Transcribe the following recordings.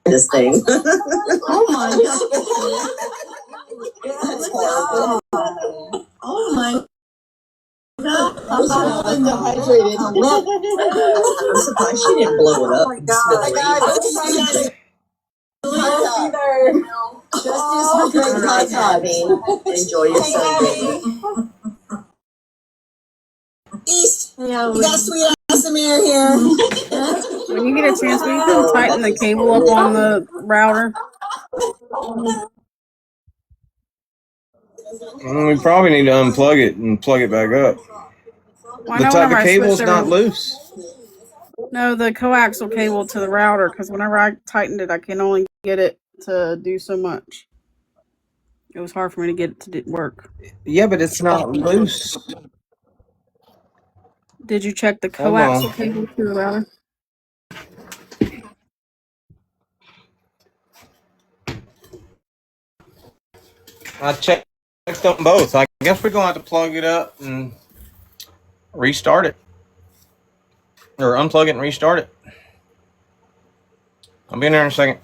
This thing. Oh my god. Oh my god. I'm surprised she didn't blow it up. Oh my god. Enjoy your Sunday. East. Yeah, we got sweet ass Amir here. When you get a chance, will you come tighten the cable up on the router? We probably need to unplug it and plug it back up. Well, The cable's not loose. No, the coaxial cable to the router, because whenever I tightened it, I can only get it to do so much. It was hard for me to get it to work. Yeah, but it's not loose. Did you check the coaxial cable to the router? I checked them both. I guess we're going to have to plug it up and restart it. Or unplug it and restart it. I'll be in there in a second.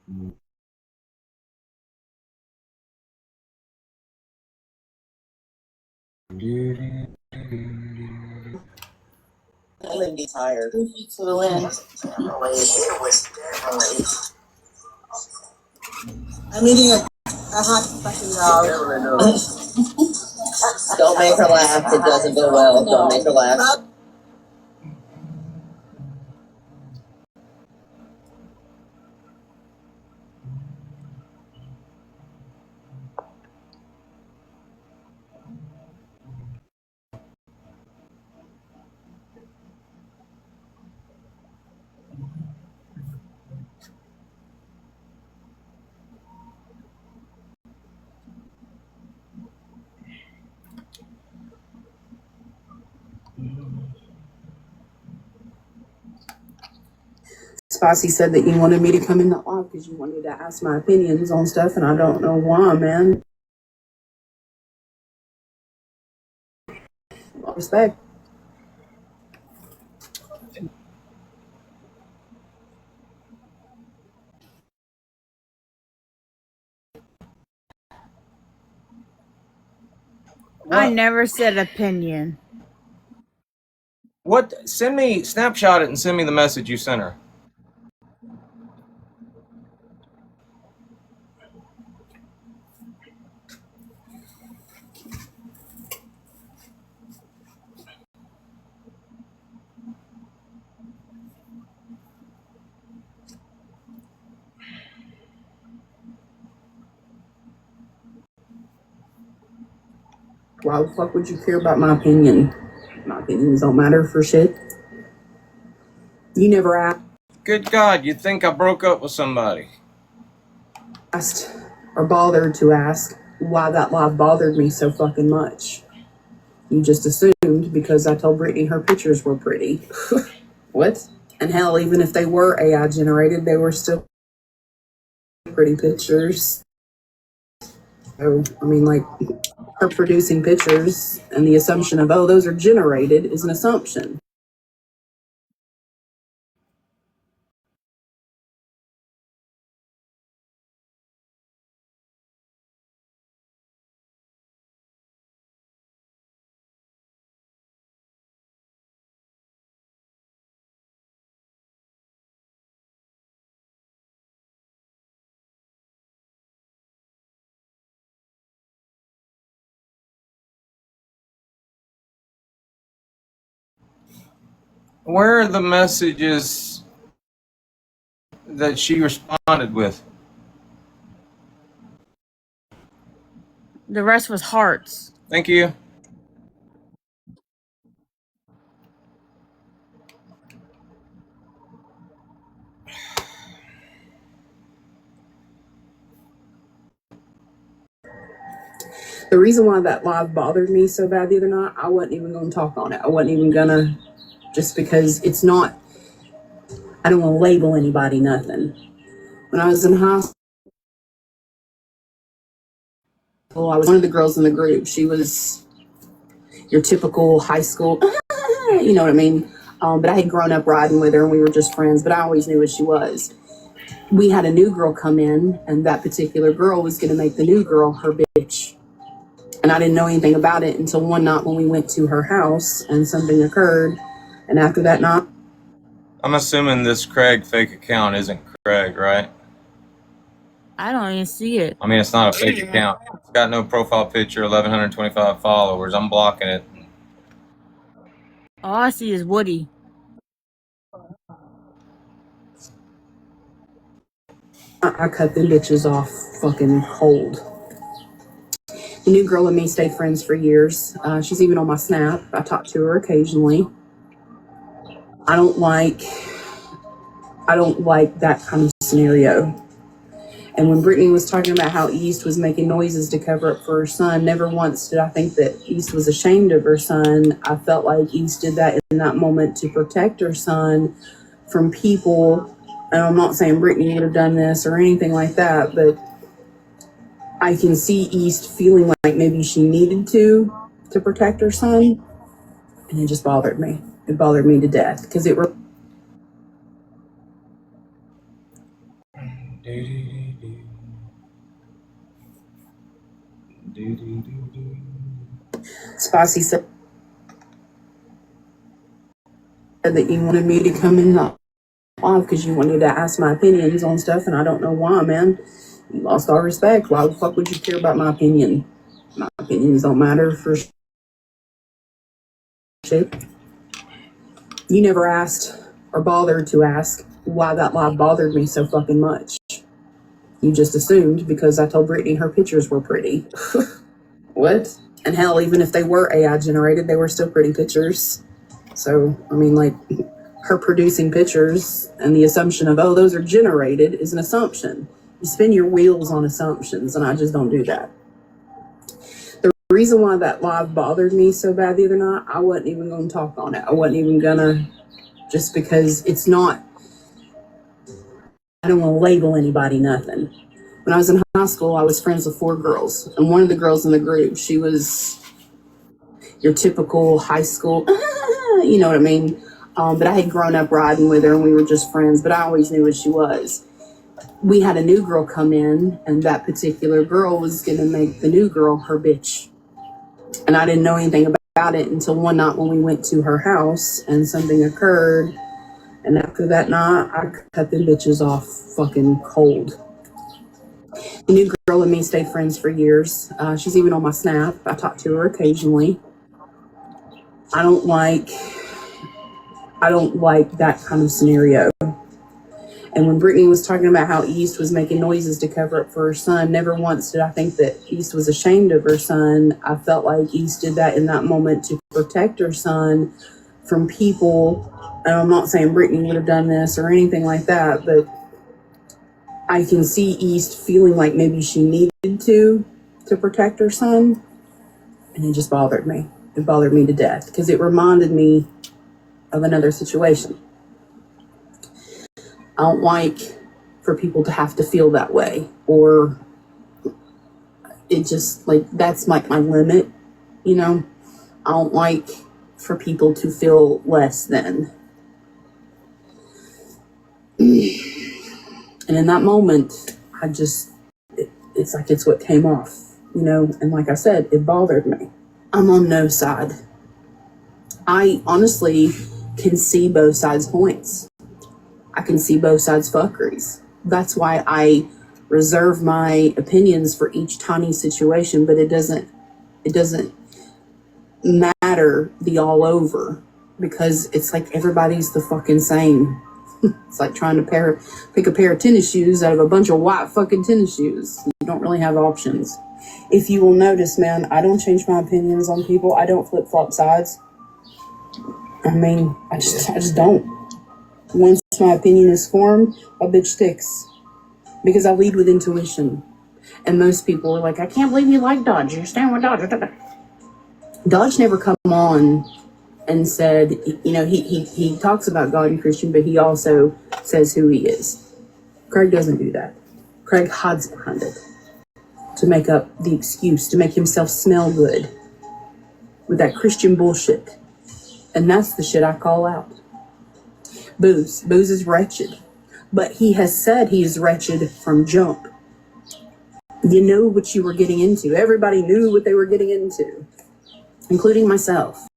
I would be tired. To the wind. I'm eating a hot fucking dog. Don't make her laugh. It doesn't go well. Don't make her laugh. Spicy said that you wanted me to come in that live because you wanted to ask my opinions on stuff, and I don't know why, man. Respect. I never said opinion. What? Send me, snapshot it and send me the message you sent her. Why the fuck would you care about my opinion? My opinions don't matter for shit. You never Good God, you'd think I broke up with somebody. asked or bothered to ask why that live bothered me so fucking much. You just assumed because I told Brittany her pictures were pretty. What? And hell, even if they were AI generated, they were still pretty pictures. So, I mean, like, her producing pictures and the assumption of, oh, those are generated is an assumption. Where are the messages that she responded with? The rest was hearts. Thank you. The reason why that live bothered me so bad the other night, I wasn't even going to talk on it. I wasn't even going to, just because it's not, I don't want to label anybody nothing. When I was in high school, I was one of the girls in the group. She was your typical high school, you know what I mean? But I had grown up riding with her and we were just friends, but I always knew what she was. We had a new girl come in, and that particular girl was going to make the new girl her bitch. And I didn't know anything about it until one night when we went to her house and something occurred. And after that night, I'm assuming this Craig fake account isn't Craig, right? I don't even see it. I mean, it's not a fake account. It's got no profile picture, 1,125 followers. I'm blocking it. All I see is Woody. I cut them bitches off fucking cold. The new girl and me stayed friends for years. She's even on my Snap. I talk to her occasionally. I don't like that kind of scenario. And when Brittany was talking about how East was making noises to cover up for her son, never once did I think that East was ashamed of her son. I felt like East did that in that moment to protect her son from people. And I'm not saying Brittany would have done this or anything like that, but I can see East feeling like maybe she needed to protect her son. And it just bothered me. It bothered me to death because Spicy said that you wanted me to come in live because you wanted to ask my opinions on stuff, and I don't know why, man. You lost all respect. Why the fuck would you care about my opinion? My opinions don't matter for shit. You never asked or bothered to ask why that live bothered me so fucking much. You just assumed because I told Brittany her pictures were pretty. What? And hell, even if they were AI generated, they were still pretty pictures. So, I mean, like, her producing pictures and the assumption of, oh, those are generated is an assumption. You spin your wheels on assumptions, and I just don't do that. The reason why that live bothered me so bad the other night, I wasn't even going to talk on it. I wasn't even going to, just because it's not, I don't want to label anybody nothing. When I was in high school, I was friends with 4 girls, and one of the girls in the group, she was your typical high school, you know what I mean? But I had grown up riding with her, and we were just friends, but I always knew what she was. We had a new girl come in, and that particular girl was going to make the new girl her bitch. And I didn't know anything about it until one night when we went to her house, and something occurred. And after that night, I cut them bitches off fucking cold. The new girl and me stayed friends for years. She's even on my Snap. I talk to her occasionally. I don't like that kind of scenario. And when Brittany was talking about how East was making noises to cover up for her son, never once did I think that East was ashamed of her son. I felt like East did that in that moment to protect her son from people. And I'm not saying Brittany would have done this or anything like that, but I can see East feeling like maybe she needed to protect her son. And it just bothered me. It bothered me to death because it reminded me of another situation. I don't like for people to have to feel that way, or it just, like, that's like my limit, you know? I don't like for people to feel less than. And in that moment, it's like it's what came off, you know? And like I said, it bothered me. I'm on no side. I honestly can see both sides' points. I can see both sides' fuckeries. That's why I reserve my opinions for each tiny situation, but it doesn't matter the all over, because it's like everybody's the fucking same. It's like trying to pick a pair of tennis shoes out of a bunch of white fucking tennis shoes. You don't really have options. If you will notice, man, I don't change my opinions on people. I don't flip-flop sides. I mean, I just don't. Once my opinion is formed, a bitch sticks. Because I lead with intuition. And most people are like, I can't believe you like Dodge. You're staying with Dodge. Dodge never come on and said, you know, he talks about God and Christian, but he also says who he is. Craig doesn't do that. Craig hides behind it to make up the excuse, to make himself smell good with that Christian bullshit. And that's the shit I call out. Booze is wretched, but he has said he is wretched from jump. You know what you were getting into. Everybody knew what they were getting into, including myself.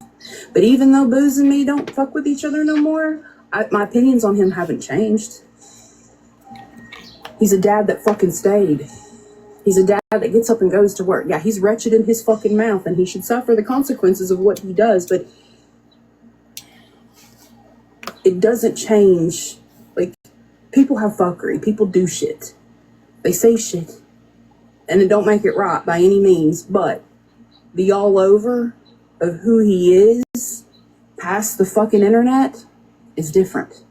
But even though Booze and me don't fuck with each other no more, my opinions on him haven't changed. He's a dad that fucking stayed. He's a dad that gets up and goes to work. Yeah, he's wretched in his fucking mouth, and he should suffer the consequences of what he does, but it doesn't change. Like, people have fuckery. People do shit. They say shit. And it don't make it right by any means, but the all over of who he is past the fucking internet is different.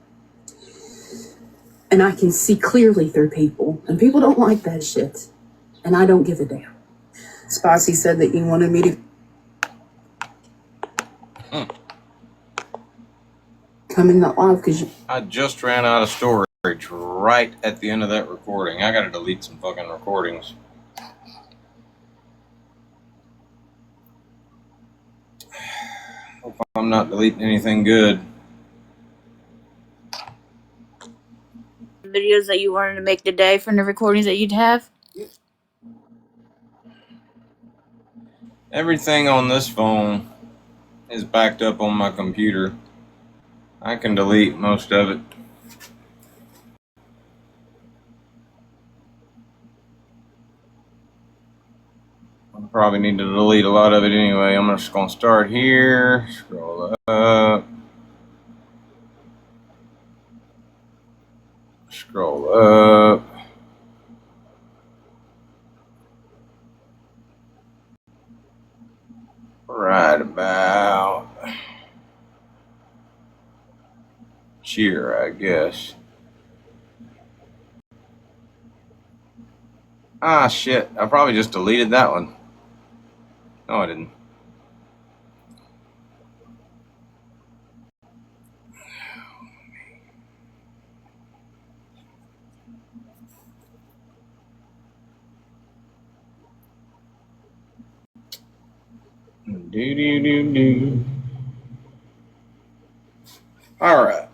And I can see clearly through people, and people don't like that shit. And I don't give a damn. Spicy said that you wanted me to come in that live because I just ran out of storage right at the end of that recording. I gotta delete some fucking recordings. Hope I'm not deleting anything good. videos that you wanted to make today from the recordings that you'd have? Everything on this phone is backed up on my computer. I can delete most of it. I probably need to delete a lot of it anyway. I'm just going to start here, scroll up, scroll up. Right about here, I guess. Ah, shit. I probably just deleted that one. No, I didn't. Do. All right.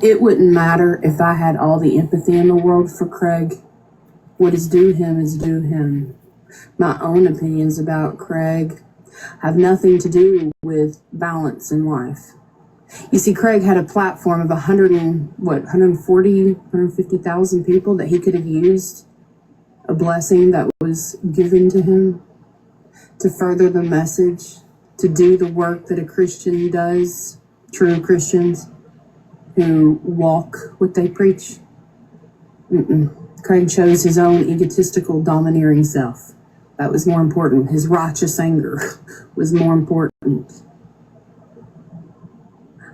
It wouldn't matter if I had all the empathy in the world for Craig. What is due him is due him. My own opinions about Craig have nothing to do with balance in life. You see, Craig had a platform of 150,000 people that he could have used, a blessing that was given to him to further the message, to do the work that a Christian does, true Christians who walk what they preach. Craig chose his own egotistical, domineering self. That was more important. His righteous anger was more important.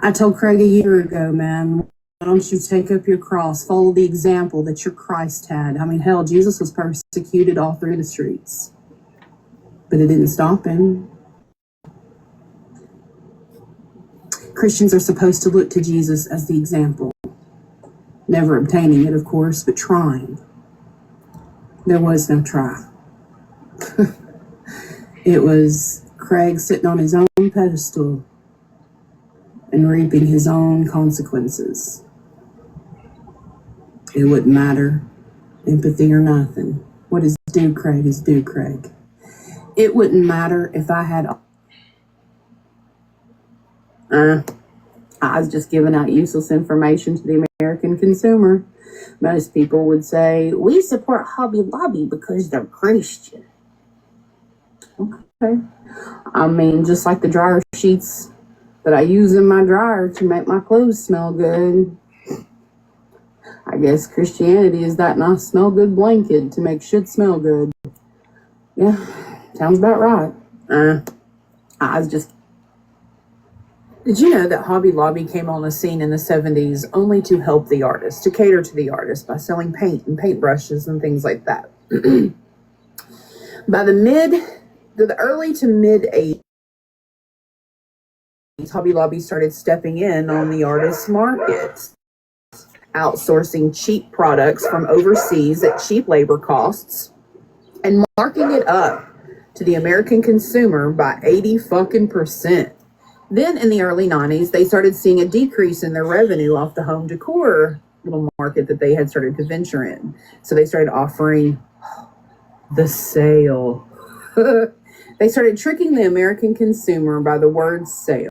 I told Craig a year ago, man, why don't you take up your cross, follow the example that your Christ had. I mean, hell, Jesus was persecuted all through the streets, but it didn't stop him. Christians are supposed to look to Jesus as the example. Never obtaining it, of course, but trying. There was no try. It was Craig sitting on his own pedestal and reaping his own consequences. It wouldn't matter, empathy or nothing. What is due Craig is due Craig. It wouldn't matter if I had... I was just giving out useless information to the American consumer. Most people would say, we support Hobby Lobby because they're Christian. Okay. I mean, just like the dryer sheets that I use in my dryer to make my clothes smell good. I guess Christianity is that nice smell good blanket to make shit smell good. Yeah, sounds about right. I was just... Did you know that Hobby Lobby came on the scene in the 70s only to help the artist, to cater to the artist by selling paint and paintbrushes and things like that? By the early to mid 80s, Hobby Lobby started stepping in on the artist market, outsourcing cheap products from overseas at cheap labor costs and marking it up to the American consumer by 80%. Then in the early 90s, they started seeing a decrease in their revenue off the home decor little market that they had started to venture in. So they started offering the sale. They started tricking the American consumer by the word sale,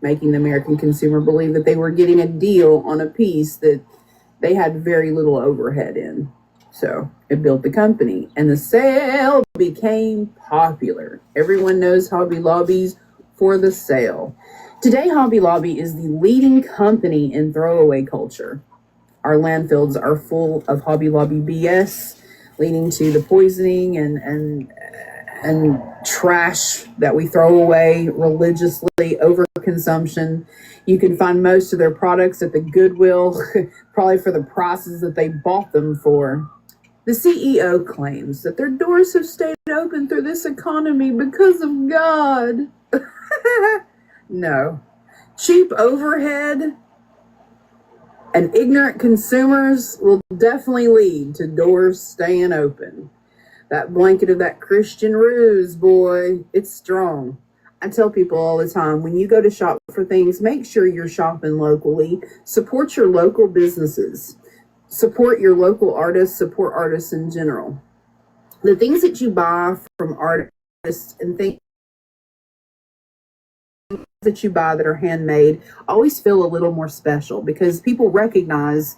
making the American consumer believe that they were getting a deal on a piece that they had very little overhead in. So it built the company, and the sale became popular. Everyone knows Hobby Lobby's for the sale. Today, Hobby Lobby is the leading company in throwaway culture. Our landfills are full of Hobby Lobby BS, leading to the poisoning and trash that we throw away religiously, overconsumption. You can find most of their products at the Goodwill, probably for the prices that they bought them for. The CEO claims that their doors have stayed open through this economy because of God. No. Cheap overhead And ignorant consumers will definitely lead to doors staying open. That blanket of that Christian ruse, boy, it's strong. I tell people all the time, when you go to shop for things, make sure you're shopping locally. Support your local businesses. Support your local artists. Support artists in general. The things that you buy from artists and things that you buy that are handmade always feel a little more special because people recognize,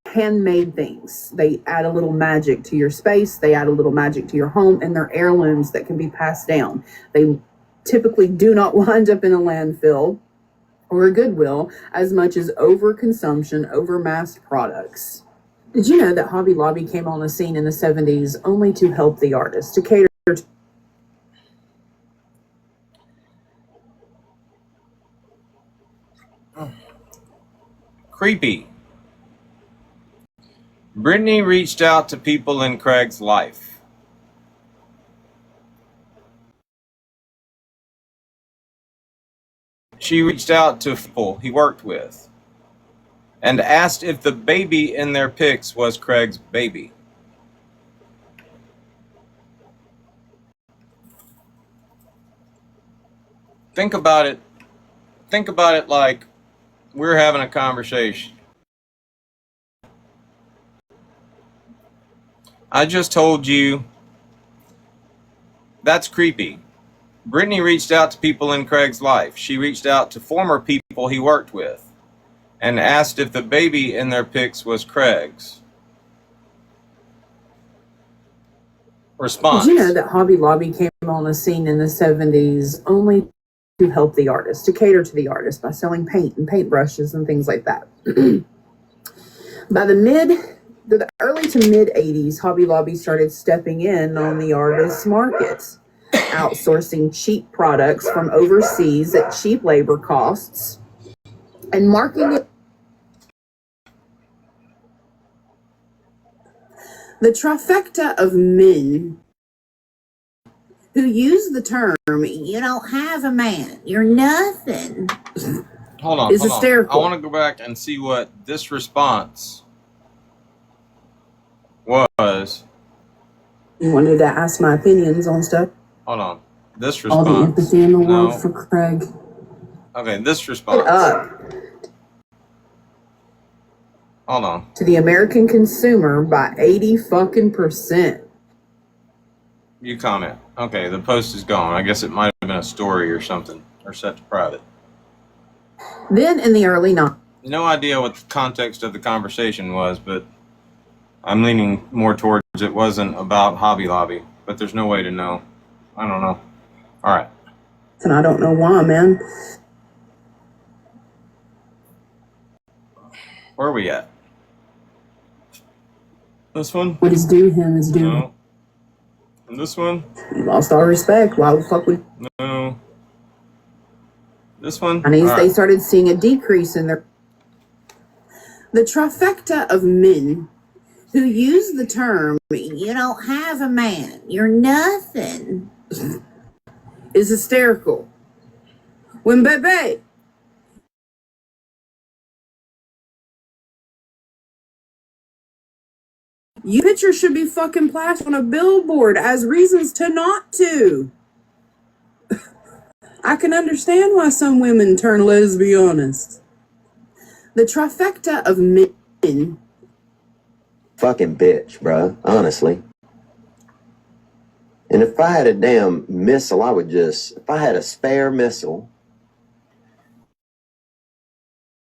handmade things. They add a little magic to your space. They add a little magic to your home, and they're heirlooms that can be passed down. They typically do not wind up in a landfill or a Goodwill as much as overconsumption, overmassed products. Did you know that Hobby Lobby came on the scene in the 70s only to help the artists, to cater to Creepy. Brittany reached out to people in Craig's life. She reached out to people he worked with and asked if the baby in their pics was Craig's baby. Think about it. Think about it like we're having a conversation. I just told you that's creepy. Brittany reached out to people in Craig's life. She reached out to former people he worked with and asked if the baby in their pics was Craig's. Response. Did you know that Hobby Lobby came on the scene in the 70s only to help the artist, to cater to the artist by selling paint and paintbrushes and things like that? By the early to mid 80s, Hobby Lobby started stepping in on the artist's markets, outsourcing cheap products from overseas at cheap labor costs and marketing it. The trifecta of men who use the term, you don't have a man, you're nothing, Hold on. is hysterical. I want to go back and see what this response was. You wanted to ask my opinions on stuff. Hold on. This All response. the empathy in the world No. for Craig. Okay, this response. Hold on. To the American consumer by 80%. You comment. Okay, the post is gone. I guess it might have been a story or something, or set to private. Then in the early 90s. No idea what the context of the conversation was, but I'm leaning more towards it wasn't about Hobby Lobby, but there's no way to know. I don't know. All right. And I don't know why, man. Where are we at? This one? What is due him is due. No. And this one? He lost all respect. Why the fuck would... No. This one? And All they right. started seeing a decrease in their... The trifecta of men who use the term, you don't have a man, you're nothing, is hysterical. When baby, you picture should be fucking plastered on a billboard as reasons to not to. I can understand why some women turn lesbianist. The trifecta of men. Fucking bitch, bruh. Honestly. And if I had a damn missile, if I had a spare missile,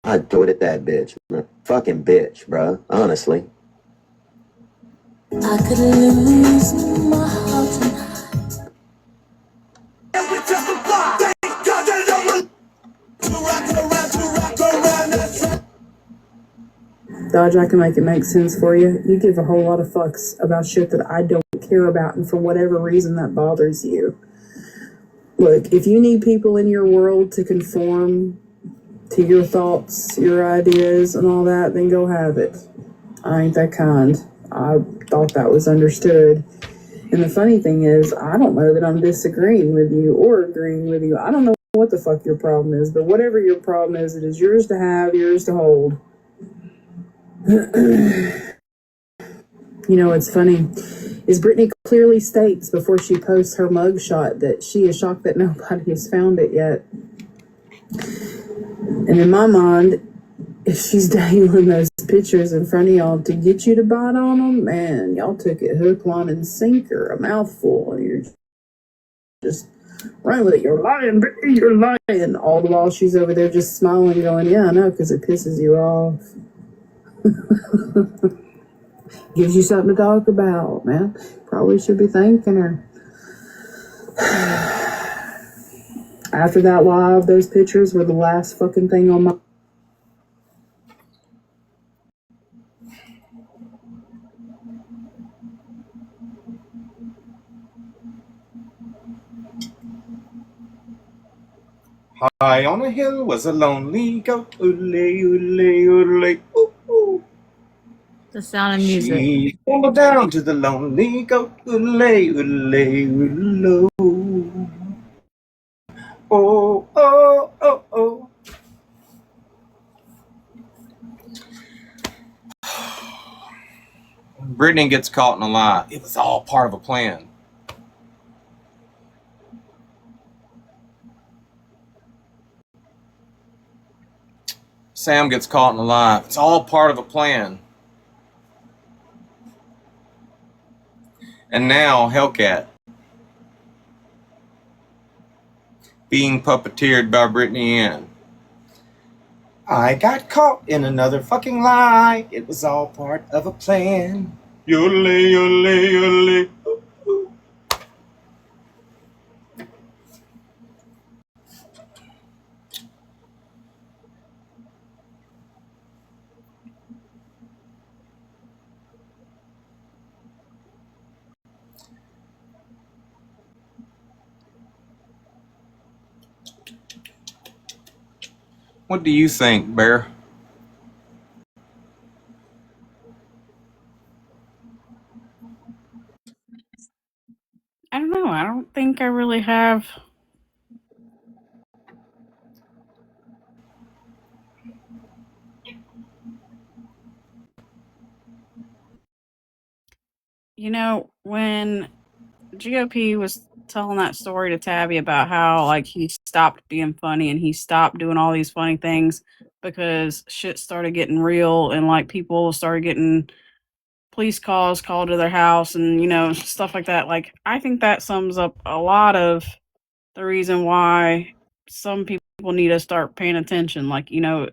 I'd throw it at that bitch. Fucking bitch, bruh. Honestly. I could lose my heart tonight. Dodge, I can make it make sense for you. You give a whole lot of fucks about shit that I don't care about, and for whatever reason that bothers you. Look, if you need people in your world to conform to your thoughts, your ideas, and all that, then go have it. I ain't that kind. I thought that was understood. And the funny thing is, I don't know that I'm disagreeing with you or agreeing with you. I don't know what what the fuck your problem is, but whatever your problem is, it is yours to have, yours to hold. You know what's funny is Brittany clearly states before she posts her mugshot that she is shocked that nobody has found it yet. And in my mind, if she's dangling those pictures in front of y'all to get you to bite on them, man, y'all took it hook, line, and sinker, a mouthful, and you're just running with it. You're lying, Brittany, you're lying. All the while she's over there just smiling, going, yeah, I know, because it pisses you off. Gives you something to talk about, man. Probably should be thanking her. After that live, those pictures were the last fucking thing on my... High on a hill was a lonely goat. Oole, oole, oole, ooh, ooh. The Sound of Music. She fell down to the lonely goat. Oole, oole, oole. Oh, oh, oh, oh. Brittany gets caught in a lie. It was all part of a plan. Sam gets caught in a lie. It's all part of a plan. And now Hellcat being puppeteered by Brittany Ann. I got caught in another fucking lie. It was all part of a plan. Yole, yole, yole. Ooh, ooh. What do you think, Bear? I don't know. I don't think I really have. You know, when GOP was telling that story to Tabby about how like he stopped being funny and he stopped doing all these funny things because shit started getting real and like people started getting police calls called to their house and you know stuff like that. Like I think that sums up a lot of the reason why some people need to start paying attention. Like you know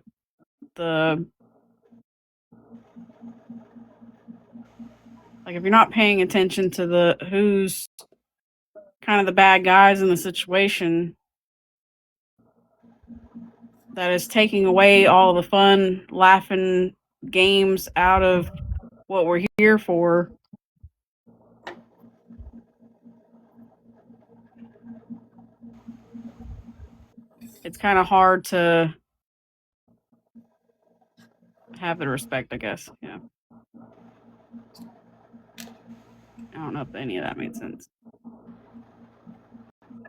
the like if you're not paying attention to the who's kind of the bad guys in the situation, that is taking away all the fun, laughing games out of what we're here for. It's kind of hard to have the respect, I guess. Yeah. I don't know if any of that made sense.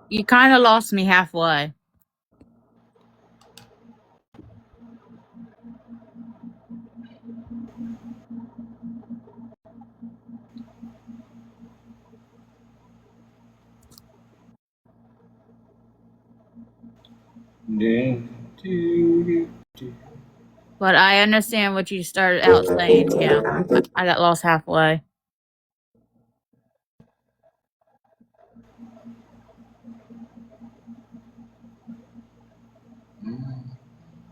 You kind of lost me halfway. But I understand what you started out saying. Yeah, I got lost halfway.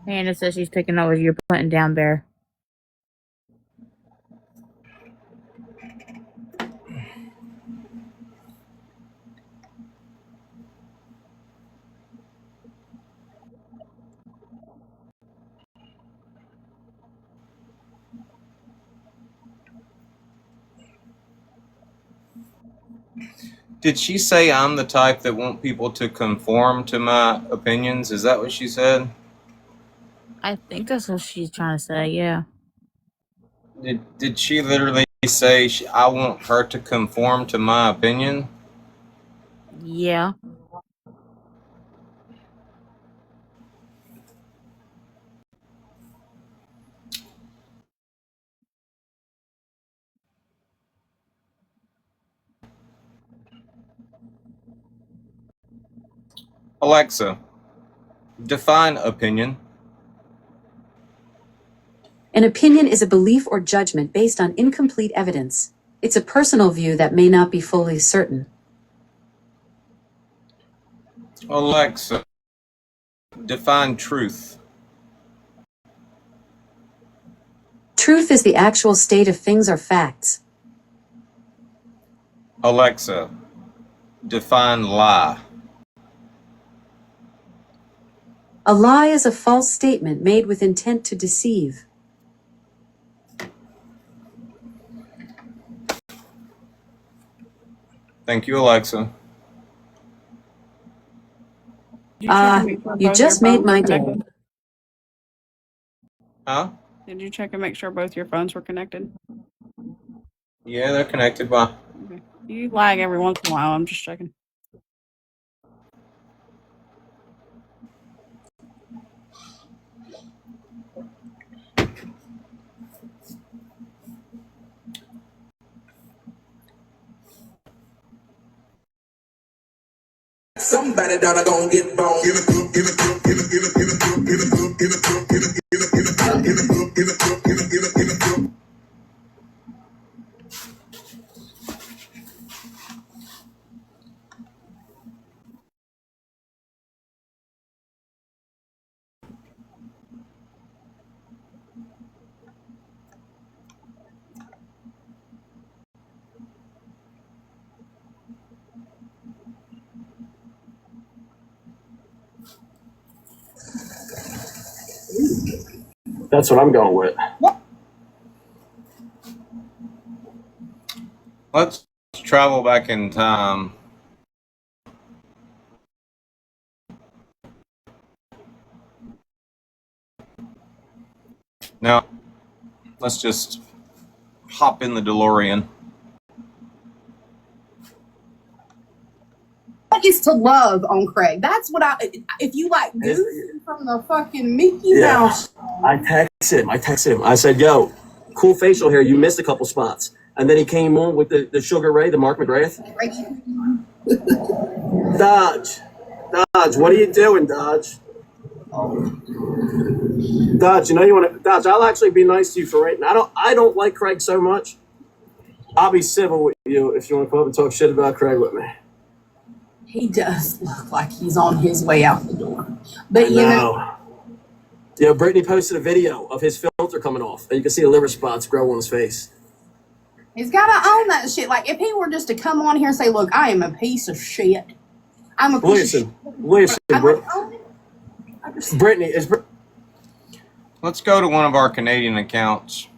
Hannah says she's picking over. You're putting down, Bear. Did she say I'm the type that want people to conform to my opinions? Is that what she said? I think that's what she's trying to say. Yeah. Did she literally say I want her to conform to my opinion? Yeah. Alexa, define opinion. An opinion is a belief or judgment based on incomplete evidence. It's a personal view that may not be fully certain. Alexa, define truth. Truth is the actual state of things or facts. Alexa, define lie. A lie is a false statement made with intent to deceive. Thank you, Alexa. You just made my day. Huh? Did you check and make sure both your phones were connected? Yeah, they're connected. Why? Okay. You lag every once in a while. I'm just checking. Somebody down gonna get bone. Give it up, give it up, give it, give it, give it up, give it up, give it up, give it, give it, give it up, give it up, give it up, give it, give it, give it up. That's what I'm going with. Let's travel back in time. Now, let's just hop in the DeLorean. What is to love on Craig? That's what if you like Goofy from the fucking Mickey Mouse. I texted him. I said, yo, cool facial hair. You missed a couple spots. And then he came on with the Sugar Ray, the Mark McGrath. Dodge, what are you doing, Dodge? Dodge, you know you want to, Dodge, I'll actually be nice to you for right now. I don't like Craig so much. I'll be civil with you if you want to come up and talk shit about Craig with me. He does look like he's on his way out the door. But you know. Yeah, Brittany posted a video of his filter coming off, and you can see the liver spots grow on his face. He's got to own that shit. Like, if he were just to come on here and say, look, I am a piece of shit. I'm a piece of shit. Listen, Brittany, Let's go to one of our Canadian accounts.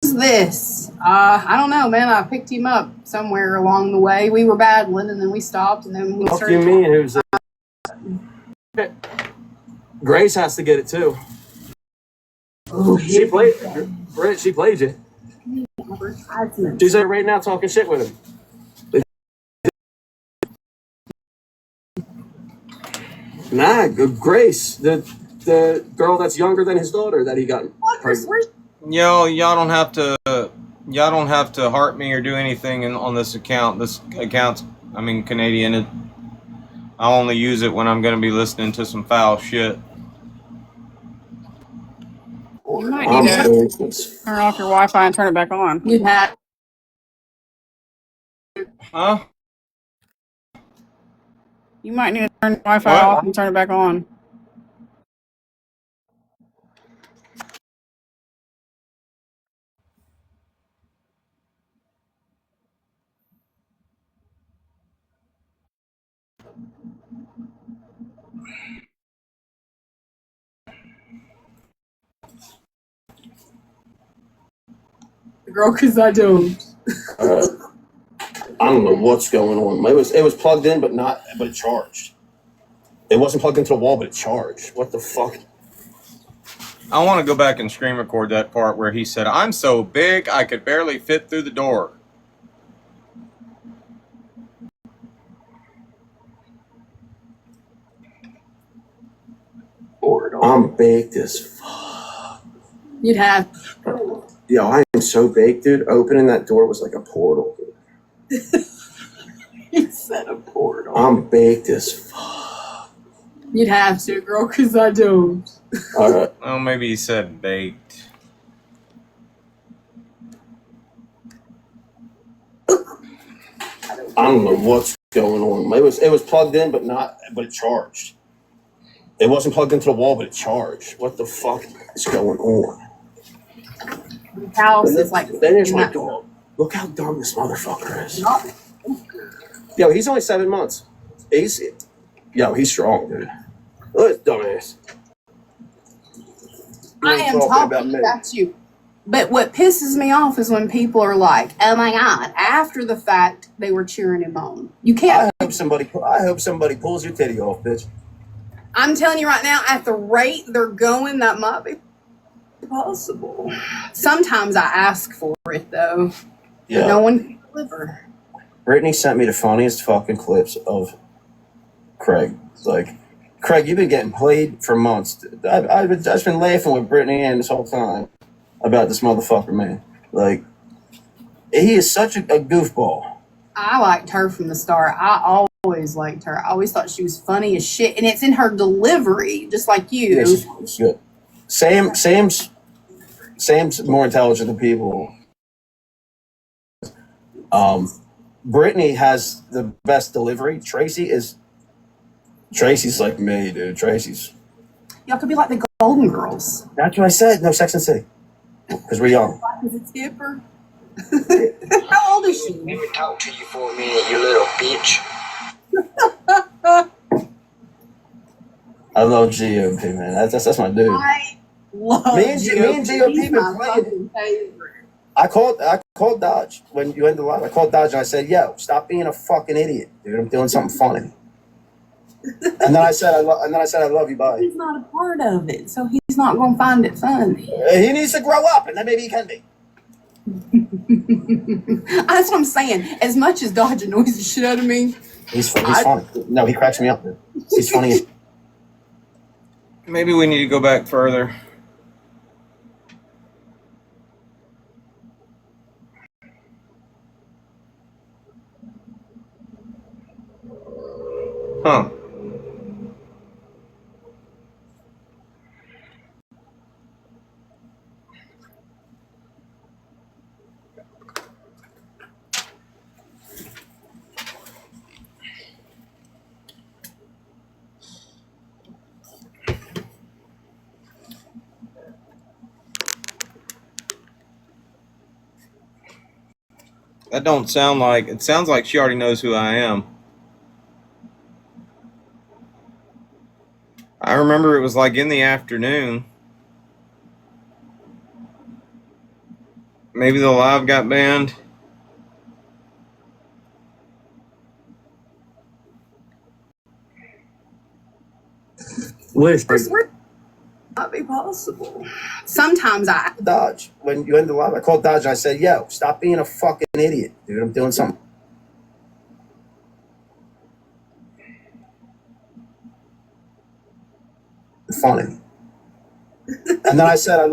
Who's this? I don't know, man. I picked him up somewhere along the way. We were battling, and then we stopped, and then we what do you mean? Who's that? Grace has to get it, too. Oh, she played you. She's there right now talking shit with him. Nah, Grace, the girl that's younger than his daughter that he got pregnant. Y'all don't have to heart me or do anything on this account. This account's, Canadian. I'll only use it when I'm going to be listening to some foul shit. You might need to turn off your Wi-Fi and turn it back on. You had. Huh? You might need to turn the Wi-Fi off and turn it back on. Girl, because I don't. I don't know what's going on. It was plugged in, but it charged. It wasn't plugged into the wall, but it charged. What the fuck? I want to go back and screen record that part where he said, "I'm so big I could barely fit through the door." I'm baked as fuck. You'd have. Yo, I am so baked, dude. Opening that door was like a portal. set a portal. I'm baked as fuck. You'd have to, girl, because I don't. All right. Well, maybe he said baked. I don't know what's going on. It was plugged in, but it charged. It wasn't plugged into the wall, but it charged. What the fuck is going on? The house is like. Then there's my dog. Look how dumb this motherfucker is. Yo, he's only 7 months. He's strong, dude. Look at this dumbass. I am talking about you. But what pisses me off is when people are like, "Oh my god!" After the fact, they were cheering him on. You can't. I hope somebody pulls your titty off, bitch. I'm telling you right now, at the rate they're going, that might be possible. Sometimes I ask for it though. Yeah. But no one can deliver. Brittany sent me the funniest fucking clips of Craig. It's like, Craig, you've been getting played for months. I've been laughing with Brittany Ann this whole time about this motherfucker, man. Like, he is such a goofball. I liked her from the start. I always liked her. I always thought she was funny as shit. And it's in her delivery, just like you. Yeah, she's good. Sam's more intelligent than people. Brittany has the best delivery. Tracy's like me, dude. Tracy's. Y'all could be like the Golden Girls. That's what I said. No Sex and City. Because we're young. Is it Skipper? How old is she? Let me talk to you for a minute, you little bitch. I love GOP, man. That's my dude. I love Me and GOP been playing. I called Dodge when you ended the live. I called Dodge and I said, "Yo, stop being a fucking idiot, dude. I'm doing something funny." And then I said, "I love you, bye." He's not a part of it, so he's not going to find it funny. He needs to grow up, and then maybe he can be. That's what I'm saying. As much as Dodge annoys the shit out of me, He's funny. No, he cracks me up, dude. He's funny. Maybe we need to go back further. Huh. That don't sound like, it sounds like she already knows who I am. I remember it was like in the afternoon. Maybe the live got banned. might be possible. Sometimes I Dodge when you ended the live. I called Dodge and I said, "Yo, stop being a fucking idiot, dude. I'm doing something." Funny. And then I said, "I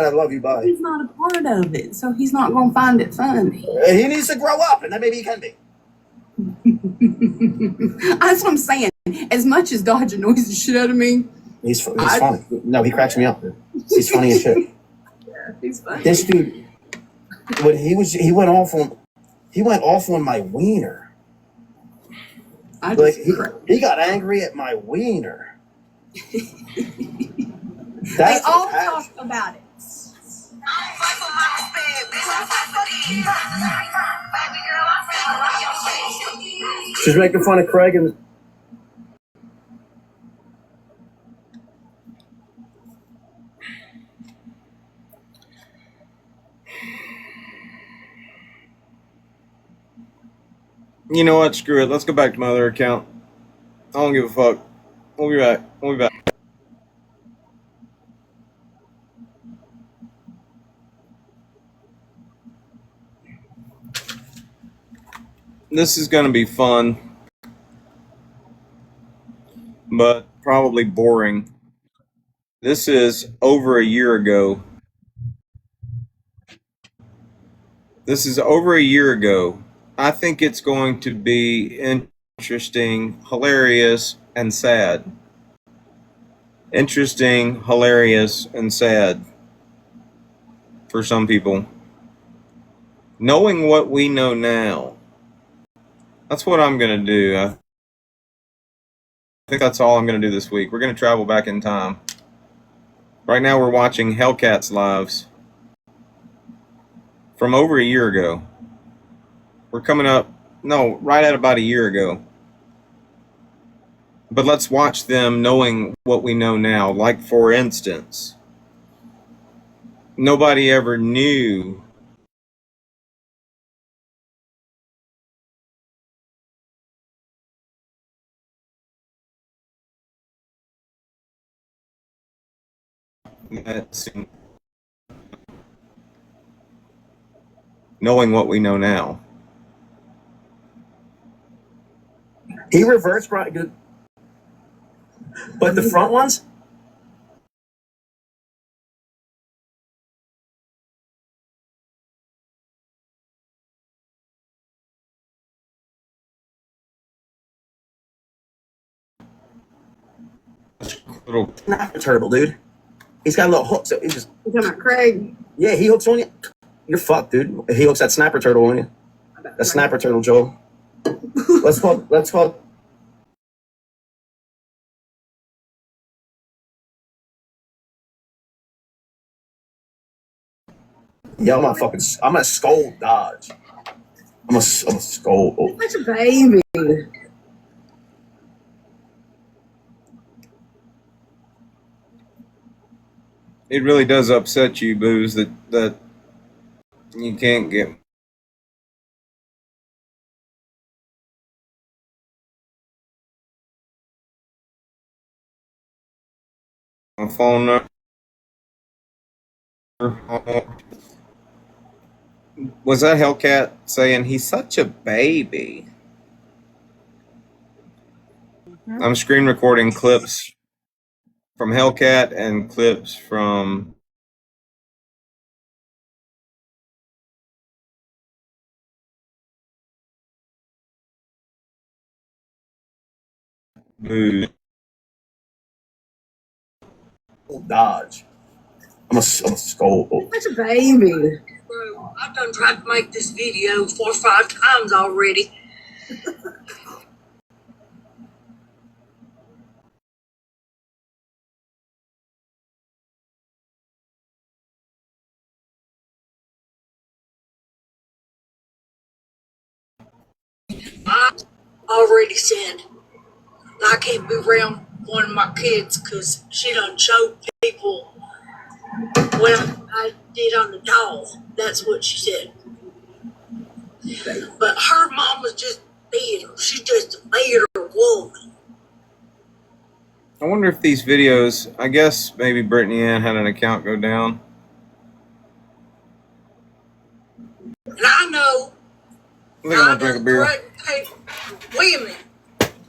love you, bye." He's not a part of it, so he's not going to find it funny. He needs to grow up, and then maybe he can be. That's what I'm saying. As much as Dodge annoys the shit out of me, he's funny. No, he cracks me up, dude. He's funny as shit. Yeah, he's funny. This dude, when he went off on my wiener. He got angry at my wiener. They all talk about it. She's making fun of Craig and. You know what? Screw it. Let's go back to my other account. I don't give a fuck. We'll be back. This is going to be fun, but probably boring. This is over a year ago. I think it's going to be interesting, hilarious, and sad. Interesting, hilarious, and sad for some people. Knowing what we know now, that's what I'm going to do. I think that's all I'm going to do this week. We're going to travel back in time. Right now, we're watching Hellcat's lives from over a year ago. We're coming up, no, right at about a year ago. But let's watch them knowing what we know now. Like, for instance, nobody ever knew that scene. Knowing what we know now. He reversed right good. But the front ones? Little Snapper turtle, dude. He's got a little hook, so he just. You talking about Craig? Yeah, he hooks on you. You're fucked, dude. He hooks that snapper turtle on you. That snapper turtle, Joel. Let's call. Yeah, I'm gonna scold Dodge. I'm gonna scold. Such a baby. it really does upset you, Booze, that you can't get my phone number. Was that Hellcat saying he's such a baby? I'm screen recording clips from Hellcat and clips from Booze. Dodge. I'm gonna scold. Such a baby. Bro, I've done tried to make this video 4 or 5 times already. I already said I can't be around one of my kids because she done showed people what I did on the doll. That's what she said. But her mom was just bitter. She's just a bitter woman. I wonder if these videos, I guess maybe Brittany Ann had an account go down. And I know I think I'm gonna drink a beer. women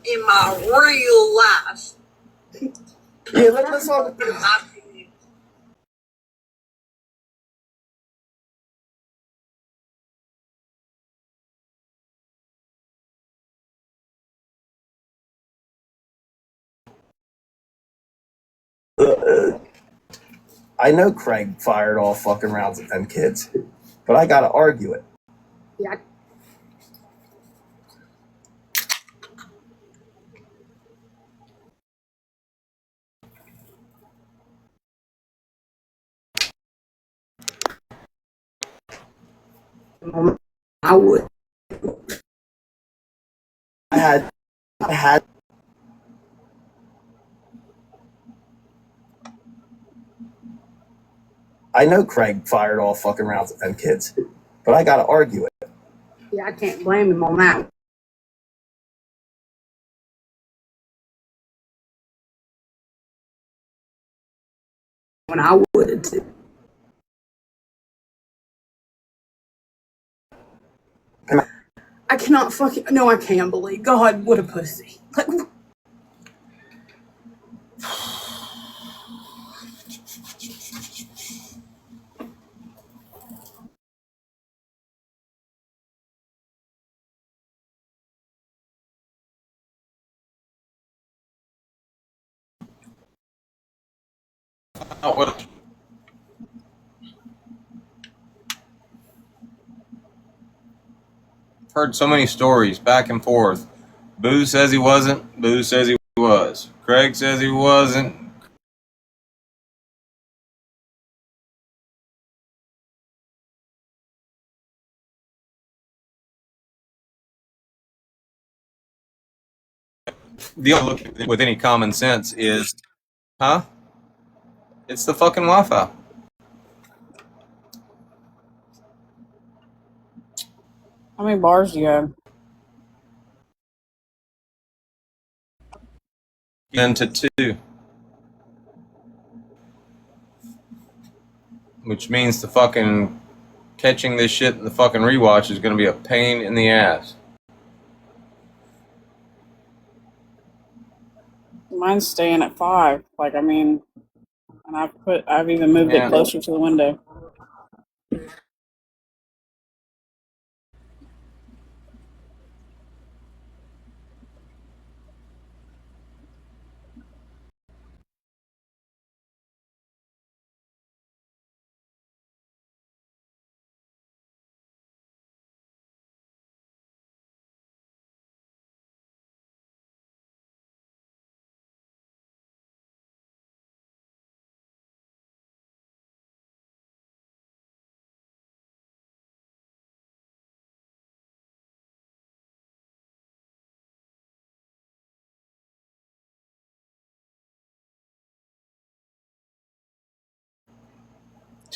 in my real life. Yeah, let's all. I know Craig fired all fucking rounds at them kids, but I gotta argue it. Yeah. I would. I had. I know Craig fired all fucking rounds at them kids, but I gotta argue it. Yeah, I can't blame him on that. When I would too. I cannot fucking. No, I can't believe. God, what a pussy. Like, what? Heard so many stories back and forth. Boo says he wasn't. Boo says he was. Craig says he wasn't. The only look with any common sense is, huh? It's the fucking Wi-Fi. How many bars do you have? Into 2, which means the fucking catching this shit in the fucking rewatch is going to be a pain in the ass. Mine's staying at 5. Like, I mean, and I've even moved Yeah. it closer to the window.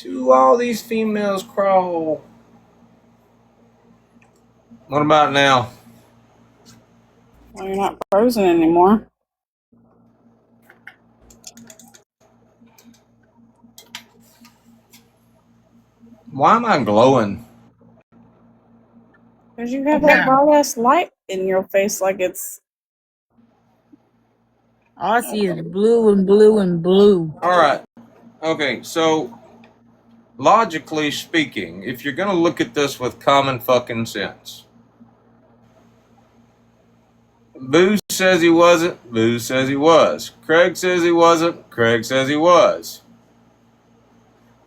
To all these females crawl. What about now? Well, you're not frozen anymore. Why am I glowing? Because you have that bright ass light in your face like it's... All I see is blue and blue and blue. Alright. Okay, so logically speaking, if you're going to look at this with common fucking sense, Boo says he wasn't. Boo says he was. Craig says he wasn't. Craig says he was.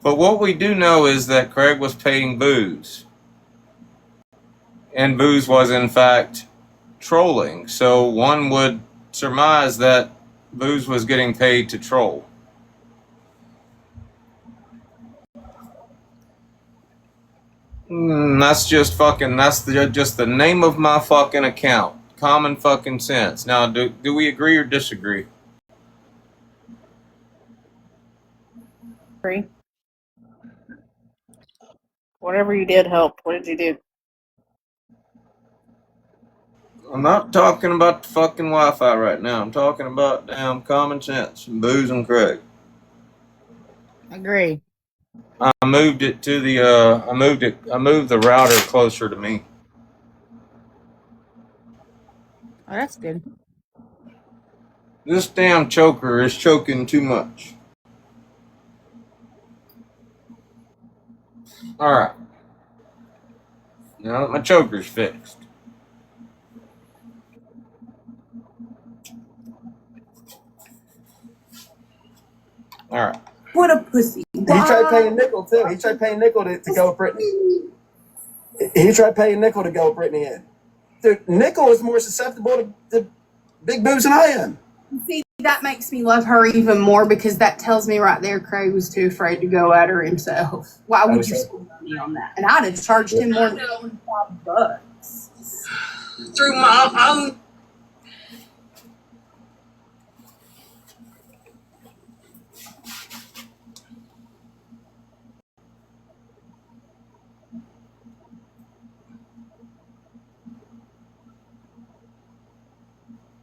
But what we do know is that Craig was paying Booze. And Booze was, in fact, trolling. So one would surmise that Booze was getting paid to troll. That's just fucking, just the name of my fucking account. Common fucking sense. Now, do we agree or disagree? free. Whatever you did helped. What did you do? I'm not talking about the fucking Wi-Fi right now. I'm talking about damn common sense. Booze and Craig. Agree. I moved it to the, I moved the router closer to me. Oh, that's good. This damn choker is choking too much. Alright. Now that my choker's fixed. Alright. What a pussy. He tried paying Nickel too. He tried paying Nickel to go with Brittany. He tried paying Nickel to go with Brittany in. Dude, Nickel is more susceptible to big boobs than I am. See, that makes me love her even more because that tells me right there Craig was too afraid to go at her himself. Why would you spend money on that? And I'd have charged him more than $25. Through my own.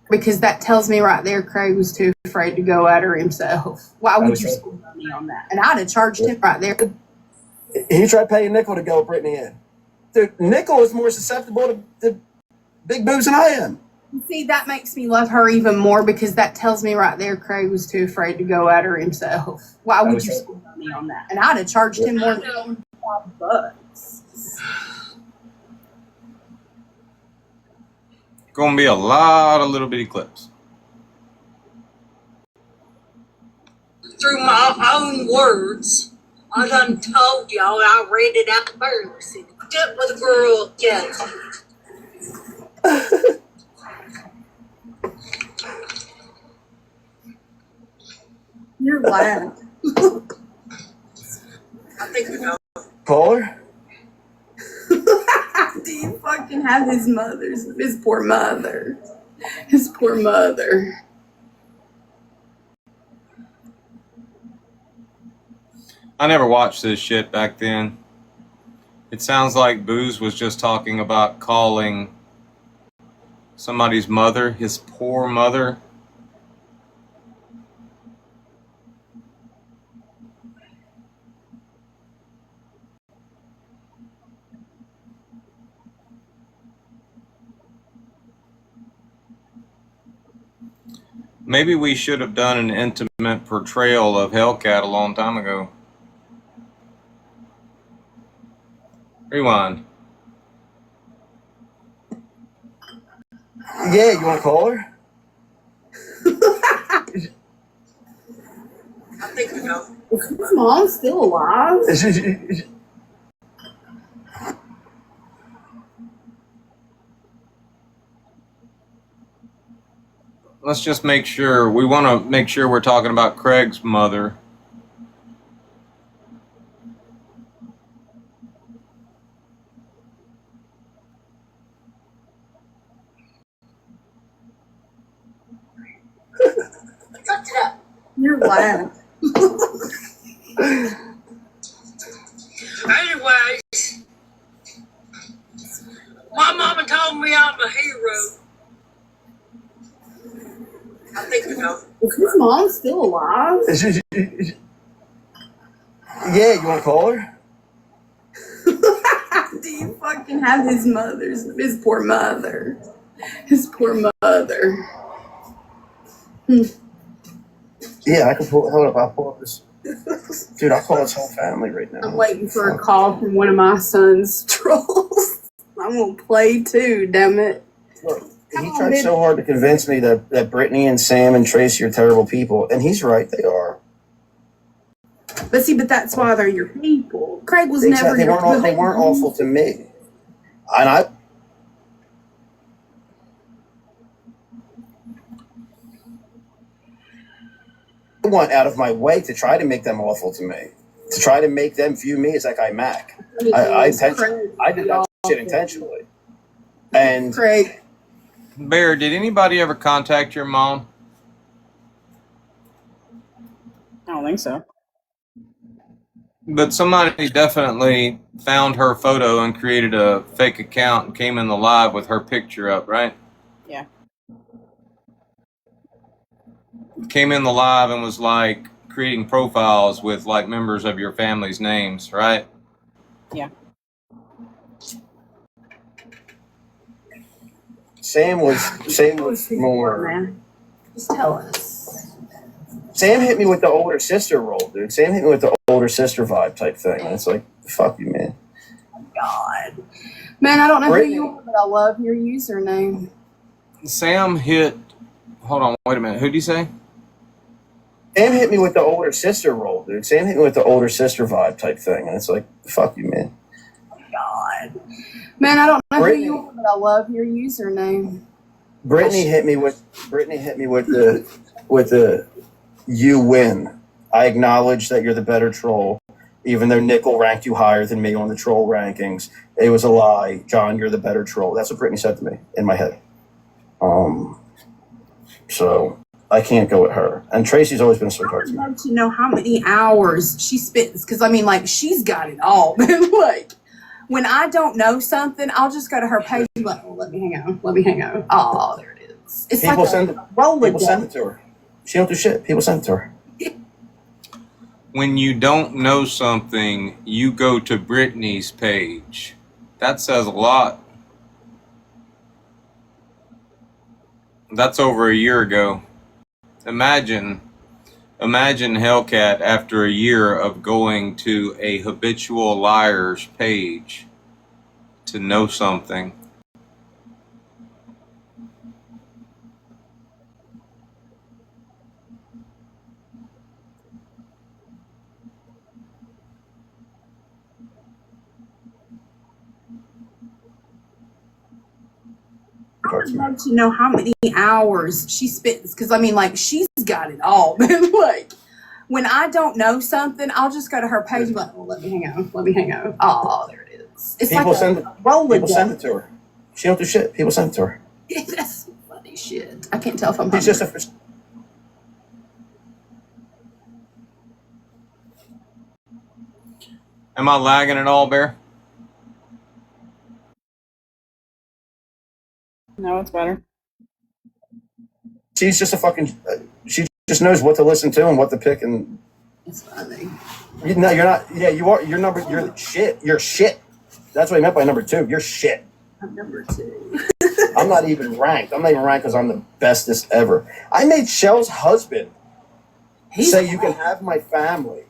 Because that tells me right there Craig was too afraid to go at her himself. Why would you spend money on that? And I'd have charged him right there. He tried paying Nickel to go with Brittany in. Dude, Nickel is more susceptible to big boobs than I am. See, that makes me love her even more because that tells me right there Craig was too afraid to go at her himself. Why would you spend money on that? And I'd have charged him more than $25. Gonna be a lot of little bitty clips. through my own words. I done told y'all I read it out first. Did with a girl, yes. You're loud. I think we know. Caller? Do you fucking have his poor mother? His poor mother. I never watched this shit back then. It sounds like Booze was just talking about calling somebody's mother his poor mother. Maybe we should have done an intimate portrayal of Hellcat a long time ago. Rewind. Yeah, you want to call her? I think we know. Is his mom still alive? Let's just make sure. We want to make sure we're talking about Craig's mother. Cut it up. You're loud. Anyways, my mama told me I'm a hero. I think we know. Is his mom still alive? Yeah, you want to call her? Do you fucking have his poor mother? His poor mother. Yeah, I can pull. Hold up, I'll pull up this. Dude, I'll call his whole family right now. I'm waiting for a call from one of my son's trolls. I'm gonna play too, damn it. Look, he tried so hard to convince me that Brittany and Sam and Tracy are terrible people, and he's right, they are. But see, that's why they're your people. Craig was Exactly. never They weren't awful to me. And I went out of my way to try to make them awful to me. To try to make them view me as that guy Mac. I did that shit intentionally. And Craig. Bear, did anybody ever contact your mom? I don't think so. But somebody definitely found her photo and created a fake account and came in the live with her picture up, right? Yeah. Came in the live and was like creating profiles with like members of your family's names, right? Yeah. Sam was more. Man. Just tell us. Sam hit me with the older sister role, dude. Sam hit me with the older sister vibe type thing. And it's like, fuck you, man. God. Man, I don't know Brittany. who you are, but I love your username. Sam hit. Hold on, wait a minute. Who'd you say? Sam hit me with the older sister role, dude. Sam hit me with the older sister vibe type thing. And it's like, fuck you, man. God. Man, I don't know Brittany. who you are, but I love your username. Brittany hit me with the you win. I acknowledge that you're the better troll, even though Nickel ranked you higher than me on the troll rankings. It was a lie. John, you're the better troll. That's what Brittany said to me in my head. So I can't go with her. And Tracy's always been a sweetheart to me. I'd love to know how many hours she spends, because I mean, like, she's got it all. Like, when I don't know something, I'll just go to her page and be like, oh, let me hang on. Oh, there it is. It's People like send it to her. She don't do shit. People send it to her. When you don't know something, you go to Brittany's page. That says a lot. That's over a year ago. Imagine Hellcat after a year of going to a habitual liar's page to know something. would love to know how many hours she spends, because I mean, like, she's got it all. Like, when I don't know something, I'll just go to her page and be like, oh, let me hang on. Oh, there it is. It's People like send People send it to her. She don't do shit. People send it to her. That's some funny shit. I can't tell if I'm She's just a. Am I lagging at all, Bear? No, it's better. She's just a fucking. She just knows what to listen to and what to pick, and It's funny. no, you're not. Yeah, you are. You're number. You're shit. You're shit. That's what I meant by number 2. You're shit. I'm number 2. I'm not even ranked. I'm not even ranked because I'm the bestest ever. I made Shell's husband say you can have my family.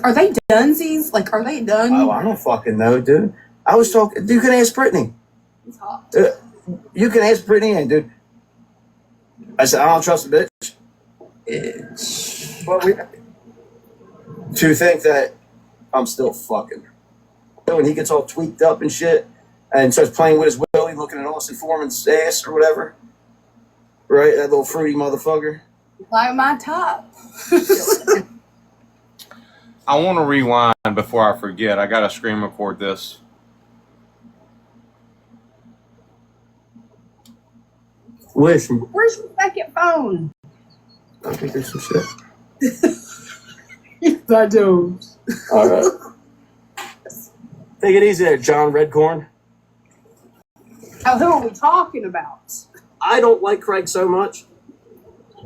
Are they dunsies? Like, are they done? Oh, I don't fucking know, dude. I was talking. You can ask Brittany. He's hot. You can ask Brittany, and dude. I said I don't trust the bitch. But to think that I'm still fucking. When he gets all tweaked up and shit, and starts playing with his willy, looking at Austin Foreman's ass or whatever. Right, that little fruity motherfucker. Like my top. I want to rewind before I forget. I got to screen record this. Listen. Where's your second phone? I think there's some shit. I don't. All right. Take it easy there, John Redcorn. Oh, who are we talking about? I don't like Craig so much.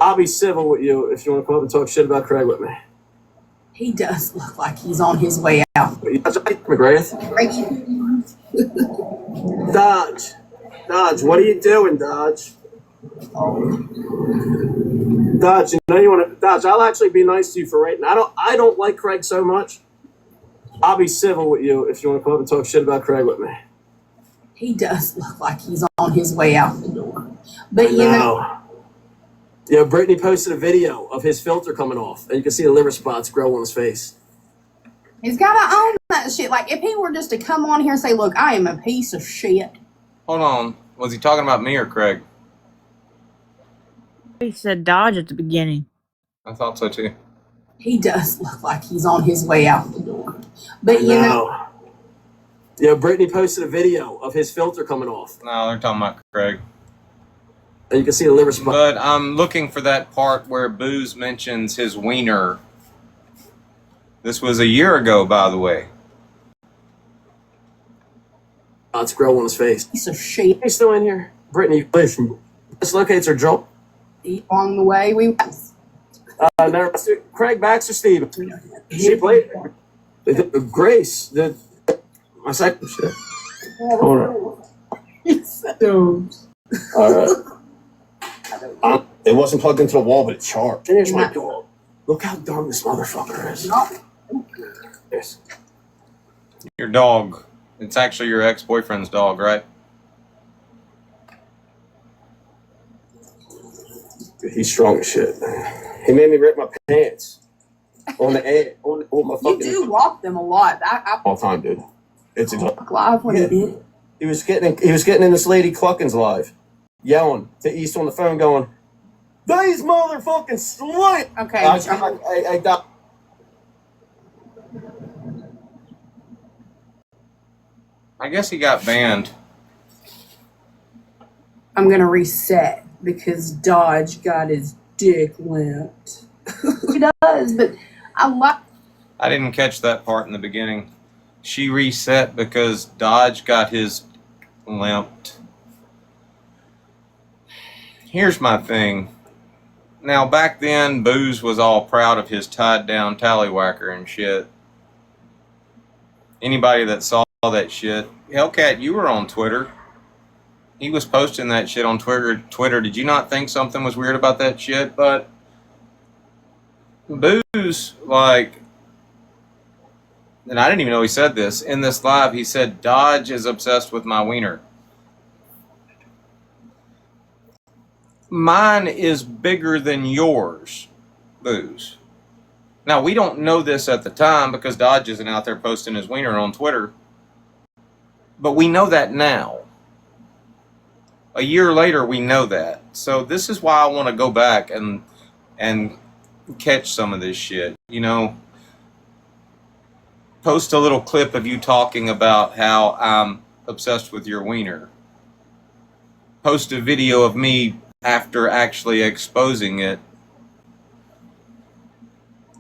I'll be civil with you if you want to come up and talk shit about Craig with me. He does look like he's on his way out. McGrath. Dodge, what are you doing, Dodge? Dodge, you know you want to. Dodge, I'll actually be nice to you for right now. I don't like Craig so much. I'll be civil with you if you want to come up and talk shit about Craig with me. He does look like he's on his way out the door. But you know. Yeah, Brittany posted a video of his filter coming off, and you can see the liver spots grow on his face. He's got to own that shit. Like, if he were just to come on here and say, look, I am a piece of shit. Hold on. Was he talking about me or Craig? He said Dodge at the beginning. I thought so too. He does look like he's on his way out the door. But you know. Yeah, Brittany posted a video of his filter coming off. No, they're talking about Craig. And you can see the liver spot. But I'm looking for that part where Booze mentions his wiener. This was a year ago, by the way. It's grow on his face. Piece of shit. He's still in here. Brittany, listen. Dislocates her jaw. Along the way, we. Never. Craig Baxter, Steve. She played. Grace. My second shit. Hold on. All right. It wasn't plugged into the wall, but it charged. And here's my dog. Look how dumb this motherfucker is. Yes. Your dog. It's actually your ex-boyfriend's dog, right? He's strong as shit. He made me rip my pants on the edge. On my fucking. You do walk them a lot. All the time, dude. It's live when he did. He was getting in this lady Cluckins live, yelling to East on the phone, going, "These motherfucking slut." Okay. I guess he got banned. I'm gonna reset because Dodge got his dick limped. He does, but I didn't catch that part in the beginning. She reset because Dodge got his limped. Here's my thing. Now, back then, Booze was all proud of his tied-down tallywhacker and shit. Anybody that saw that shit, Hellcat, you were on Twitter. He was posting that shit on Twitter. Did you not think something was weird about that shit? But Booze, like, and I didn't even know he said this. In this live, he said, Dodge is obsessed with my wiener. Mine is bigger than yours, Booze. Now, we don't know this at the time because Dodge isn't out there posting his wiener on Twitter. But we know that now. A year later, we know that. So this is why I want to go back and catch some of this shit. You know, post a little clip of you talking about how I'm obsessed with your wiener. Post a video of me after actually exposing it.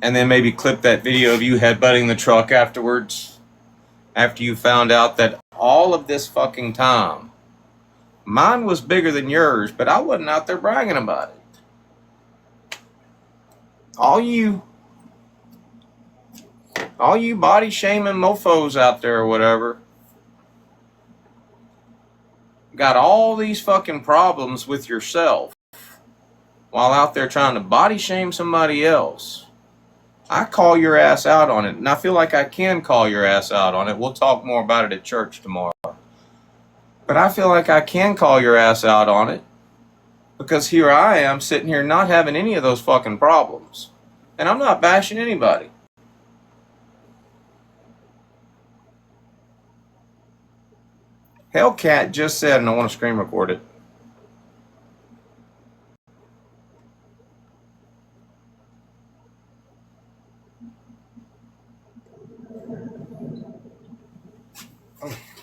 And then maybe clip that video of you headbutting the truck afterwards. After you found out that all of this fucking time, mine was bigger than yours, but I wasn't out there bragging about it. All you body shaming mofos out there or whatever got all these fucking problems with yourself while out there trying to body shame somebody else. I call your ass out on it, and I feel like I can call your ass out on it. We'll talk more about it at church tomorrow. But I feel like I can call your ass out on it because here I am sitting here not having any of those fucking problems. And I'm not bashing anybody. Hellcat just said, and I want to screen record it.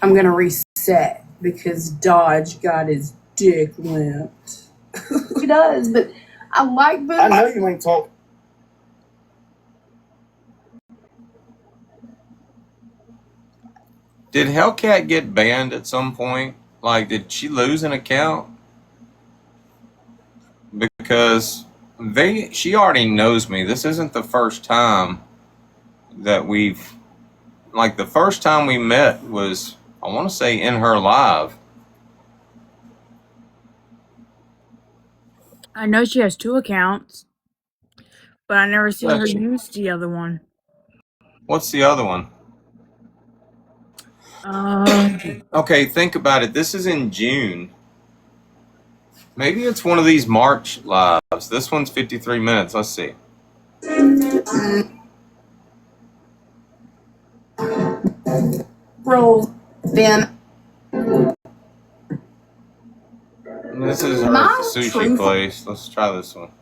I'm gonna reset because Dodge got his dick limped. He does, but I like I that. know you ain't talking. Did Hellcat get banned at some point? Like, did she lose an account? Because she already knows me. This isn't the first time that we've, like, the first time we met was, I want to say, in her live. I know she has 2 accounts, but I never see her Gotcha. use the other one. What's the other one? Okay, think about it. This is in June. Maybe it's one of these March lives. This one's 53 minutes. Let's see. Roll. Ben. This is her at the sushi place. Let's try this one.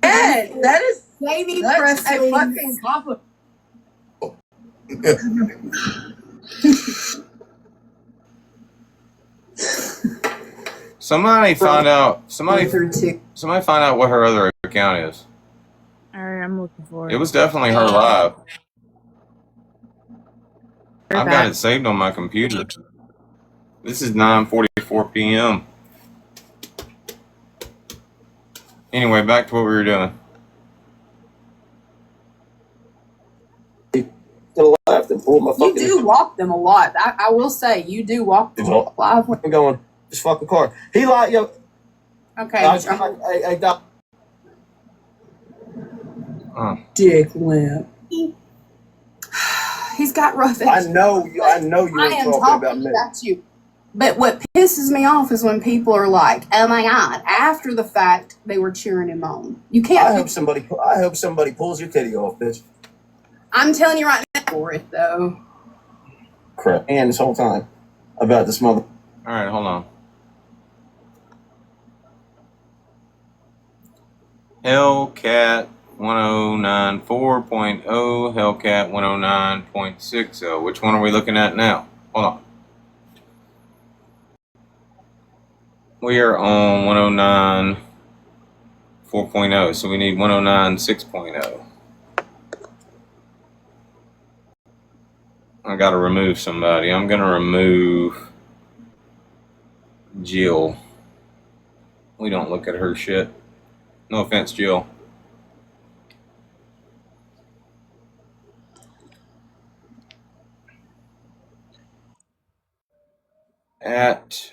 Hey, that is Amy Presley. Fucking papa. Somebody find out. Somebody find out what her other account is. Alright, I'm looking for it. It was definitely her live. I've got it saved on my computer. This is 9:44 p.m. Anyway, back to what we were doing. To the left and pull my fucking. You do walk them a lot. I will say you do walk them a lot. I'm going. This fucking car. He lied, yo. Okay. Dick limp. He's got rough edges. I know you ain't talking about me. About you. But what pisses me off is when people are like, "Oh my god!" After the fact, they were cheering him on. You can't. I hope somebody pulls your titty off, bitch. I'm telling you right now for it though. Crap. And this whole time about this mother. All right, hold on. Hellcat 1094.0, Hellcat 109.60. Which one are we looking at now? Hold on. We are on 109.4.0, so we need 109.6.0. I gotta remove somebody. I'm gonna remove Jill. We don't look at her shit. No offense, Jill. At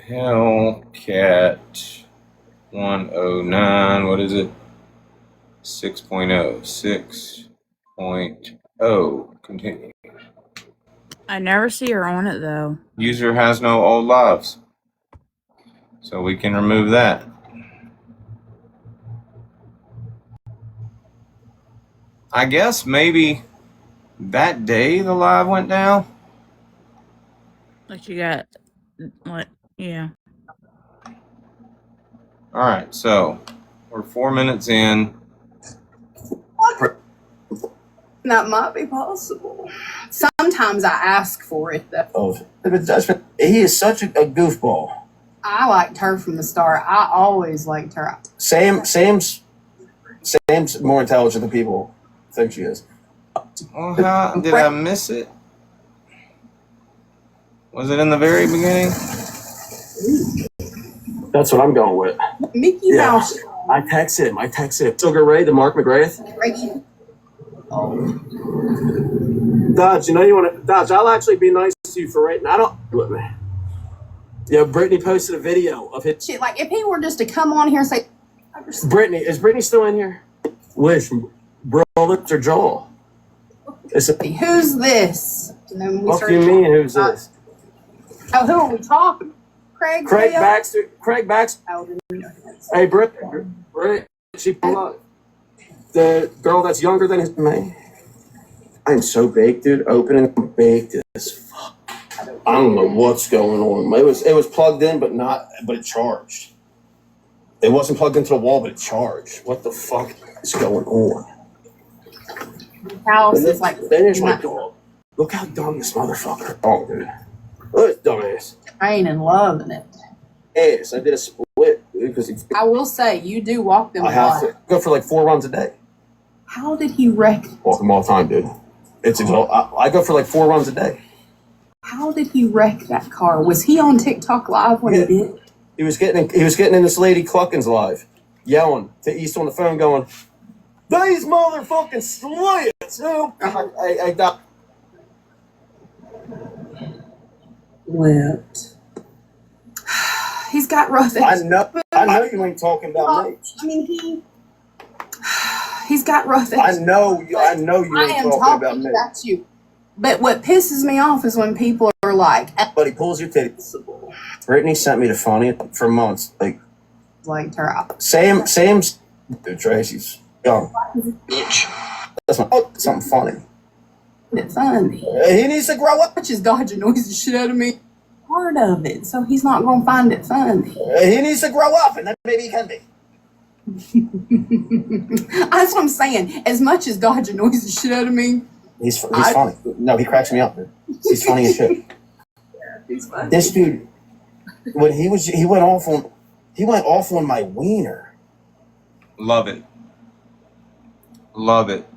Hellcat 109, what is it? 6.0. 6.0. Continue. I never see her on it though. User has no old lives. So we can remove that. I guess maybe that day the live went down. What you got? What? Yeah. All right, so we're 4 minutes in. That might be possible. Sometimes I ask for it, though. Oh, he is such a goofball. I liked her from the start. I always liked her. Sam's more intelligent than people think she is. Well, how did I miss it? Was it in the very beginning? That's what I'm going with. Mickey Mouse. I text him. Sugar Ray, the Mark McGrath. Dodge, you know you want to Dodge. I'll actually be nice to you for rating. I don't with me. Yeah, Brittany posted a video of his Shit, like if he were just to come on here and say, Brittany, is Brittany still in here? Wish, bro, lips or Joel. who's this? And then we What start do you mean? Who's this? Oh, who are we talking? Craig Baxter. Oh, Hey, Britt, she pulled up. The girl that's younger than his man. I'm so baked, dude. Opening baked as fuck. I don't know what's going on. It was plugged in, but it charged. It wasn't plugged into the wall, but it charged. What the fuck is going on? house is like There's my dog. Look how dumb this motherfucker. Oh, dude. Look at this dumbass. praying and loving it. Yes, I did a split, dude, because I will say, you do walk them I a have lot. to go for like 4 runs a day. How did he wreck? Walk them all the time, dude. It's I go for like 4 runs a day. How did he wreck that car? Was he on TikTok live when he did? He was getting in this lady Cluckins live, yelling to East on the phone, going, "These motherfucking slits!" I got Whipped. He's got rough edges. I know you ain't talking about me. I mean, he's got rough edges. I know you ain't talking about me. About you. But what pisses me off is when people are like, But he pulls your titties. Brittany sent me the funny for months. Like her out. Sam's dude, Tracy's young. Bitch. That's something funny. It's funny. He needs to grow up. Which is God annoys the shit out of me. Part of it, so he's not gonna find it funny. He needs to grow up, and then maybe he can be. That's what I'm saying. As much as God annoys the shit out of me, He's funny. No, he cracks me up, dude. He's funny as shit. he's funny. This dude, when he went off on my wiener. Love it. Love it.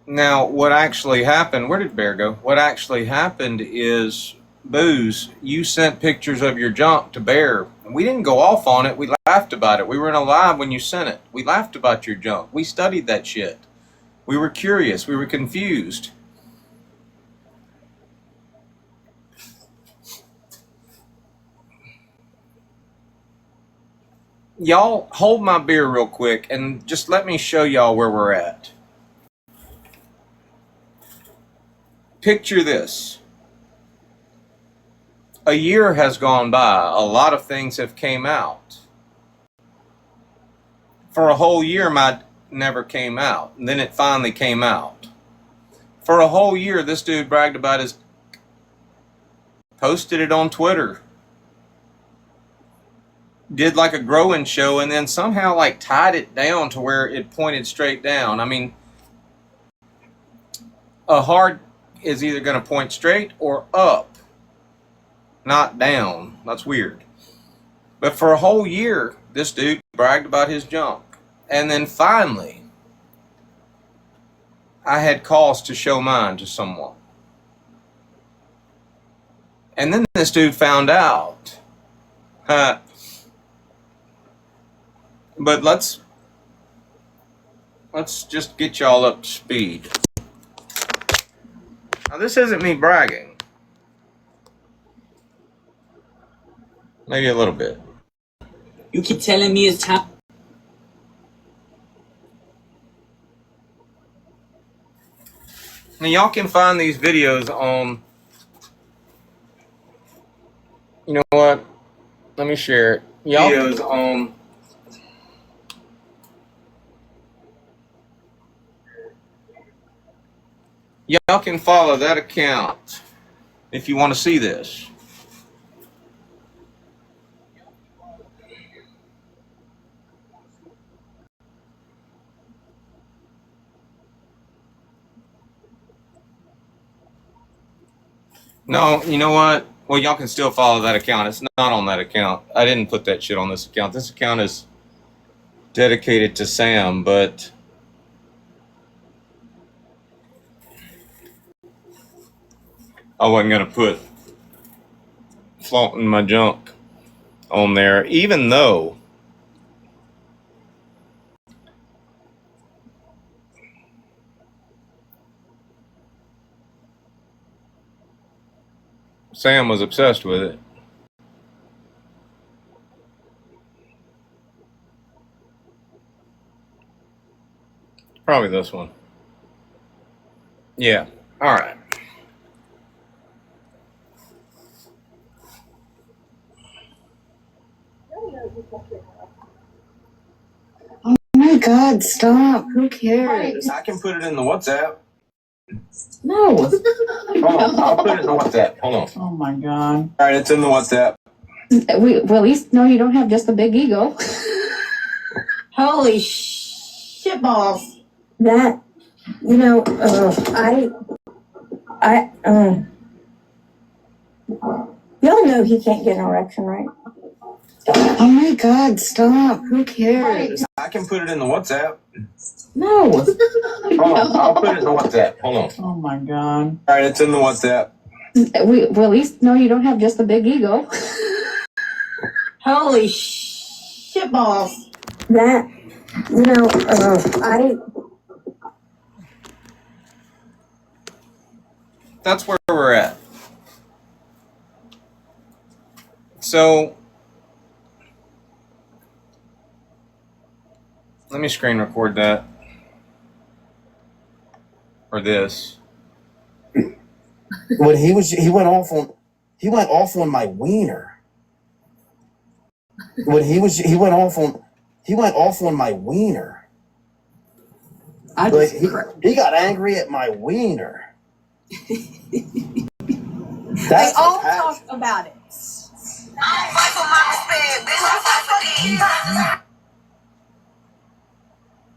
Now, what actually happened, where did Bear go? What actually happened is, Booze, you sent pictures of your junk to Bear. We didn't go off on it. We laughed about it. We were in a live when you sent it. We laughed about your junk. We studied that shit. We were curious. We were confused. Y'all, hold my beer real quick and just let me show y'all where we're at. Picture this. A year has gone by. A lot of things have came out. For a whole year, my never came out. And then it finally came out. For a whole year, this dude bragged about his... Posted it on Twitter. Did like a growing show and then somehow like tied it down to where it pointed straight down. I mean, a heart is either going to point straight or up, not down. That's weird. But for a whole year, this dude bragged about his junk. And then finally, I had cause to show mine to someone. And then this dude found out. But let's just get y'all up to speed. Now this isn't me bragging. Maybe a little bit. You keep telling me it's time. Now y'all can find these videos on, you know what? Let me share it. Y'all videos on Y'all can follow that account if you want to see this. No, you know what? Well, y'all can still follow that account. It's not on that account. I didn't put that shit on this account. This account is dedicated to Sam, but I wasn't going to put flaunting my junk on there, even though Sam was obsessed with it. Probably this one. Yeah. All right. Oh my God, stop. Who cares? I can put it in the WhatsApp. No. Hold on, I'll put it in the WhatsApp. Hold on. Oh my God. All right, it's in the WhatsApp. Well, at least no, you don't have just a big ego. Holy shit balls. That, you know, y'all know he can't get an erection, right? Oh my God, stop. Who cares? I can put it in the WhatsApp. No. Hold on, I'll put it in the WhatsApp. Hold on. Oh my God. All right, it's in the WhatsApp. Well, at least no, you don't have just a big ego. Holy shit balls. That, you know, That's where we're at. So let me screen record that. Or this. When he went off on my wiener. When he went off on my wiener. He got angry at my wiener. They all talk about it.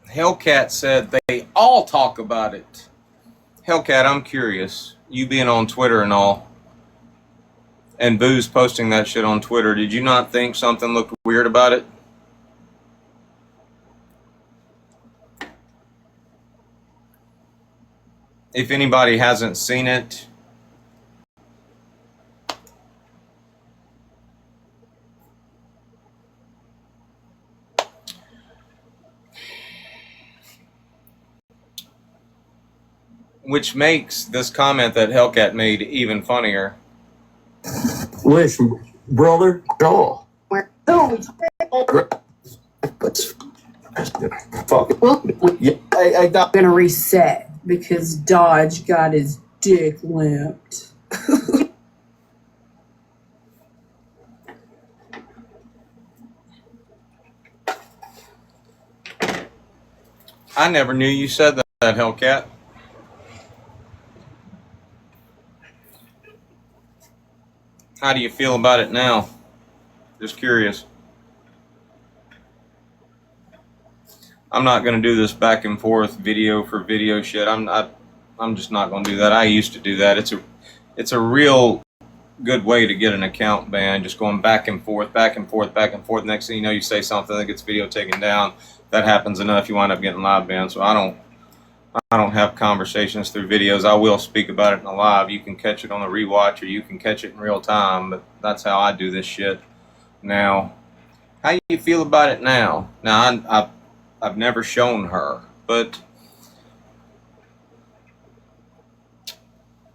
Hellcat said they all talk about it. Hellcat, I'm curious. You being on Twitter and all, and Boo's posting that shit on Twitter, did you not think something looked weird about it? If anybody hasn't seen it, which makes this comment that Hellcat made even funnier. Listen, brother. Oh. Fuck. Well, Yeah, I got. Gonna reset because Dodge got his dick limped. I never knew you said that, Hellcat. How do you feel about it now? Just curious. I'm not going to do this back and forth video for video shit. I'm just not going to do that. I used to do that. It's a real good way to get an account banned, just going back and forth, back and forth, back and forth. Next thing you know, you say something that gets video taken down. That happens enough, you wind up getting live banned. So I don't have conversations through videos. I will speak about it in a live. You can catch it on a rewatch or you can catch it in real time, but that's how I do this shit now. How do you feel about it now? Now, I've never shown her, but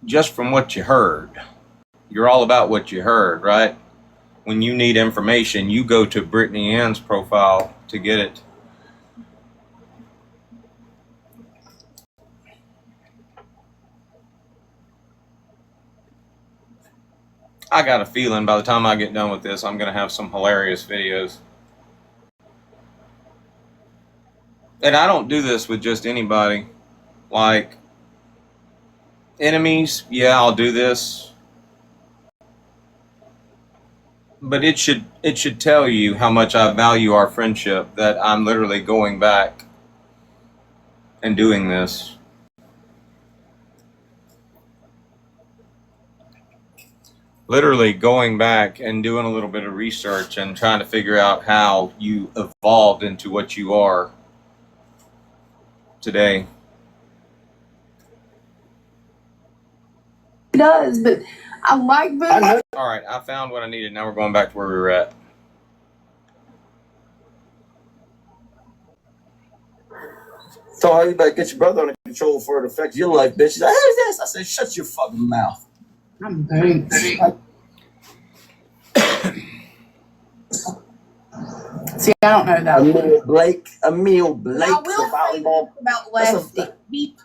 just from what you heard, you're all about what you heard, right? When you need information, you go to Brittany Ann's profile to get it. I got a feeling by the time I get done with this, I'm going to have some hilarious videos. And I don't do this with just anybody. Like, Enemies, yeah, I'll do this. But it should tell you how much I value our friendship that I'm literally going back and doing this. Literally going back and doing a little bit of research and trying to figure out how you evolved into what you are today. It does, but I like Boo. All right, I found what I needed. Now we're going back to where we were at. So you better get your brother under control for it affects your life, bitch. She's like, who's this? I said, shut your fucking mouth. I'm very. See, I don't know that. Emil Blake. I will say about Lefty.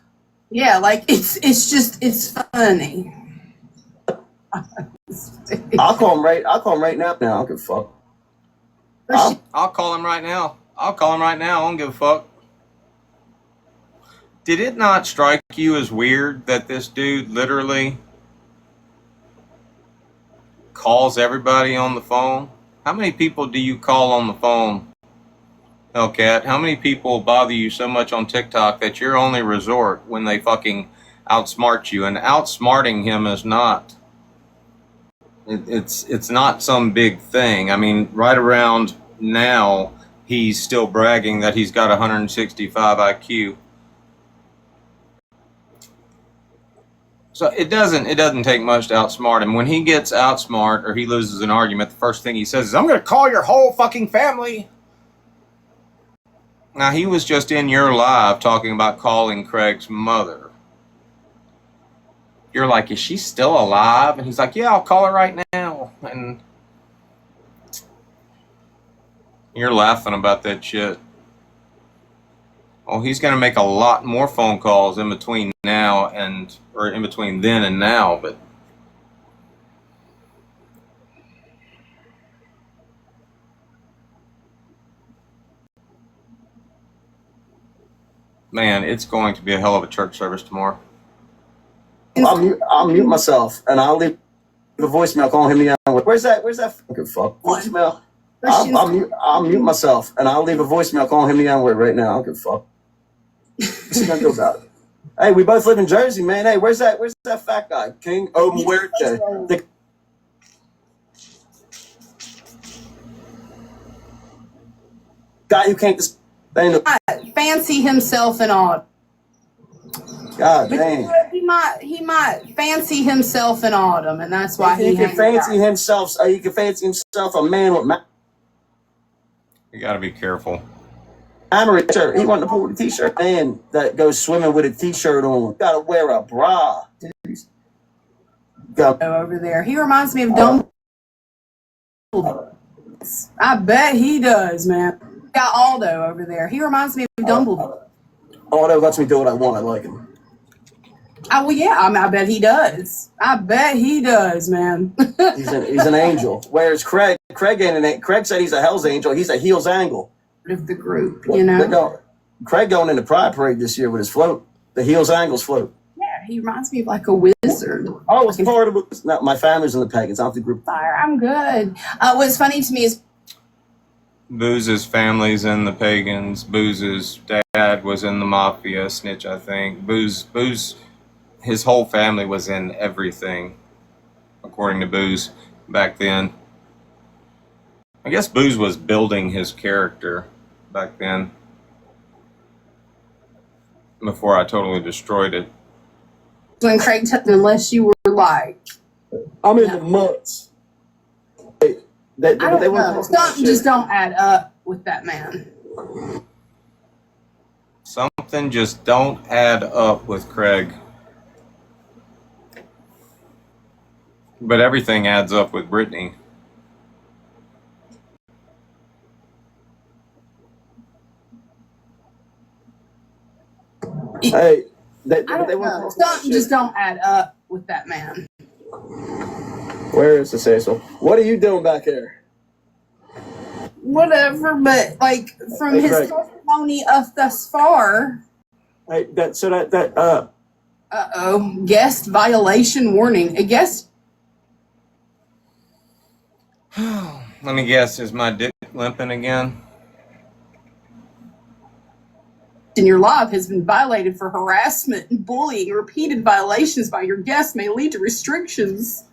Yeah, like it's funny. I'll call him right now. I don't give a fuck. I'll call him right now. I don't give a fuck. Did it not strike you as weird that this dude literally calls everybody on the phone? How many people do you call on the phone, Hellcat? How many people bother you so much on TikTok that your only resort when they fucking outsmart you? And outsmarting him is not, it's not some big thing. I mean, right around now, he's still bragging that he's got 165 IQ. So it doesn't take much to outsmart him. When he gets outsmart or he loses an argument, the first thing he says is, I'm going to call your whole fucking family. Now, he was just in your live talking about calling Craig's mother. You're like, is she still alive? And he's like, yeah, I'll call her right now. And you're laughing about that shit. Well, he's going to make a lot more phone calls in between now or in between then and now, but man, it's going to be a hell of a church service tomorrow. I'll mute myself and I'll leave a voicemail calling him down. Where's that fucking fuck voicemail? I'll mute myself and I'll leave a voicemail calling him down right now. I don't give a fuck. What's he gonna do about it? Hey, we both live in Jersey, man. Hey, where's that fat guy? King Muerte. The guy who can't fancy himself in autumn. God damn. He might fancy himself in autumn, and that's why he can fancy himself. He can fancy himself a man with. You got to be careful. Shirt. He wanted to pull the t-shirt. Man that goes swimming with a t-shirt on. Gotta wear a bra. Over there. He reminds me of Dumbledore. I bet he does, man. Got Aldo over there. He reminds me of Dumbledore. Aldo lets me do what I want. I like him. Oh, well, yeah. I bet he does. I bet he does, man. he's an angel. Whereas Craig said he's a Hell's Angel. He's a Heels Angle. Of the group, you know. Craig going into Pride Parade this year with his float, the Heels Angles float. Yeah, he reminds me of like a wizard. Oh, it's part of it. No, my family's in the pagans. I'm the group. Fire, I'm good. What's funny to me is Booze's family's in the pagans. Booze's dad was in the mafia, Snitch, I think. Booze, his whole family was in everything, according to Booze back then. I guess Booze was building his character back then before I totally destroyed it. When Craig took, unless you were like, I'm in the mutts. Something just don't add up with that man. Something just don't add up with Craig. But everything adds up with Brittany. Hey, something just don't add up with that man. Where is the Cecil? What are you doing back here? Whatever, but like from his testimony of thus far. Hey, Uh-oh. Guest violation warning. A guest... Let me guess, is my dick limping again? in your life has been violated for harassment and bullying. Repeated violations by your guests may lead to restrictions.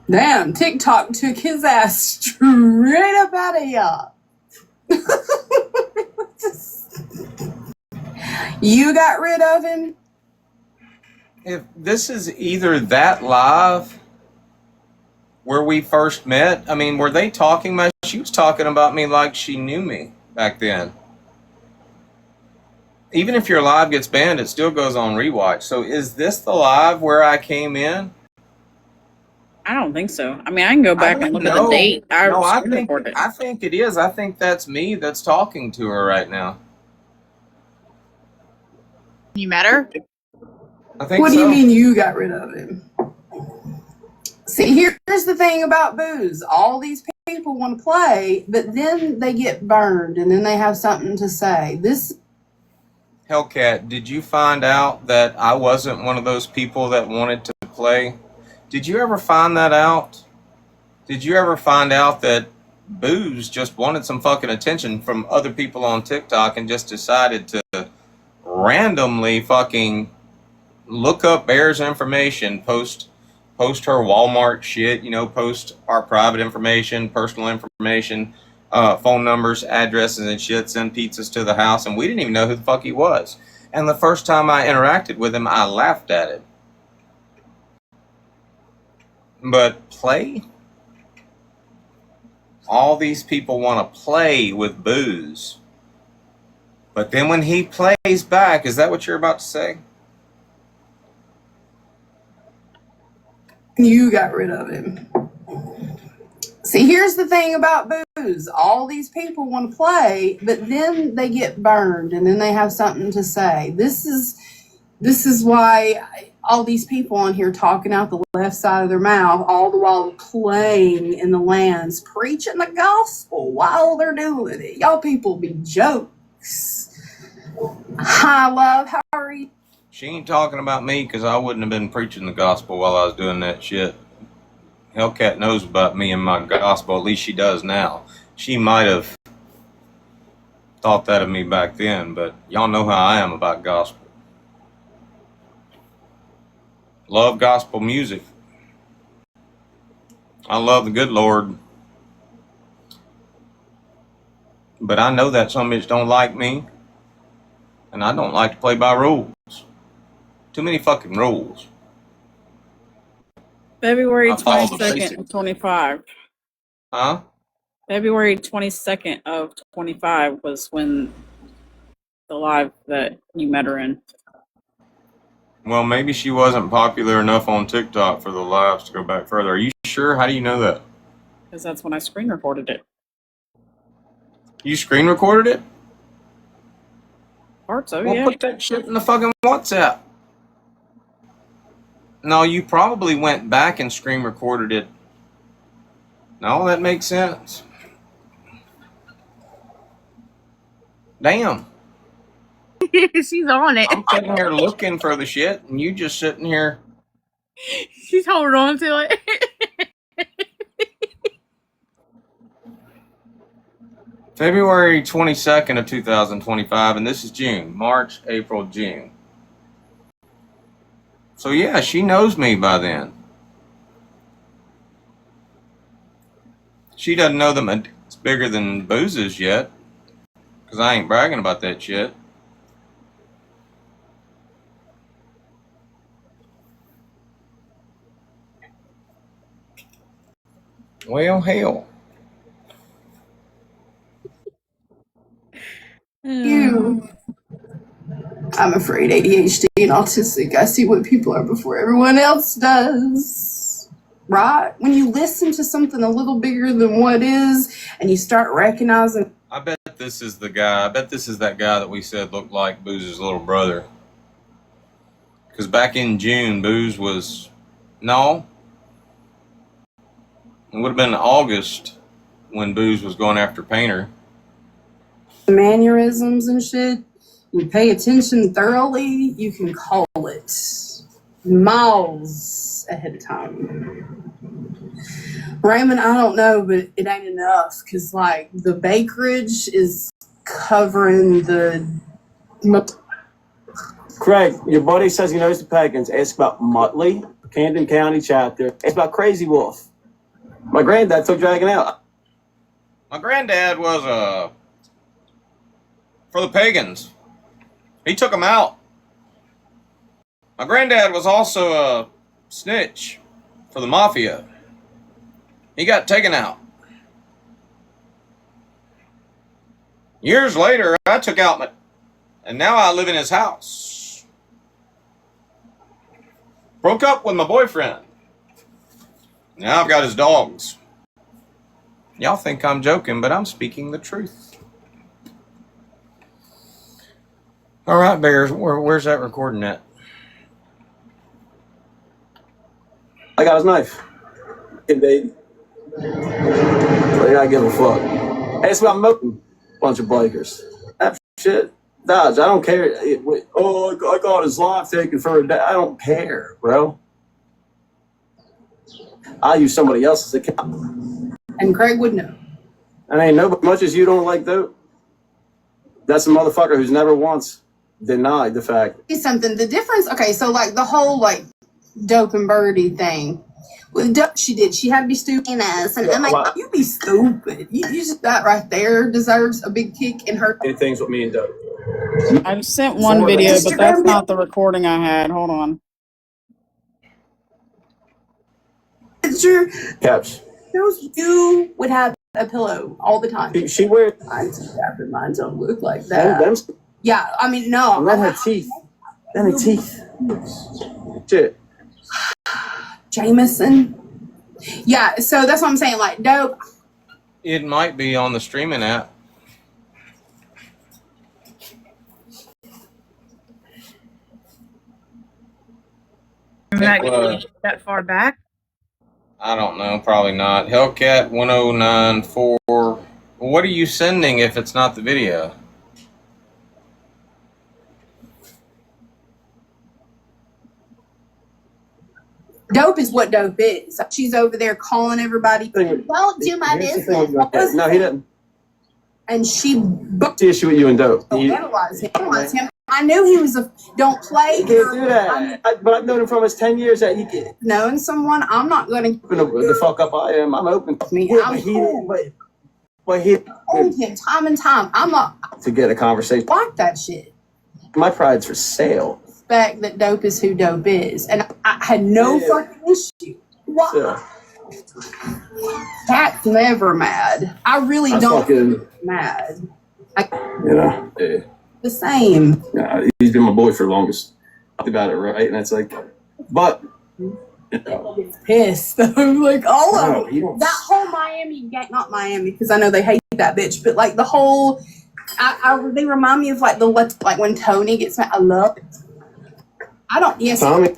Damn, TikTok took his ass straight up out of ya. You got rid of him? If this is either that live where we first met, I mean, were they talking about, she was talking about me like she knew me back then. Even if your live gets banned, it still goes on rewatch. So is this the live where I came in? I don't think so. I mean, I can go back and look at the date. I think it is. I think that's me that's talking to her right now. You met her? I think What so. do you mean you got rid of him? See, here's the thing about booze. All these people want to play, but then they get burned, and then they have something to say. Hellcat, did you find out that I wasn't one of those people that wanted to play? Did you ever find that out? Did you ever find out that Booze just wanted some fucking attention from other people on TikTok and just decided to randomly fucking look up Bear's information, post her Walmart shit, you know, post our private information, personal information, phone numbers, addresses and shit, send pizzas to the house, and we didn't even know who the fuck he was. And the first time I interacted with him, I laughed at it. But play? All these people want to play with Booze. But then when he plays back, is that what you're about to say? You got rid of him. See, here's the thing about booze. All these people want to play, but then they get burned, and then they have something to say. This is why all these people on here talking out the left side of their mouth, all the while playing in the lands, preaching the gospel while they're doing it. Y'all people be jokes. Hi, love. How are you? She ain't talking about me because I wouldn't have been preaching the gospel while I was doing that shit. Hellcat knows about me and my gospel. At least she does now. She might have thought that of me back then, but y'all know how I am about gospel. Love gospel music. I love the good Lord. But I know that some bitch don't like me. And I don't like to play by rules. Too many fucking rules. February 22nd of 25. Huh? February 22nd of 25 was when the live that you met her in. Well, maybe she wasn't popular enough on TikTok for the lives to go back further. Are you sure? How do you know that? Because that's when I screen recorded it. You screen recorded it? Parts of it, Well, yeah. put that shit in the fucking WhatsApp. No, you probably went back and screen recorded it. No, that makes sense. Damn. She's on it. I'm sitting here looking for the shit, and you just sitting here. She's holding on to it. February 22nd of 2025, and this is June. March, April, June. So yeah, she knows me by then. She doesn't know that it's bigger than Booze's yet, because I ain't bragging about that shit. Well, hell. You. I'm afraid ADHD and autistic. I see what people are before everyone else does. Right? When you listen to something a little bigger than what is, and you start recognizing. I bet this is the guy. I bet this is that guy that we said looked like Booze's little brother. Because back in June, Booze was... No. It would have been August when Booze was going after Painter. Mannerisms and shit. you pay attention thoroughly, you can call it miles ahead of time. Raymond, I don't know, but it ain't enough because, like, the bakerage is covering the. Craig, your buddy says he knows the Pagans. Ask about Muttley, Camden County chapter. Ask about Crazy Wolf. My granddad took Dragon out. My granddad was for the pagans. He took them out. My granddad was also a snitch for the mafia. He got taken out. Years later, I took out and now I live in his house. Broke up with my boyfriend. Now I've got his dogs. Y'all think I'm joking, but I'm speaking the truth. All right, Bears, where's that recording at? I got his knife. Hey, baby. I gotta give a fuck. Hey, it's about Moten. Bunch of bikers. That shit. Dodge, I don't care. I got his life taken for a day. I don't care, bro. I use somebody else's account. And Craig would know. And ain't nobody, much as you don't like dope, that's a motherfucker who's never once denied the fact. It's something. The difference, okay, so like the whole like dope and birdie thing. With dope, she did. She had to be stupid and ass. And I'm like, you be stupid. You just, that right there deserves a big kick in her. Did things with me and dope. I sent one video, but that's not the recording I had. Hold on. Picture. Caps. You would have a pillow all the time. She wears. Mine don't look like that. Yeah, I mean, no. And then her teeth. Then her teeth. Shit. Jameson. Yeah, so that's what I'm saying. Like, dope. It might be on the streaming app. That far back? I don't know, probably not. Hellcat 1094. What are you sending if it's not the video? Dope is what dope is. She's over there calling everybody. Don't do my business. No, he didn't. And she booked the issue with you and dope. Analyze him. I knew he was a don't play. He can't do that. But I've known him from his 10 years that he can. Knowing someone, I'm not going to. The fuck up I am. I'm open. I'm cool. But he told him time and time. I'm not. To get a conversation. Like that shit. My pride's for sale. Respect that dope is who dope is. And I had no fucking issue. Why? Yeah. Cat's never mad. I really don't mad. Yeah. The same. Yeah, he's been my boy for the longest. About it, right? And it's like, but pissed though. Like all of that whole Miami gang, not Miami, because I know they hate that bitch, but like the whole, they remind me of like like when Tony gets mad. I love it. I don't. Yes. Tommy.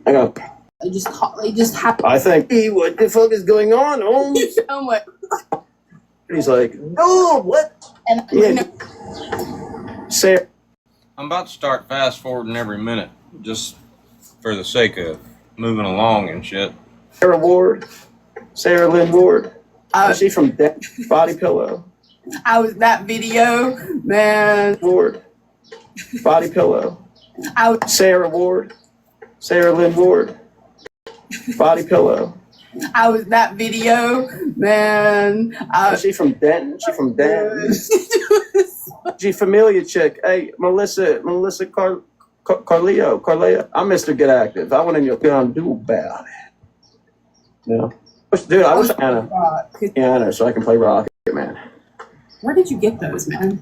I got. They just have. I think. Hey, what the fuck is going on, Holmes? I'm like. He's like, oh, what? And Sarah. I'm about to start fast forwarding every minute, just for the sake of moving along and shit. Sarah Lynn Ward. Is she from Body Pillow? I was that video, man. Ward. Body Pillow. Sarah Lynn Ward. Body Pillow. I was that video, man. Is she from Denton? She from Denton. She familiar chick. Hey, Melissa Carleo. I'm Mr. Get Active. I want to know what I'm do about it. Yeah. Dude, I wish I had a piano so I can play Rocket, man. Where did you get those, man?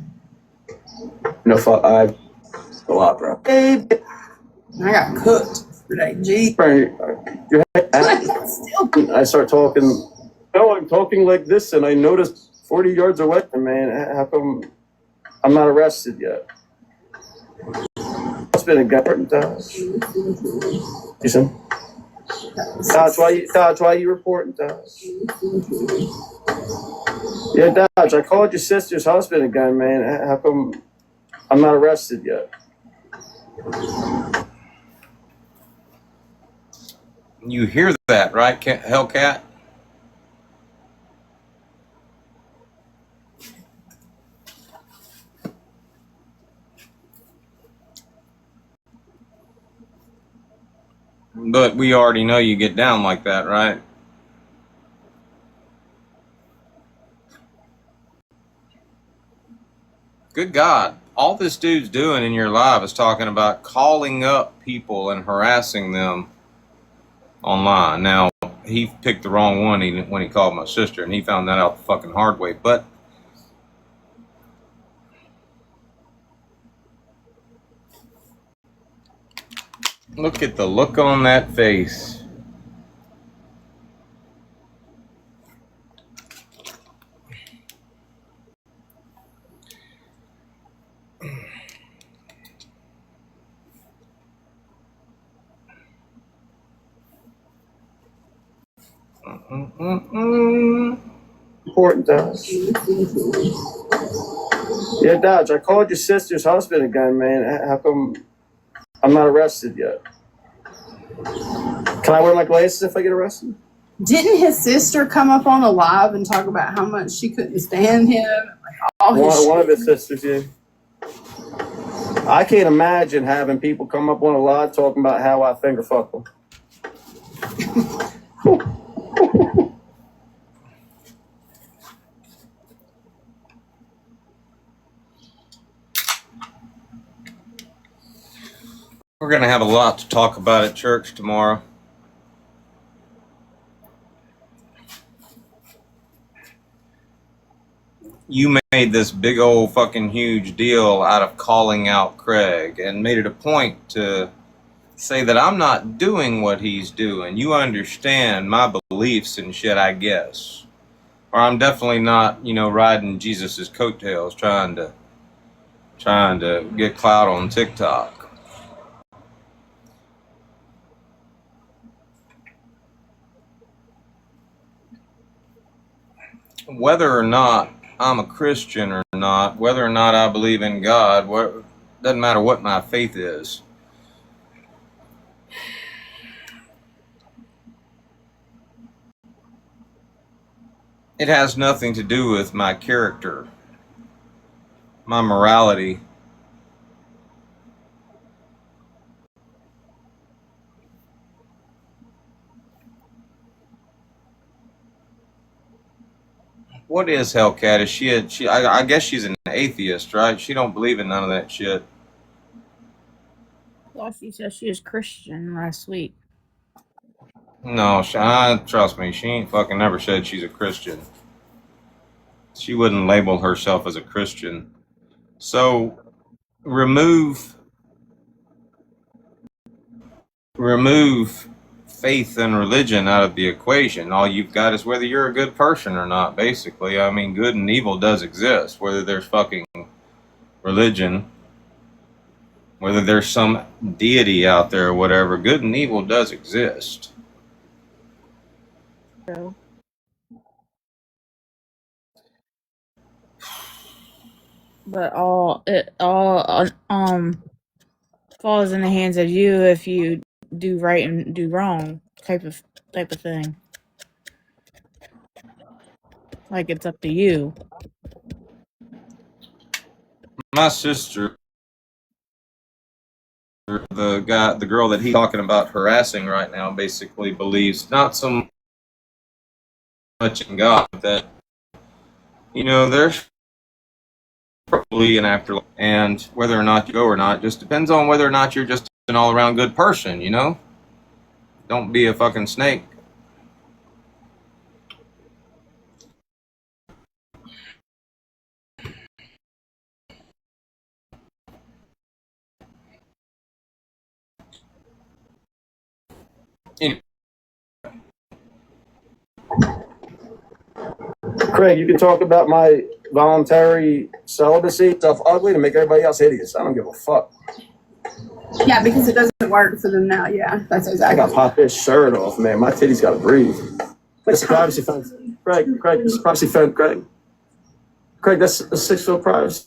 No fuck, a lot, bro. I got cooked today, G. I start talking. No, I'm talking like this, and I noticed 40 yards away. Man, how come I'm not arrested yet? It's been a government Dodge. You see? Dodge, why you reporting, Dodge? Yeah, Dodge, I called your sister's husband again, man. How come I'm not arrested yet. You hear that, right, Hellcat? But we already know you get down like that, right? Good God. All this dude's doing in your live is talking about calling up people and harassing them online. Now, he picked the wrong one when he called my sister, and he found that out the fucking hard way. But look at the look on that face. Important, Dodge. Yeah, Dodge, I called your sister's husband again, man. How come I'm not arrested yet? Can I wear my glasses if I get arrested? Didn't his sister come up on a live and talk about how much she couldn't stand him? One of his sisters, yeah. I can't imagine having people come up on a live talking about how I finger fuck them. We're going to have a lot to talk about at church tomorrow. You made this big old fucking huge deal out of calling out Craig and made it a point to say that I'm not doing what he's doing. You understand my beliefs and shit, I guess. Or I'm definitely not, riding Jesus's coattails trying to get clout on TikTok. Whether or not I'm a Christian or not, whether or not I believe in God, doesn't matter what my faith is. It has nothing to do with my character, my morality. What is Hellcat? Is she? I guess she's an atheist, right? She don't believe in none of that shit. Well, she said she was Christian last week. No, trust me, she ain't fucking never said she's a Christian. She wouldn't label herself as a Christian. So remove faith and religion out of the equation. All you've got is whether you're a good person or not, basically. I mean, good and evil does exist. Whether there's fucking religion, whether there's some deity out there or whatever, good and evil does exist. So. But all falls in the hands of you if you do right and do wrong type of thing. Like it's up to you. My sister, the girl that he's talking about harassing right now, basically believes not so much in God, that there's probably an afterlife, and whether or not you go or not just depends on whether or not you're just an all-around good person. Don't be a fucking snake. Craig, you can talk about my voluntary celibacy stuff ugly to make everybody else hideous. I don't give a fuck. Yeah, because it doesn't work for them now. Yeah, that's exactly. I gotta pop this shirt off, man. My titties gotta breathe. It's a privacy fence. Craig, it's a privacy fence, Craig. Craig, that's a 6 foot privacy.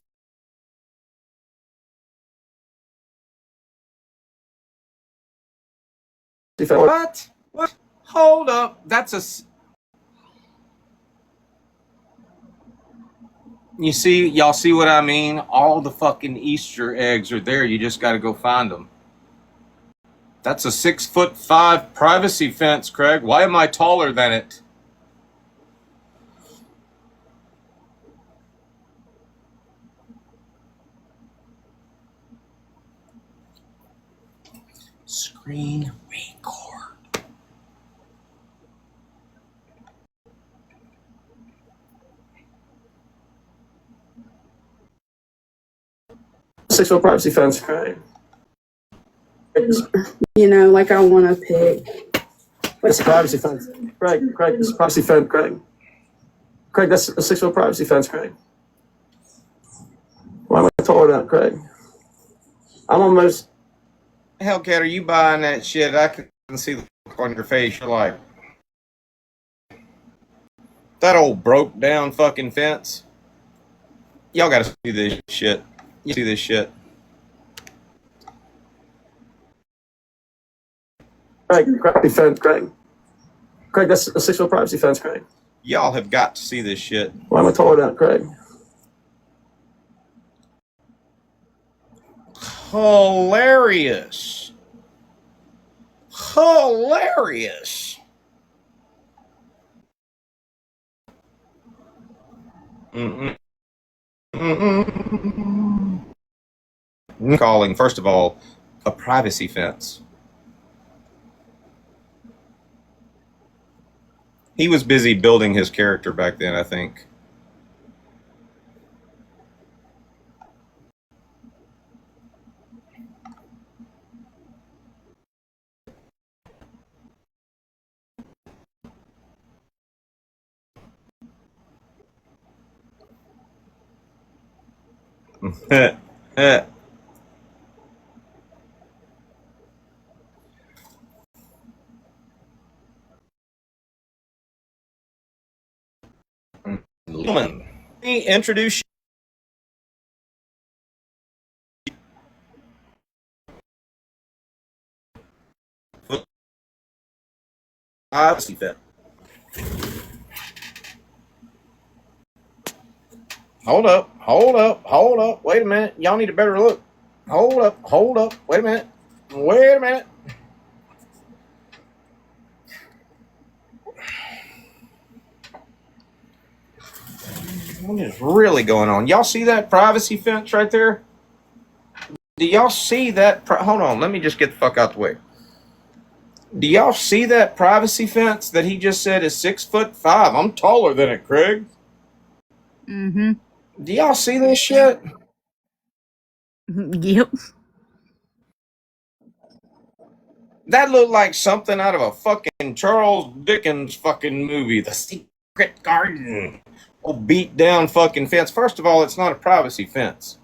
What? What? Hold up. That's a. You see, y'all see what I mean? All the fucking Easter eggs are there. You just got to go find them. That's a 6'5" privacy fence, Craig. Why am I taller than it? Screen record. Six-foot privacy fence, Craig. You know, like I want to pick. It's a privacy fence. Craig, it's a privacy fence, Craig. Craig, that's a 6-foot privacy fence, Craig. Why am I taller than that, Craig? I'm almost. Hellcat, are you buying that shit? I can see the look on your face. You're like, that old broke down fucking fence. Y'all gotta see this shit. You see this shit. Craig, privacy fence, Craig. Craig, that's a 6-foot privacy fence, Craig. Y'all have got to see this shit. Why am I taller than that, Craig? Hilarious. Hilarious. Calling, first of all, a privacy fence. He was busy building his character back then, I think. Let me introduce you. Privacy fence. Hold up. Wait a minute. Y'all need a better look. Hold up. Wait a minute. What is really going on? Y'all see that privacy fence right there? Do y'all see that? Hold on. Let me just get the fuck out the way. Do y'all see that privacy fence that he just said is 6'5"? I'm taller than it, Craig. Mm-hmm. Do y'all see this shit? Yep. That looked like something out of a fucking Charles Dickens fucking movie, The Secret Garden. Oh, beat down fucking fence. First of all, it's not a privacy fence.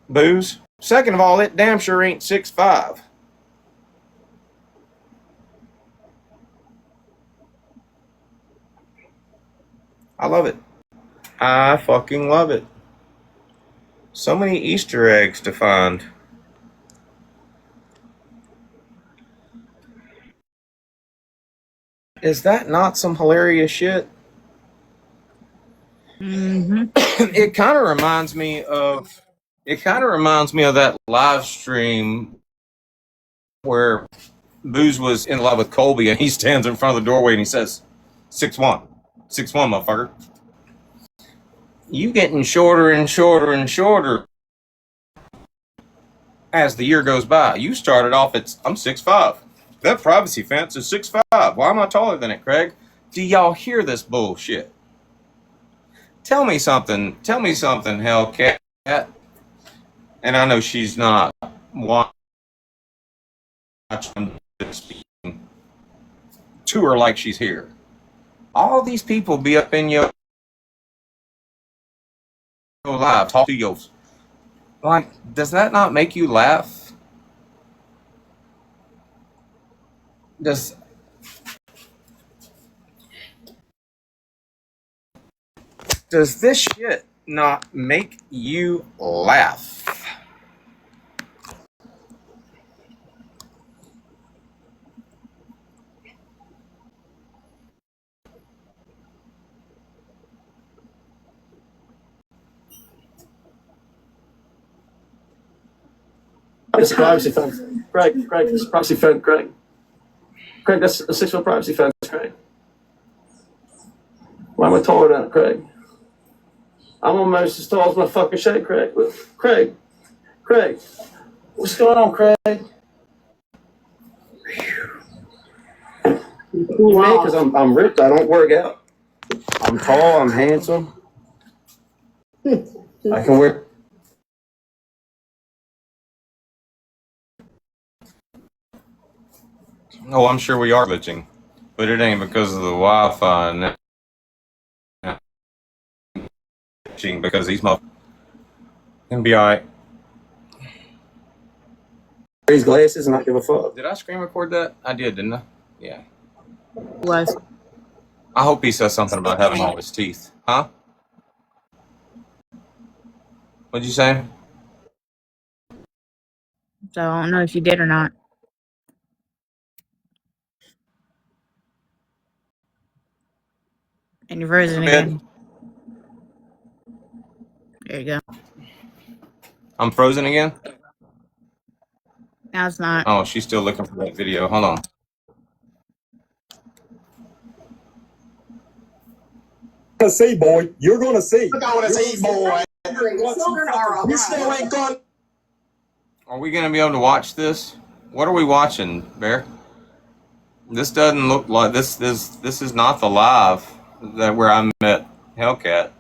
Booze. Second of all, it damn sure ain't 6'5". I love it. I fucking love it. So many Easter eggs to find. Is that not some hilarious shit? Mm-hmm. It kind of reminds me of that live stream where Booze was in love with Colby and he stands in front of the doorway and he says, 6'1", 6'1", motherfucker. You getting shorter and shorter and shorter as the year goes by. You started off at, I'm 6'5". That privacy fence is 6'5". Why am I taller than it, Craig? Do y'all hear this bullshit? Tell me something, Hellcat. And I know she's not watching speaking to her like she's here. All these people be up in your live, talk to you. Like, does that not make you laugh? Does this shit not make you laugh? It's a privacy fence. Craig, it's a privacy fence, Craig. Craig, that's a 6 foot privacy fence, Craig. Why am I taller than it, Craig? I'm almost as tall as my fucking shed, Craig. Craig, what's going on, Craig? Me, because I'm ripped. I don't work out. I'm tall. I'm handsome. I can wear. Oh, I'm sure we are glitching, but it ain't because of the Wi-Fi. Glitching because these motherfuckers can be alright. These glasses and not give a fuck. Did I screen record that? I did, didn't I? Yeah. Was. I hope he says something about having all his teeth. Huh? What'd you say? So I don't know if you did or not. And you're frozen again. There you go. I'm frozen again? Now it's not. Oh, she's still looking for that video. Hold on. Gonna see, boy. You're gonna see. You're gonna see, boy. You still ain't gonna. Are we gonna be able to watch this? What are we watching, Bear? This doesn't look like this is not the live that where I met Hellcat.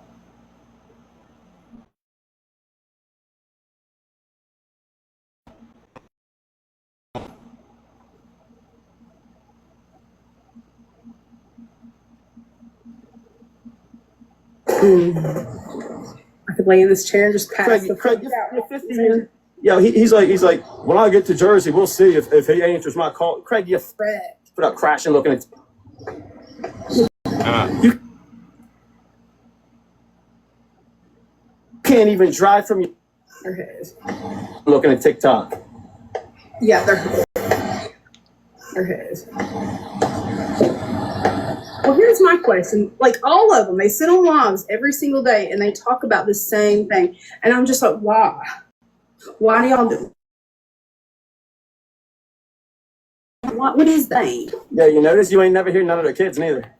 I could lay in this chair and just pass the Craig, you're 50 years. Yeah, he's like, when I get to Jersey, we'll see if he answers my call. Craig, you put up crashing looking at. You can't even drive from your. Looking at TikTok. Yeah, they're his. Well, here's my question. Like, all of them, they sit on lives every single day and they talk about the same thing. And I'm just like, why? Why do y'all do? What is that? Yeah, you notice you ain't never hear none of their kids neither.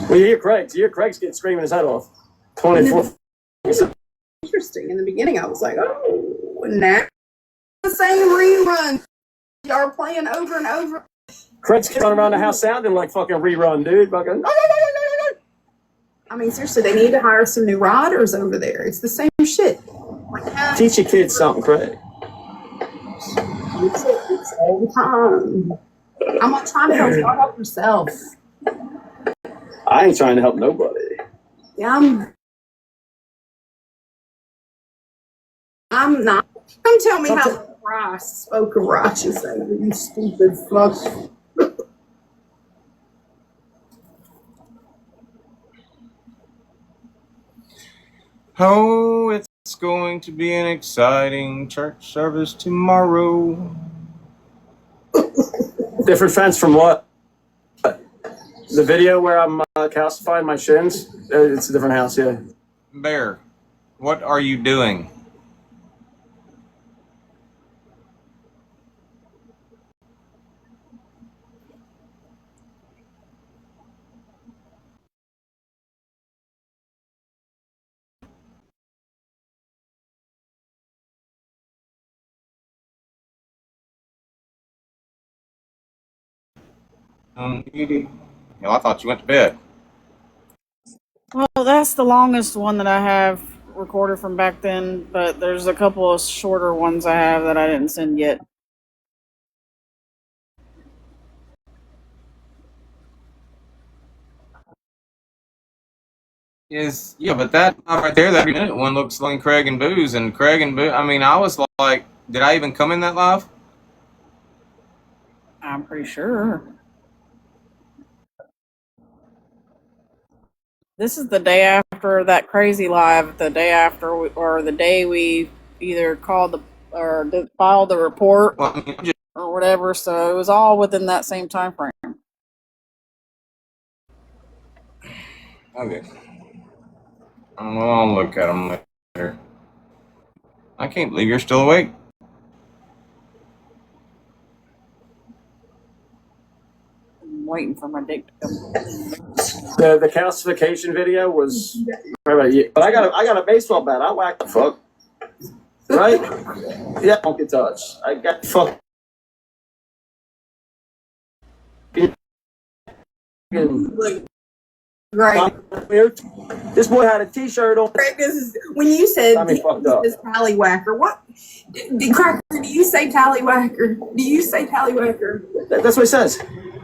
Well, you hear Craig's. getting screaming his head off. 24. Interesting. In the beginning, I was like, oh, now the same rerun. Y'all are playing over and over. Craig's kids running around the house sounding like fucking rerun, dude. Fucking. I mean, seriously, they need to hire some new riders over there. It's the same shit. Teach your kids something, Craig. It's all the time. I'm not trying to help you. Help yourself. I ain't trying to help nobody. Yeah, I'm not. Come tell me how Rice spoke of righteous over you stupid fuck. Oh, it's going to be an exciting church service tomorrow. Different fence from what? The video where I'm calcifying my shins? It's a different house, yeah. Bear, what are you doing? I thought you went to bed. Well, that's the longest one that I have recorded from back then, but there's a couple of shorter ones I have that I didn't send yet. Yeah, but that right there, that minute one looks like Craig and Booze, and Craig and Booze. I mean, I was like, did I even come in that live? I'm pretty sure. This is the day after that crazy live, the day after, or the day we either called or filed the report or whatever. So it was all within that same time frame. Okay. I'll look at them later. I can't believe you're still awake. waiting for my dick to come. The calcification video was. But I got a baseball bat. I whacked the fuck. Right? Yeah, don't get touched. I got fuck. Great. This boy had a T-shirt on. This is when you said fucked up. this tallywhacker. What? Cracker, do you say tallywhacker? Do you say tallywhacker? That's what he says.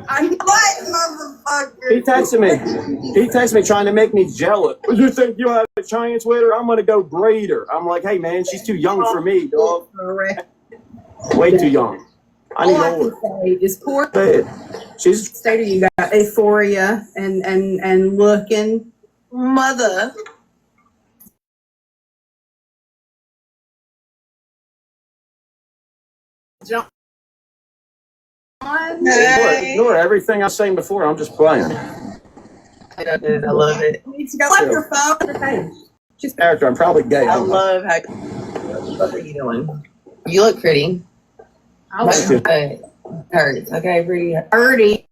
I'm what, motherfucker? He texted me trying to make me jealous. You think you have a chance with her? I'm gonna go breed her. I'm like, hey man, she's too young for me, dog. Way too young. I need older. Is poor. She's Stated you got aphoria and looking mother. John. Ignore everything I was saying before. I'm just playing. I love it. Go up your phone. She's character. I'm probably gay. I love how. What are you doing? You look pretty. I look Hurts. Okay, pretty. dirty.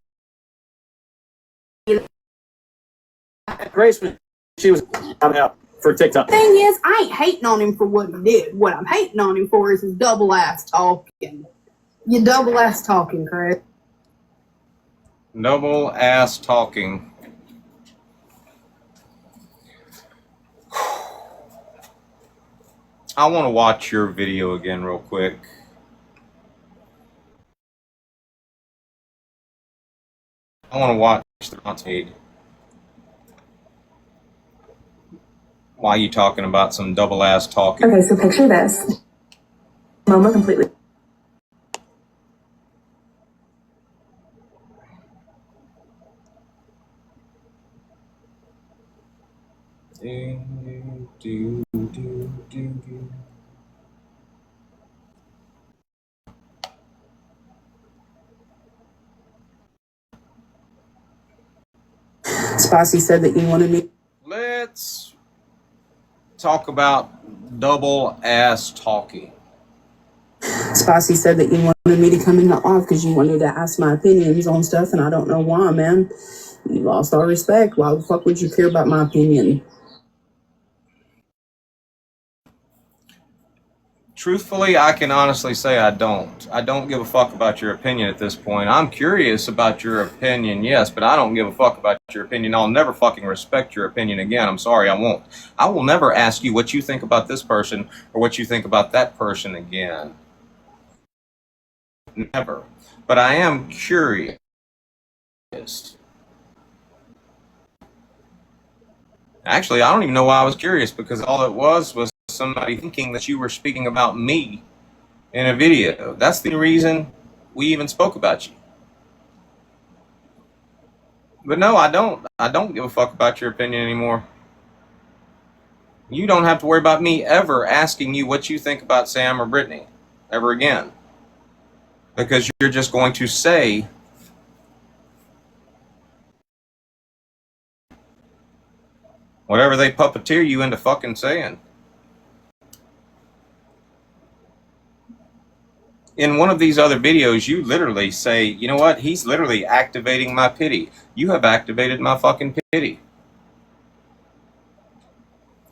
Grace was. She was out for TikTok. Thing is, I ain't hating on him for what he did. What I'm hating on him for is his double ass talking. You double ass talking, Craig. Double ass talking. I want to watch your video again real quick. I want to watch the content. Why are you talking about some double ass talking? Okay, so picture this. Momo completely. Spicy said that you wanted me. Let's talk about double ass talking. Spicy said that you wanted me to come in the off because you wanted to ask my opinions on stuff, and I don't know why, man. You lost all respect. Why the fuck would you care about my opinion? Truthfully, I can honestly say I don't. I don't give a fuck about your opinion at this point. I'm curious about your opinion, yes, but I don't give a fuck about your opinion. I'll never fucking respect your opinion again. I'm sorry, I won't. I will never ask you what you think about this person or what you think about that person again. Never. But I am curious. Actually, I don't even know why I was curious, because all it was somebody thinking that you were speaking about me in a video. That's the reason we even spoke about you. But no, I don't. I don't give a fuck about your opinion anymore. You don't have to worry about me ever asking you what you think about Sam or Brittany ever again. Because you're just going to say whatever they puppeteer you into fucking saying. In one of these other videos, you literally say, you know what, he's literally activating my pity. You have activated my fucking pity.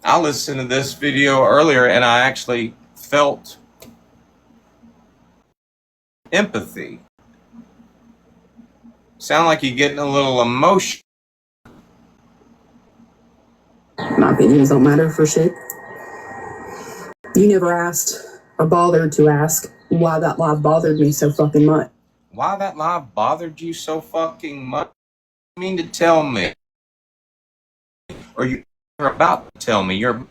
I listened to this video earlier and I actually felt empathy. Sound like you're getting a little emotional. My opinions don't matter for shit. You never asked or bothered to ask why that live bothered me so fucking much. Why that live bothered you so fucking much? You mean to tell me? Or you're about to tell me? You're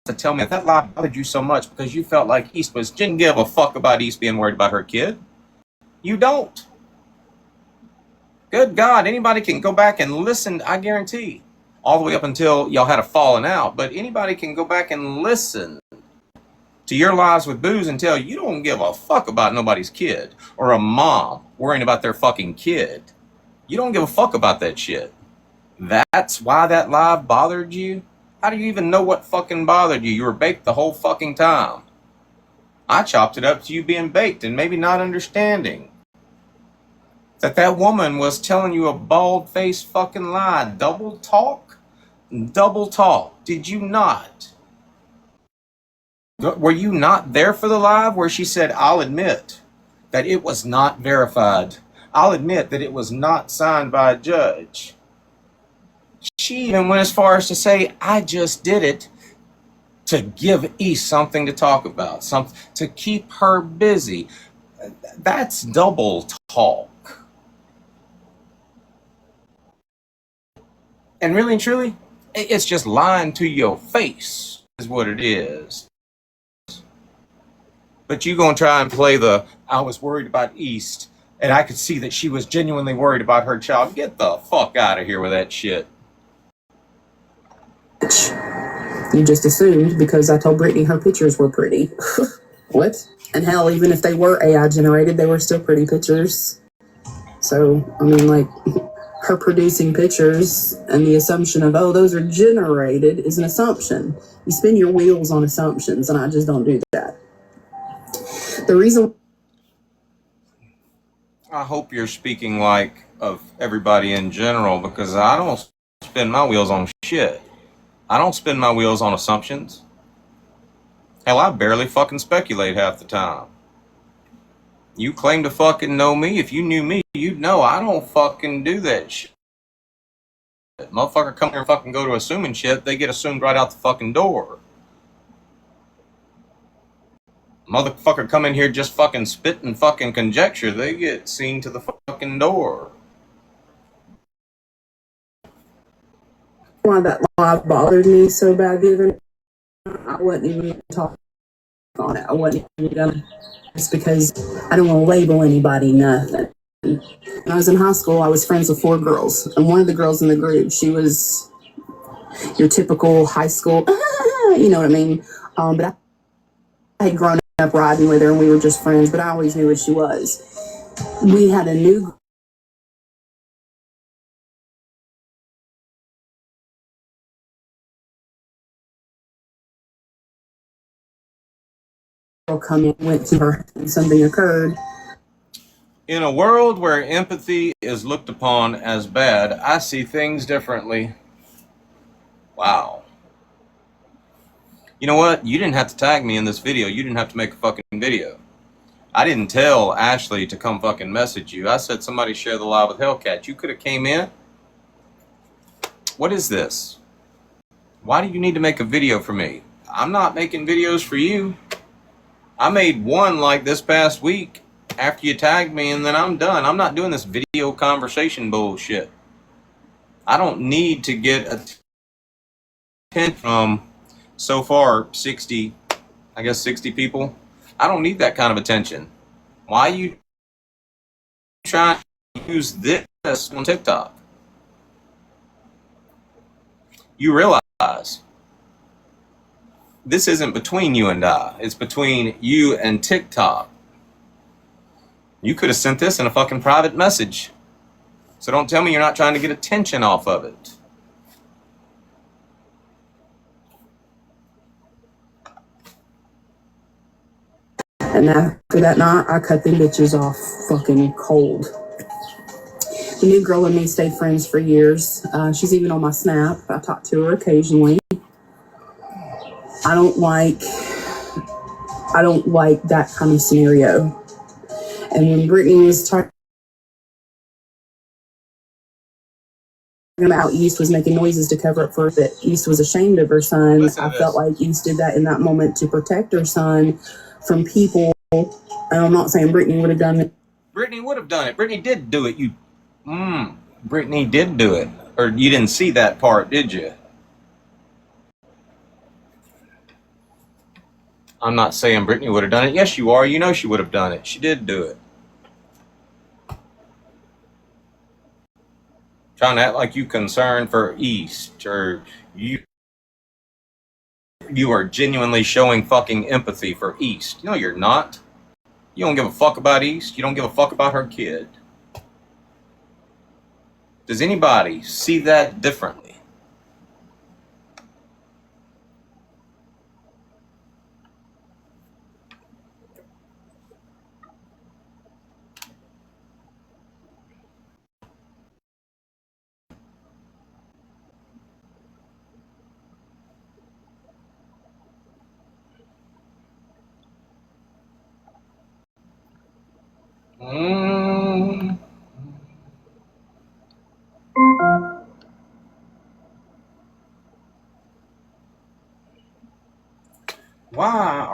to tell me that live bothered you so much because you felt like East didn't give a fuck about East being worried about her kid. You don't. Good God, anybody can go back and listen, I guarantee. All the way up until y'all had a falling out. But anybody can go back and listen to your lives with booze and tell you don't give a fuck about nobody's kid. Or a mom worrying about their fucking kid. You don't give a fuck about that shit. That's why that live bothered you? How do you even know what fucking bothered you? You were baked the whole fucking time. I chopped it up to you being baked and maybe not understanding. that woman was telling you a bald-faced fucking lie. Double talk? Double talk. Did you not? Were you not there for the live where she said, I'll admit that it was not verified. I'll admit that it was not signed by a judge. She even went as far as to say, I just did it to give East something to talk about, something to keep her busy. That's double talk. And really and truly, it's just lying to your face is what it is. But you gonna try and play the, I was worried about East, and I could see that she was genuinely worried about her child. Get the fuck out of here with that shit. You just assumed because I told Brittany her pictures were pretty. What? And hell, even if they were AI generated, they were still pretty pictures. So, I mean, like, her producing pictures and the assumption of, oh, those are generated is an assumption. You spin your wheels on assumptions, and I just don't do that. The reason... I hope you're speaking like of everybody in general, because I don't spin my wheels on shit. I don't spin my wheels on assumptions. Hell, I barely fucking speculate half the time. You claim to fucking know me. If you knew me, you'd know I don't fucking do that shit. Motherfucker come here and fucking go to assuming shit, they get assumed right out the fucking door. Motherfucker come in here just fucking spit and fucking conjecture, they get seen to the fucking door. Why that live bothered me so bad the other night, I wasn't even talking on it. I wasn't even gonna, just because I don't want to label anybody nothing. When I was in high school, I was friends with 4 girls, and one of the girls in the group, she was your typical high school, you know what I mean? But I had grown up riding with her, and we were just friends, but I always knew what she was. We had a new girl come in, went to her, and something occurred. In a world where empathy is looked upon as bad, I see things differently. Wow. You know what? You didn't have to tag me in this video. You didn't have to make a fucking video. I didn't tell Ashley to come fucking message you. I said somebody share the live with Hellcat. You could have came in. What is this? Why do you need to make a video for me? I'm not making videos for you. I made one like this past week after you tagged me, and then I'm done. I'm not doing this video conversation bullshit. I don't need to get attention from so far 60 people. I don't need that kind of attention. Why are you trying to use this on TikTok? You realize this isn't between you and I. It's between you and TikTok. You could have sent this in a fucking private message. So don't tell me you're not trying to get attention off of it. And after that night, I cut them bitches off fucking cold. The new girl and me stayed friends for years. She's even on my Snap. I talk to her occasionally. I don't like that kind of scenario. And when Brittany was talking about East was making noises to cover up for that East was ashamed of her son, I felt like East did that in that moment to protect her son from people. And I'm not saying Brittany would have done it. Brittany would have done it. Brittany did do it. Brittany did do it. Or you didn't see that part, did you? I'm not saying Brittany would have done it. Yes, you are. You know she would have done it. She did do it. Trying to act like you concerned for East, or you are genuinely showing fucking empathy for East. No, you're not. You don't give a fuck about East. You don't give a fuck about her kid. Does anybody see that differently?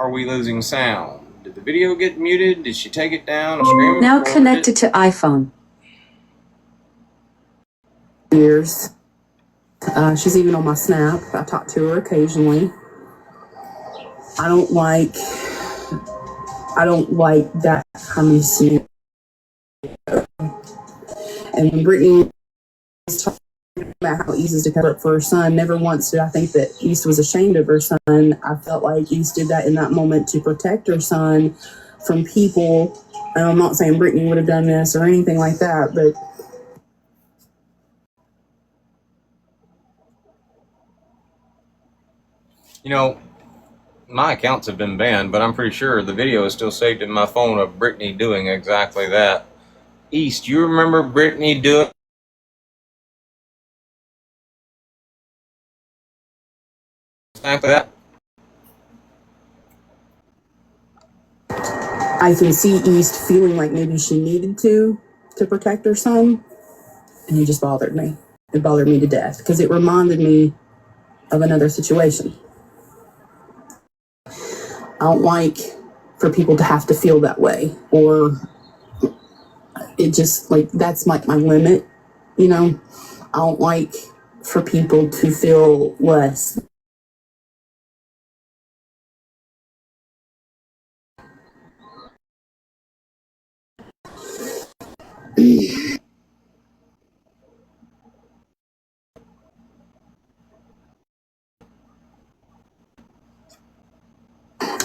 are we losing sound? Did the video get muted? Did she take it down or scream? Now connected to iPhone. Years. She's even on my Snap. I talk to her occasionally. I don't like that kind of scenario. And when Brittany was talking about how East is to cover up for her son, never once did I think that East was ashamed of her son. I felt like East did that in that moment to protect her son from people. And I'm not saying Brittany would have done this or anything like that, but You know, my accounts have been banned, but I'm pretty sure the video is still saved in my phone of Brittany doing exactly that. East, you remember Brittany doing exactly that? I can see East feeling like maybe she needed to protect her son, and it just bothered me. It bothered me to death because it reminded me of another situation. I don't like for people to have to feel that way, or it just like that's like my limit, you know. I don't like for people to feel less.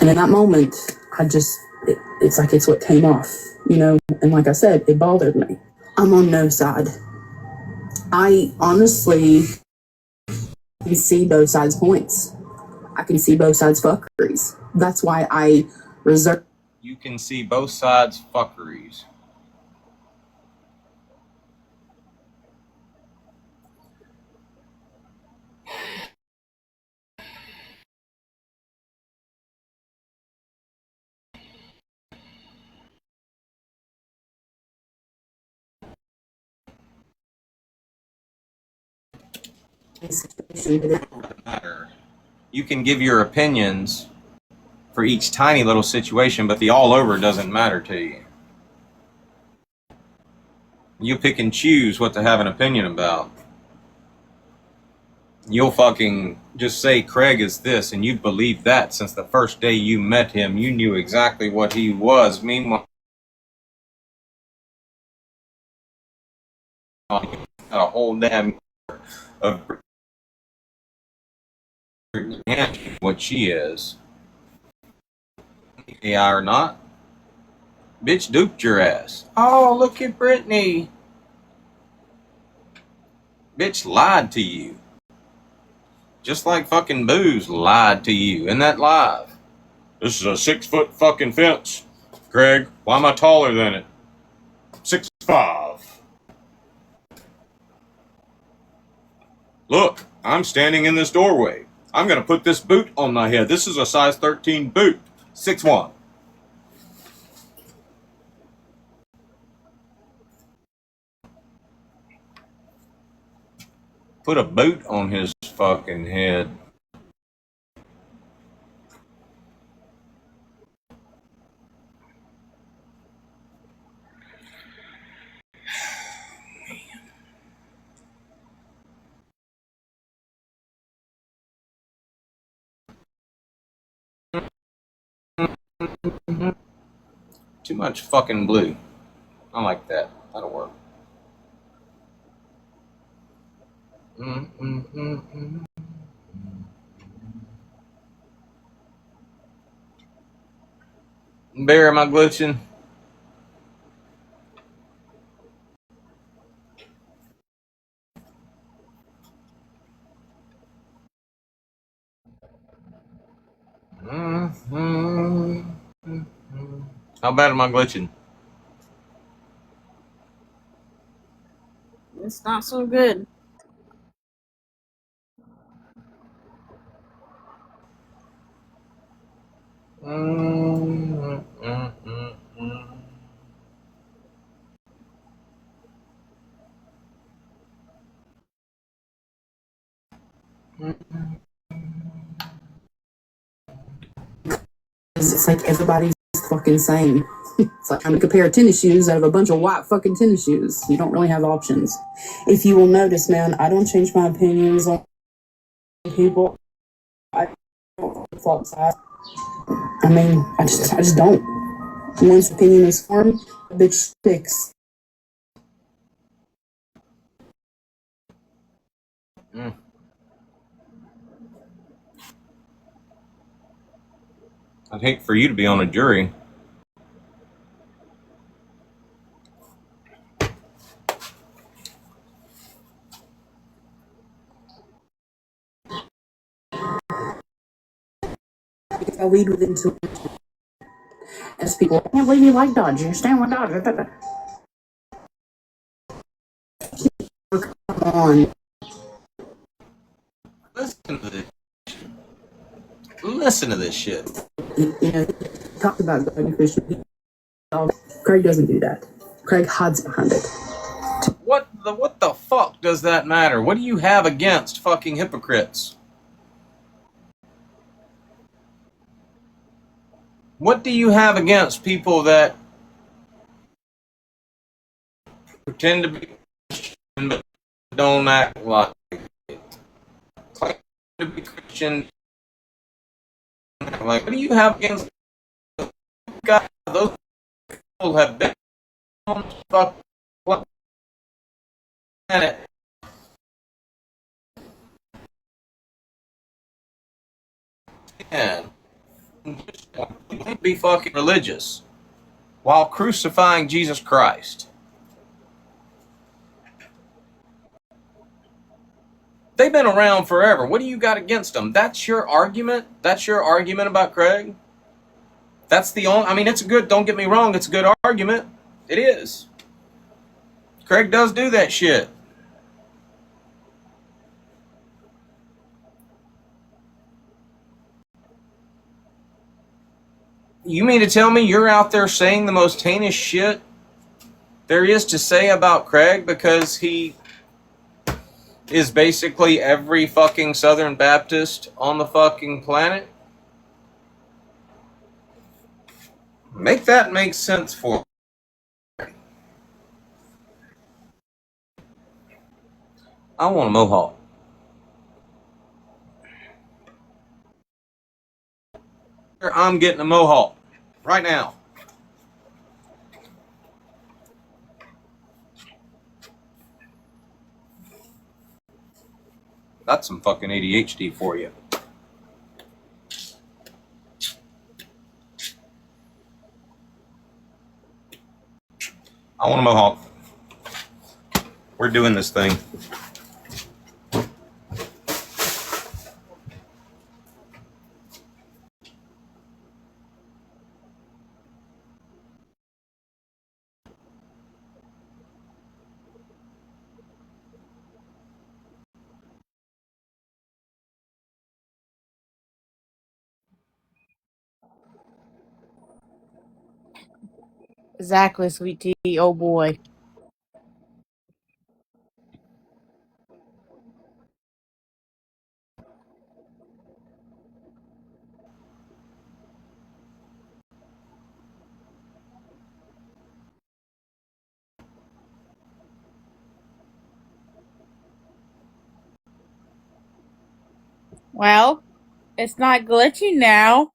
And in that moment, it's like it's what came off, you know. And like I said, it bothered me. I'm on no side. I honestly can see both sides' points. I can see both sides' fuckeries. That's why I reserve. You can see both sides' fuckeries. You can give your opinions for each tiny little situation, but the all over doesn't matter to you. You pick and choose what to have an opinion about. You'll fucking just say Craig is this, and you've believed that since the first day you met him. You knew exactly what he was. Meanwhile, you got a whole damn of what she is. AI or not, bitch duped your ass. Oh, look at Brittany. Bitch lied to you. Just like fucking Booze lied to you in that live. This is a 6-foot fucking fence. Greg, why am I taller than it? 6'5". Look, I'm standing in this doorway. I'm gonna put this boot on my head. This is a size 13 boot. 6'1". Put a boot on his fucking head. Too much fucking blue. I like that. That'll work. Bear, am I glitching? How bad am I glitching? It's not so good. it's like everybody's fucking same. It's like trying to compare tennis shoes out of a bunch of white fucking tennis shoes. You don't really have options. If you will notice, man, I don't change my opinions on people. I don't flip sides. I mean, I just don't. Once opinion is formed, a bitch sticks. I'd hate for you to be on a jury. I lead with intuition. As people, I can't believe you like Dodge. You're staying with Dodge. Come on. Listen to this shit. You know, talk about God and Christian. Craig doesn't do that. Craig hides behind it. What the fuck does that matter? What do you have against fucking hypocrites? What do you have against people that pretend to be Christian but don't act like it? Claim to be Christian. Like, what do you have against God? Those people have been on the fucking planet. And be fucking religious while crucifying Jesus Christ. They've been around forever. What do you got against them? That's your argument? That's your argument about Craig? That's the only... I mean, it's a good... Don't get me wrong. It's a good argument. It is. Craig does do that shit. You mean to tell me you're out there saying the most heinous shit there is to say about Craig because he is basically every fucking Southern Baptist on the fucking planet? Make that make sense for me. I want a mohawk. I'm getting a mohawk right now. That's some fucking ADHD for you. I want a mohawk. We're doing this thing. Exactly, sweet tea. Oh boy. Well, it's not glitchy now.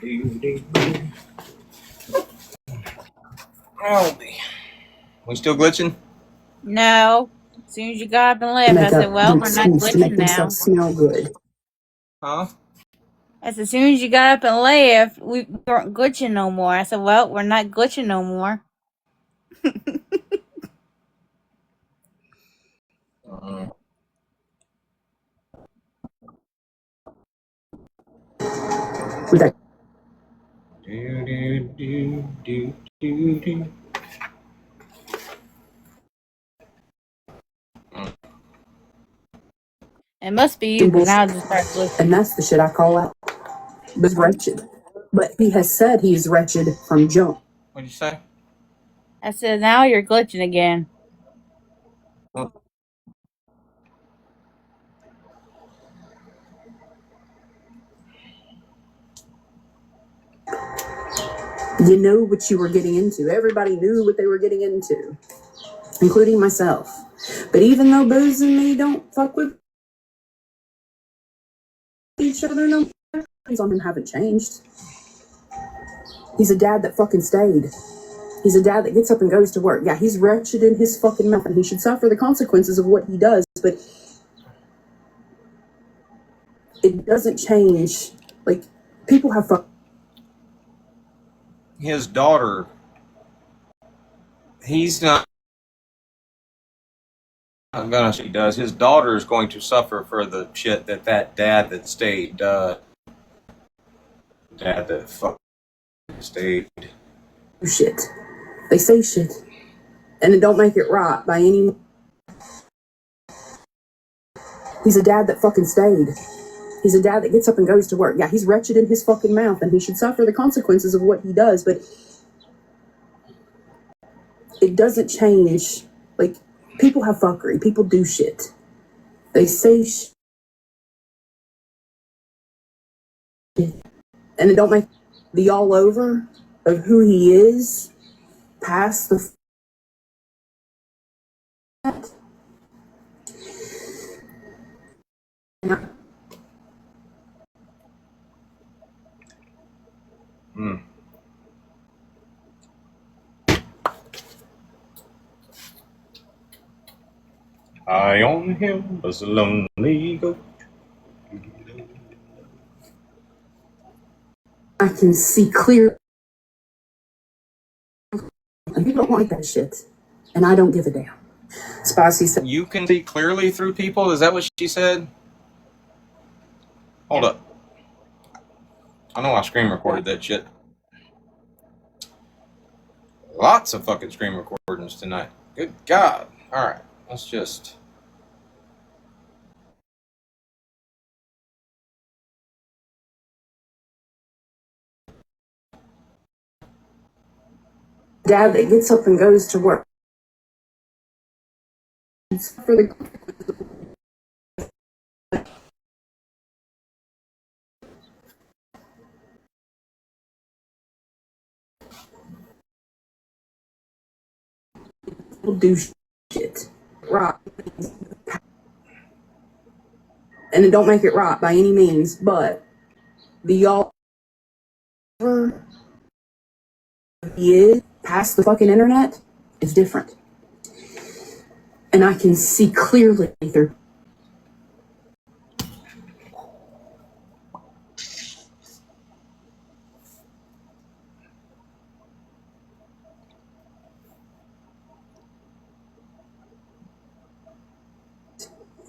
We still glitching? No. As soon as you got up and left, I Make said, up well, an we're not excuse to make glitching now. themselves smell good. Huh? I said, as soon as you got up and left, we weren't glitching no more. I said, well, we're not glitching no more. With that It must be you, because bullshit. now I just start And glitching. that's the shit I call out. Was wretched. But he has said he is wretched from jump. What'd you say? I said, now you're glitching again. You know what you were getting into. Everybody knew what they were getting into, including myself. But even though Booze and me don't fuck with each other no more, things on him haven't changed. He's a dad that fucking stayed. He's a dad that gets up and goes to work. Yeah, he's wretched in his fucking mouth and he should suffer the consequences of what he does, but it doesn't change. Like, people have His daughter, he's not gonna, she does. His daughter is going to suffer for the shit that dad that stayed, dad that fucking stayed. shit. They say shit. And it don't make it right by any. He's a dad that fucking stayed. He's a dad that gets up and goes to work. Yeah, he's wretched in his fucking mouth and he should suffer the consequences of what he does, but it doesn't change. Like, people have fuckery. People do shit. They say shit. And it don't make the all over of who he is past the High on the hill was a lonely goat. I can see clear. And people don't like that shit. And I don't give a damn. Spicy said, You can see clearly through people? Is that what she said? Hold up. I know I screen recorded that shit. Lots of fucking screen recordings tonight. Good God. Alright, let's just... dad that gets up and goes to work. For the people do shit. Right. And it don't make it right by any means, but the y'all he is past the fucking internet is different. And I can see clearly through.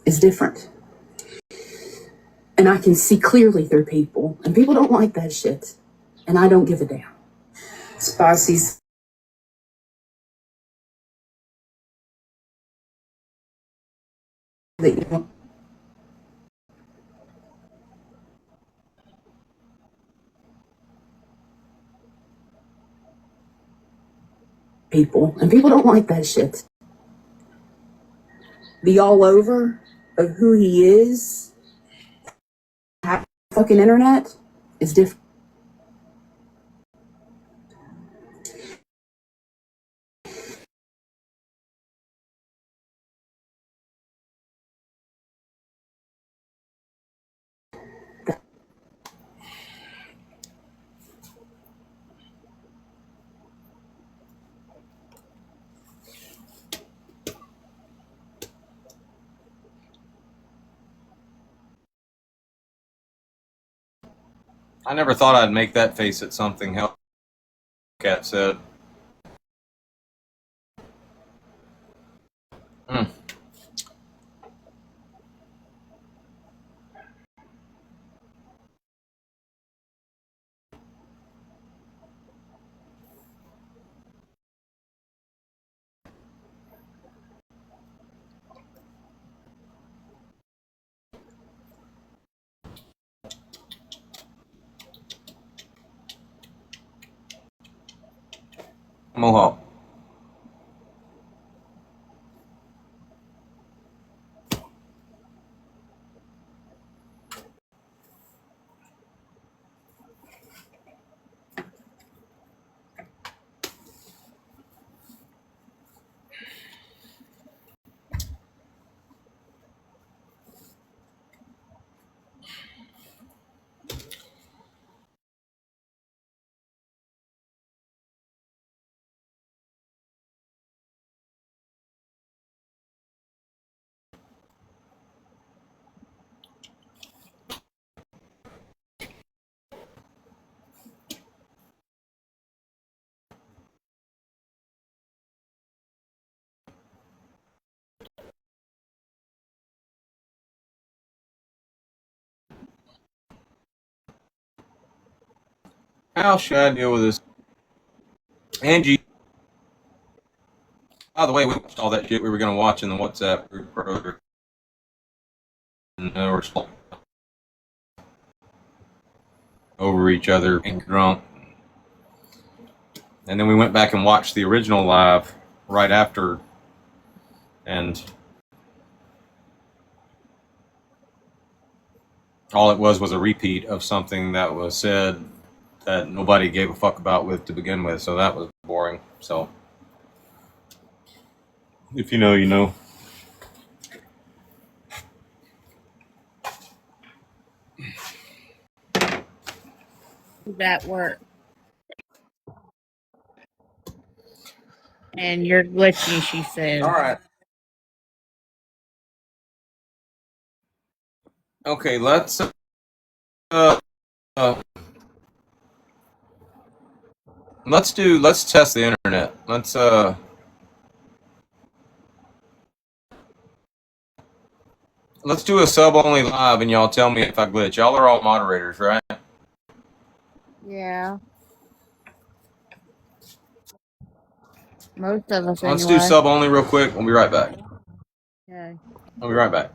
Is different. And I can see clearly through people. And people don't like that shit. And I don't give a damn. Spicy's that you want people. And people don't like that shit. The all over of who he is fucking internet is different. I never thought I'd make that face at something Hellcat said. Mm. Mohawk. How should I deal with this? Angie. By the way, we watched all that shit we were going to watch in the WhatsApp group earlier. And we're still over each other and drunk. And then we went back and watched the original live right after. And all it was a repeat of something that was said that nobody gave a fuck about to begin with. So that was boring. So if you know, you know. That work. And you're glitchy, she said. All right. Okay, let's let's test the internet. Let's do a sub only live and y'all tell me if I glitch. Y'all are all moderators, right? Yeah. Most of us Let's anyway. do sub only real quick. We'll be right back. Okay. I'll be right back.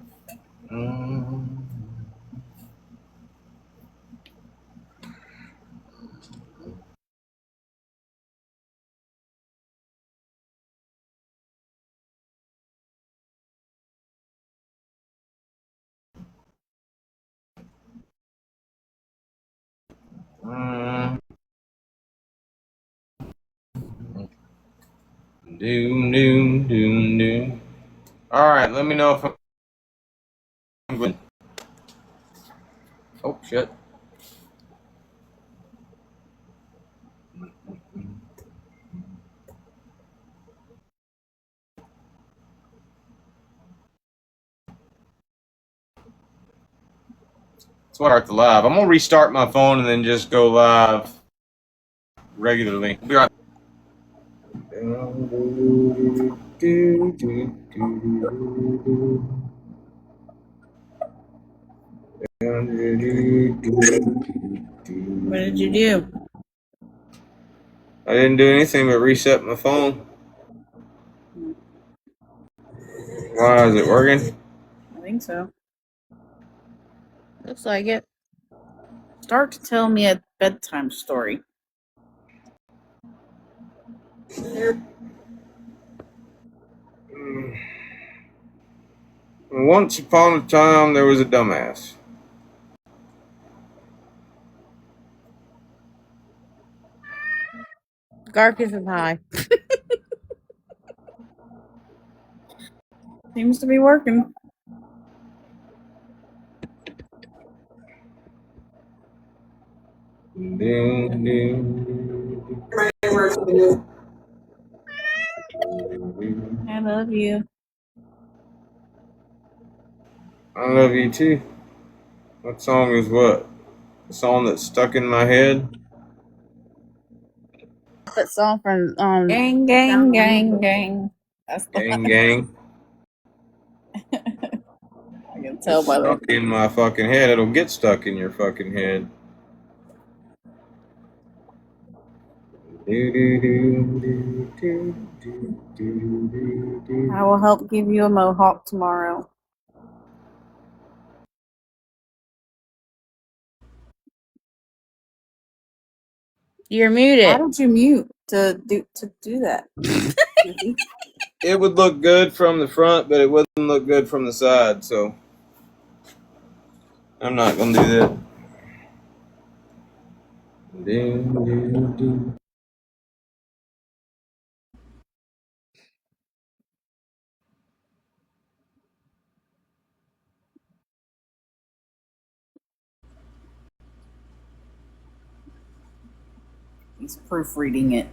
Do. All right, let me know if I'm good. Oh shit. Start the live. I'm gonna restart my phone and then just go live regularly. We'll be right. What did you do? I didn't do anything but reset my phone. Why is it working? I think so. Looks like it. Start to tell me a bedtime story. Once upon a time, there was a dumbass. Garcus is high. Seems to be working. I love you. I love you too. What song is what? song that's stuck in my head. That song from Gang, gang, gang, gang. That's the Gang, gang. I can tell It's by the. stuck in my fucking head. It'll get stuck in your fucking head. I will help give you a mohawk tomorrow. You're Why muted. don't you mute to do that? It would look good from the front, but it wouldn't look good from the side, so I'm not gonna do that. He's proofreading it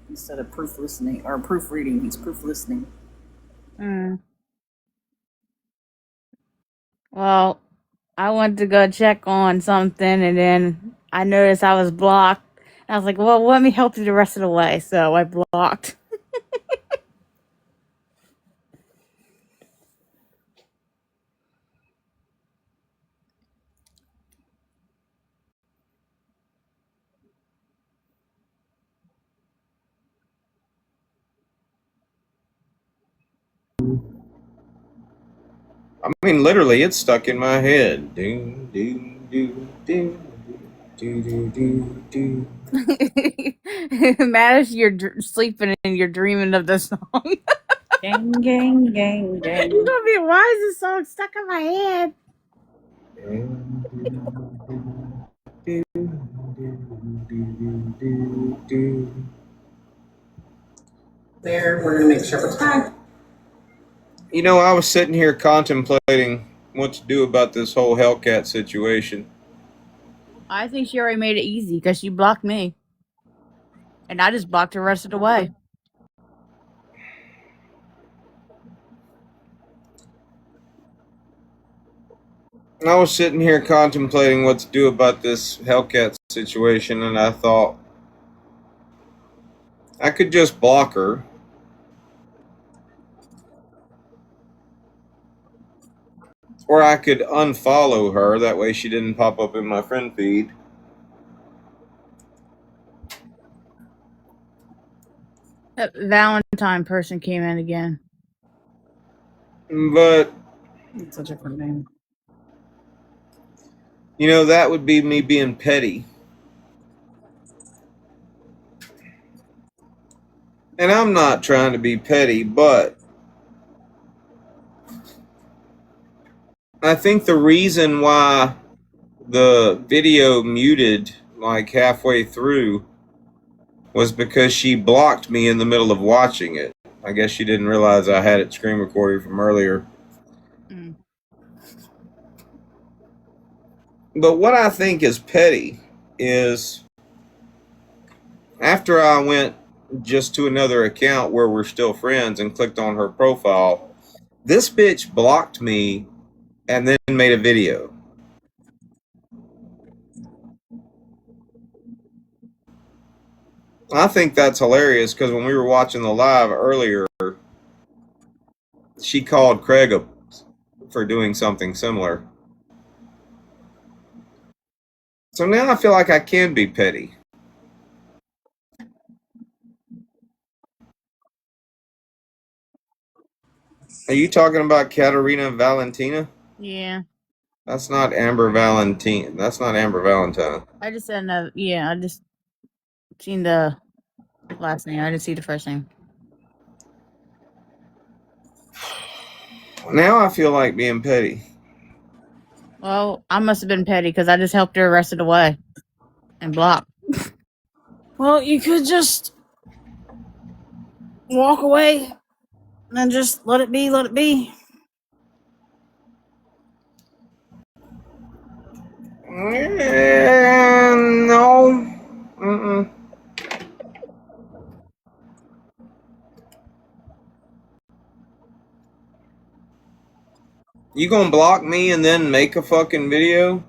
instead of proof listening or proofreading. He's proof listening. Well, I went to go check on something, and then I noticed I was blocked. I was like, well, let me help you the rest of the way. So I blocked. I mean, literally, it's stuck in my head. Ding, ding, ding, ding, ding, ding, ding, ding. Matters you're sleeping and you're dreaming of the song. Gang, gang, gang, gang. You're gonna be, why is this song stuck in my head? There, we're gonna make sure it's back. You know, I was sitting here contemplating what to do about this whole Hellcat situation. I think she already made it easy because she blocked me. And I just blocked her the rest of the way. I was sitting here contemplating what to do about this Hellcat situation, and I thought I could just block her. Or I could unfollow her, that way she didn't pop up in my friend feed. That Valentine person came in again. But It's a different name. you know, that would be me being petty. And I'm not trying to be petty, but I think the reason why the video muted like halfway through was because she blocked me in the middle of watching it. I guess she didn't realize I had it screen recorded from earlier. But what I think is petty is after I went just to another account where we're still friends and clicked on her profile, this bitch blocked me and then made a video. I think that's hilarious because when we were watching the live earlier, she called Craig for doing something similar. So now I feel like I can be petty. Are you talking about Katerina Valentina? Yeah. That's not Amber Valentine. That's not Amber Valentine. I just said no. Yeah, I just seen the last name. I didn't see the first name. Now I feel like being petty. Well, I must have been petty because I just helped her the rest of the way and blocked. Well, you could just walk away and just let it be, let it be. No. Mm-mm. You gonna block me and then make a fucking video?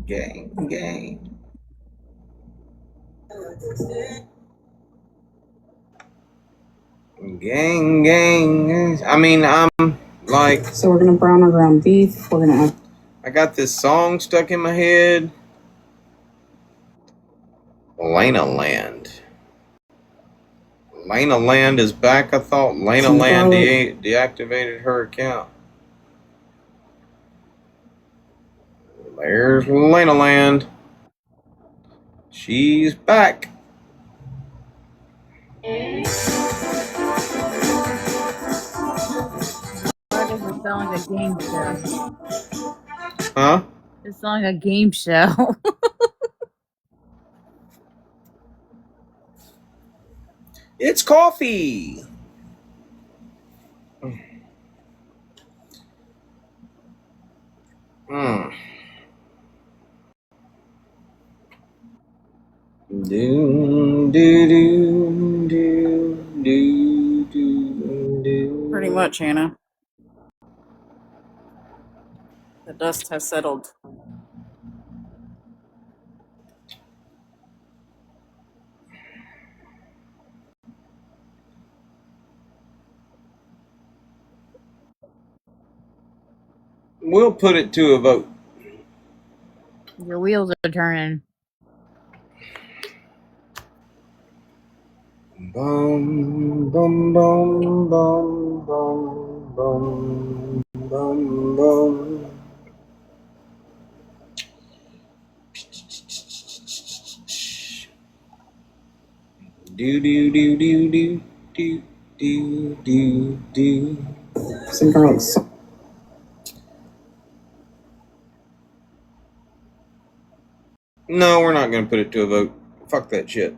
Gang, gang. Gang, gang. I mean, I'm like. So we're gonna brown our ground beef. We're gonna have. I got this song stuck in my head. Lena Land. Lena Land is back. I thought Lena Land deactivated her account. There's Lena Land. She's back. Why does it sound like a game show? Huh? It's like a game show. It's coffee. Mm. Do, do, do, do, do, do. Pretty much, Hannah. The dust has settled. We'll put it to a vote. Your wheels are turning. Bum, bum, bum, bum, bum, bum, bum, bum. Do, do, do, do, do, do, do, do, do. Some girls. No, we're not going to put it to a vote. Fuck that shit.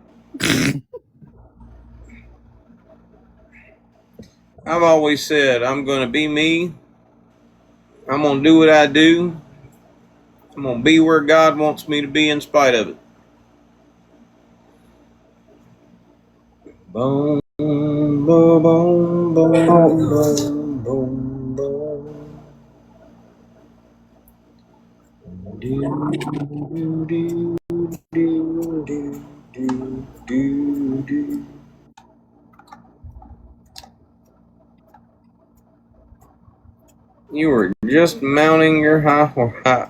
I've always said I'm going to be me. I'm going to do what I do. I'm going to be where God wants me to be in spite of it. Boom, boom, boom, boom, boom, boom, boom. Do, do, do, do, do, do, do, do. You were just mounting your high.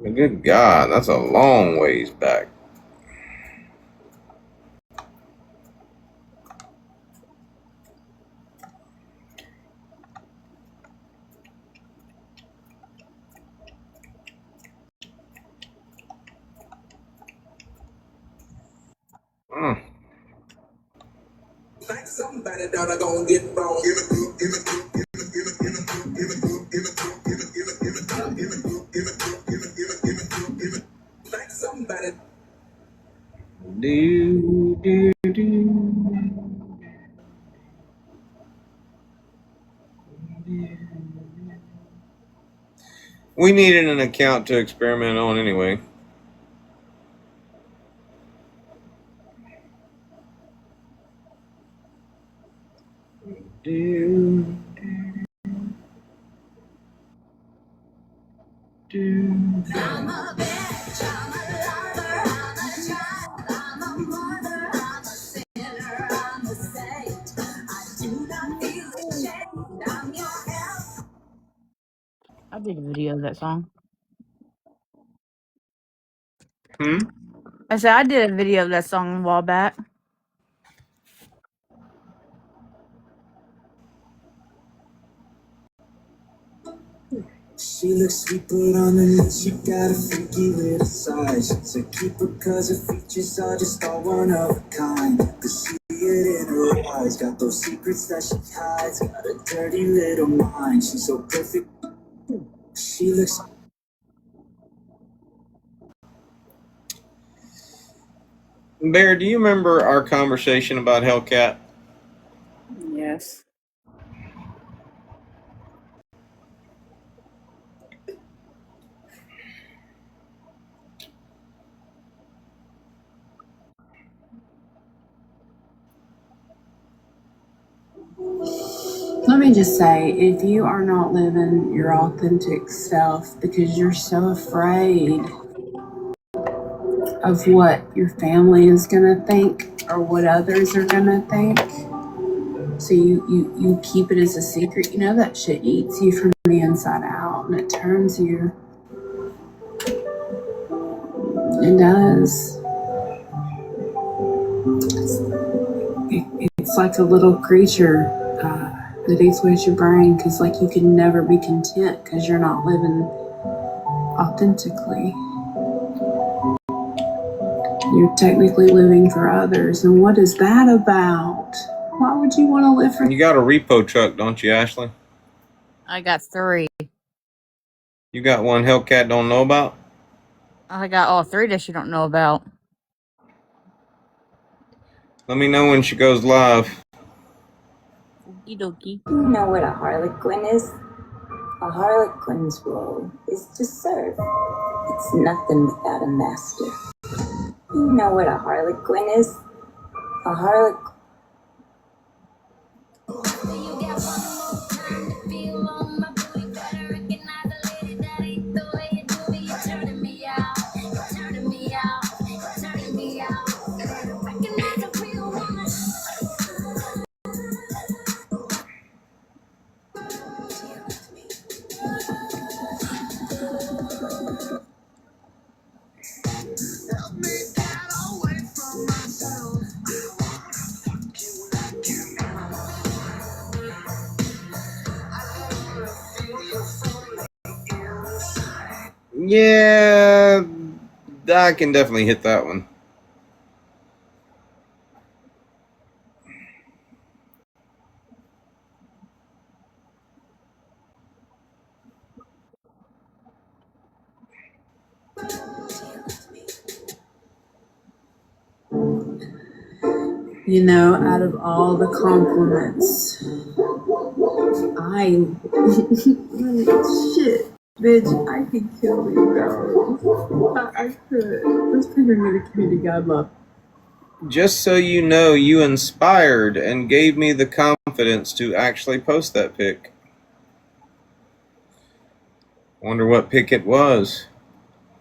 Good God, that's a long ways back. Somebody down I gon' get wrong. Like somebody. Do, do, do. We needed an account to experiment on anyway. Do, do. I'm a bitch, I'm a lover, I'm a child, I'm a mother, I'm a sinner, I'm a saint. I do not feel ashamed, I'm your help. I did a video of that song. I said I did a video of that song a while back. She looks sweet, but underneath she got a freaky little side. She's a keeper cause her features are just all one of a kind. Cause she it in her eyes, got those secrets that she hides. Got a dirty little mind, she's so perfect. She looks. Bear, do you remember our conversation about Hellcat? Yes. Let me just say, if you are not living your authentic self because you're so afraid of what your family is gonna think or what others are gonna think, so you keep it as a secret, you know that shit eats you from the inside out and it turns you. It does. It's like a little creature that eats away at your brain because, like, you can never be content because you're not living authentically. You're technically living for others, and what is that about? Why would you want to live for? You got a repo truck, don't you, Ashley? I got 3. You got one Hellcat don't know about? I got all 3 that you don't know about. Let me know when she goes live. Okie dokie. You know what a harlequin is? A harlequin's role is to serve. It's nothing without a master. You know what a harlequin is? A harlequin. Yeah, I can definitely hit that one. You know, out of all the compliments, shit, bitch, I could kill you, bro. I could. Let's figure me the community God love. Just so you know, you inspired and gave me the confidence to actually post that pic. Wonder what pic it was.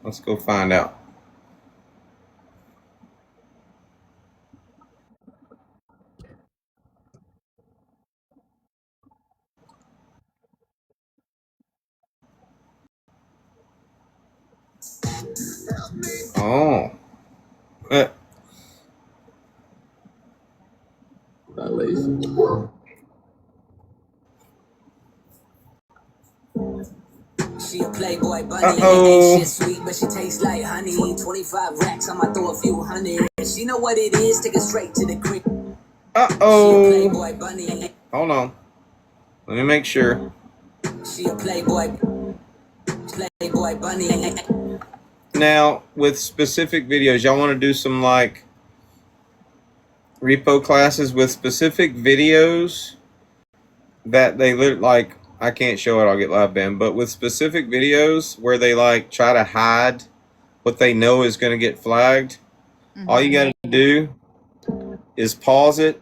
Let's go find out. Oh. She a playboy bunny, ain't shit sweet, but she tastes like honey. 25 racks, I'ma throw a few hundred. She know what it is, take it straight to the creek. Uh-oh. She a playboy bunny. Hold on. Let me make sure. She a playboy bunny. Now, with specific videos, y'all want to do some, like, repo classes with specific videos that they like, I can't show it, I'll get live banned, but with specific videos where they, like, try to hide what they know is going to get flagged, all you got to do is pause it,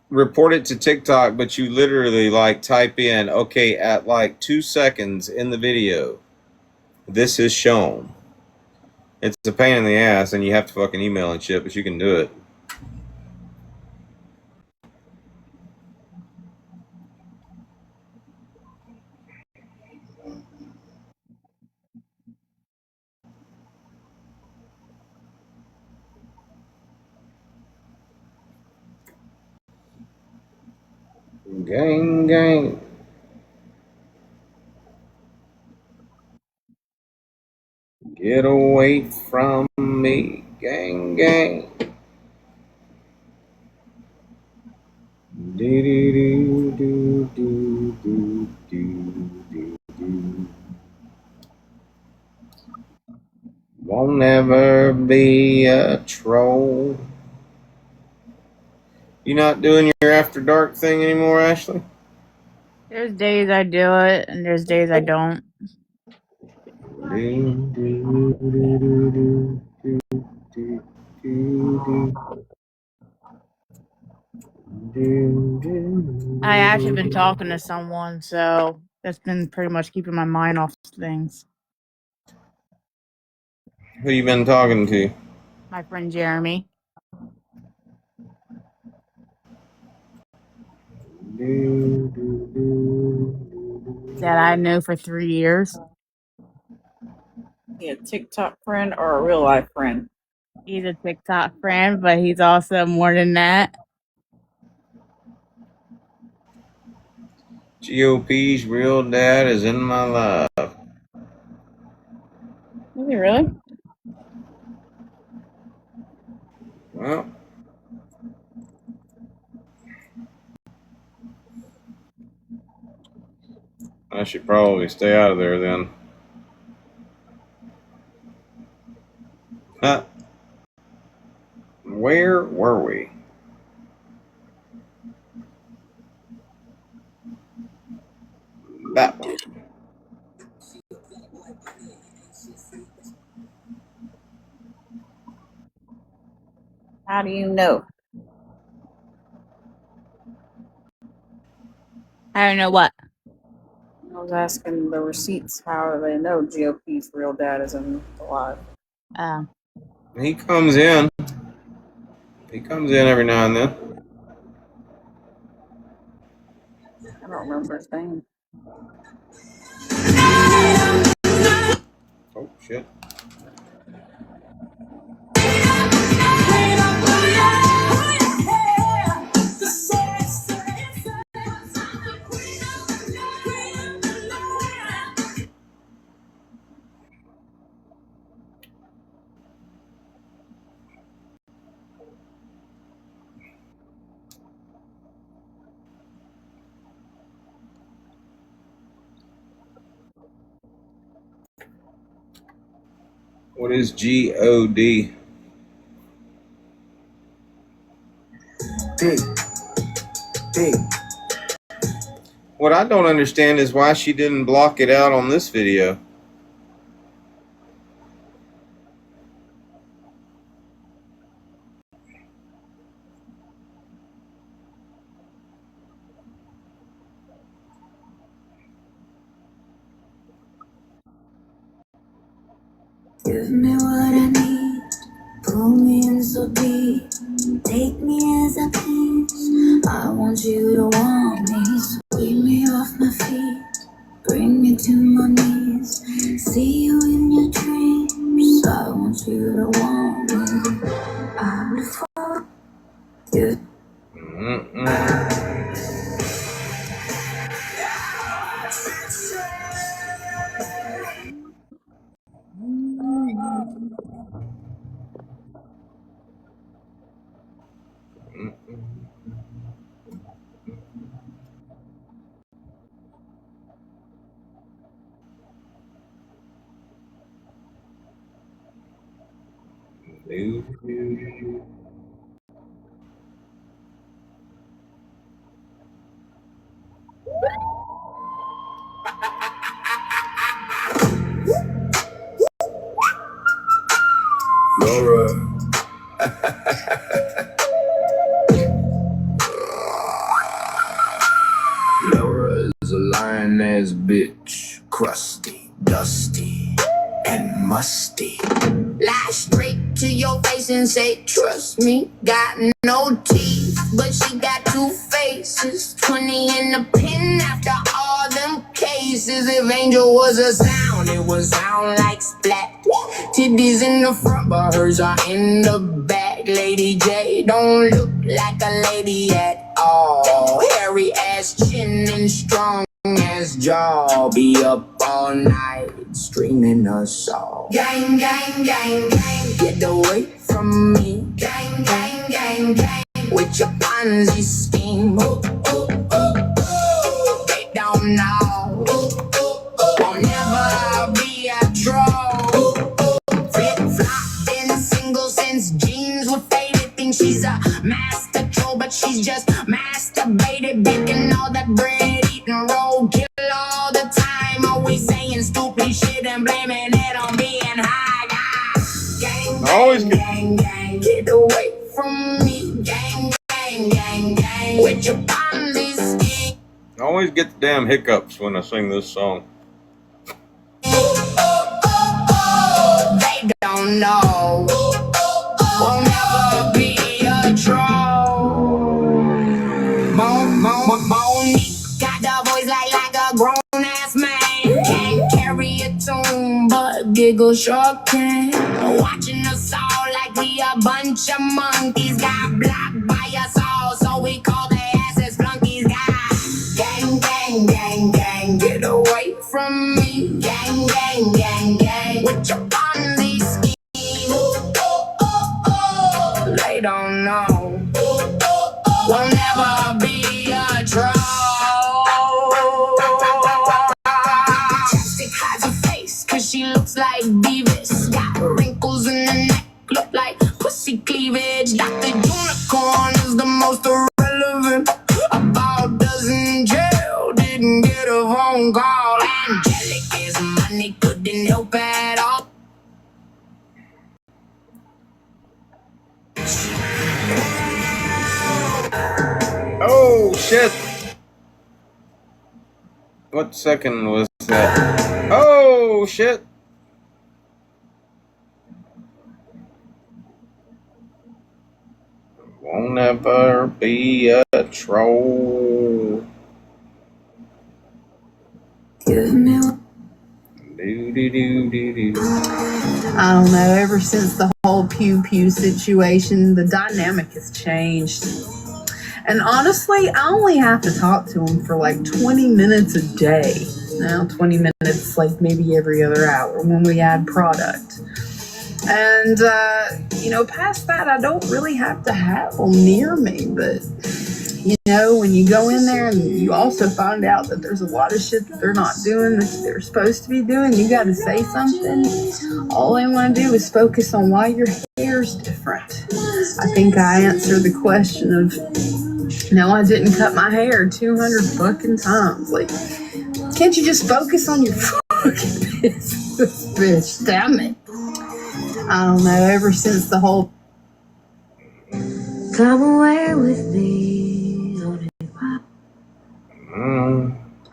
report it to TikTok, but you literally, like, type in, okay, at like 2 seconds in the video, this is shown. It's a pain in the ass, and you have to fucking email and shit, but you can do it. Gang, gang. Get away from me, gang, gang. Do, do, do, do, do, do, do, do. Won't never be a troll. You not doing your after dark thing anymore, Ashley? There's days I do it, and there's days I don't. Do, do, do, do, do. I actually been talking to someone, so that's been pretty much keeping my mind off things. Who you been talking to? My friend Jeremy. That I knew for 3 years. Yeah, TikTok friend or a real life friend? He's a TikTok friend, but he's also more than that. GOP's real dad is in my life. Is he really? Well, I should probably stay out of there then. Huh? Where were we? That one. How do you know? I don't know what. I was asking the receipts how they know GOP's real dad is alive. He comes in. He comes in every now and then. I don't remember his name. Oh, shit. What is G-O-D? What I don't understand is why she didn't block it out on this video. Give me what I need, pull me in so deep, take me as I please. I want you to want me, sweep me off my feet, bring me to my knees, see you in your dreams. I want you to want me. I would fall you. Laura. Laura is a lying-ass bitch. Crusty, dusty, and musty. Lie straight to your face and say, trust me, got no teeth, but she got two faces. 20 in the pen after all them cases. If Angel was a sound, it would sound like splat. Titties in the front, but hers are in the back. Lady J don't look like a lady at all. Hairy ass chin and strong ass jaw. Be up all night streaming a song. Gang, gang, gang, gang. Get away from me. Gang, gang, gang, gang. With your Ponzi scheme. They don't know. Won't never be a troll. Flip-flop, been single since jeans were faded. Think she's a master troll, but she's just masturbated. Baking all that bread, eating roll kill all the time. Always saying stupid shit and blaming it on being high. Gang, Always gang, gang, get away from me. Gang, gang, gang, gang, with your body skin. I always get the damn hiccups when I sing this song. They don't know. We'll never be a troll. Monique got the voice like a grown ass man. Can't carry a tune, but giggle sure can. Watching us all like we a bunch of monkeys. Got blocked by us all, so we call their asses flunkies. Got gang, gang, gang, gang, get away from me. Gang, gang, gang, gang, with your Ponzi scheme. They don't know. We'll never be a troll. Chapstick hides her face, cause she looks like Beavis. Got wrinkles in the neck, look like pussy cleavage. Dr. Unicorn is the most irrelevant. About dozen jail, didn't get a phone call. Angelic is money, couldn't help at all. Oh shit! What second was that? Oh shit! Won't ever be a troll. Give me. I don't know, ever since the whole pew pew situation, the dynamic has changed. And honestly, I only have to talk to him for like 20 minutes a day. Now, 20 minutes, like maybe every other hour when we add product. And, past that, I don't really have to have them near me. But, when you go in there and you also find out that there's a lot of shit that they're not doing that they're supposed to be doing, you got to say something. All they want to do is focus on why your hair's different. I think I answered the question of, no, I didn't cut my hair 200 fucking times. Like, can't you just focus on your fucking business, bitch? Damn it. I don't know, ever since the whole come away with me.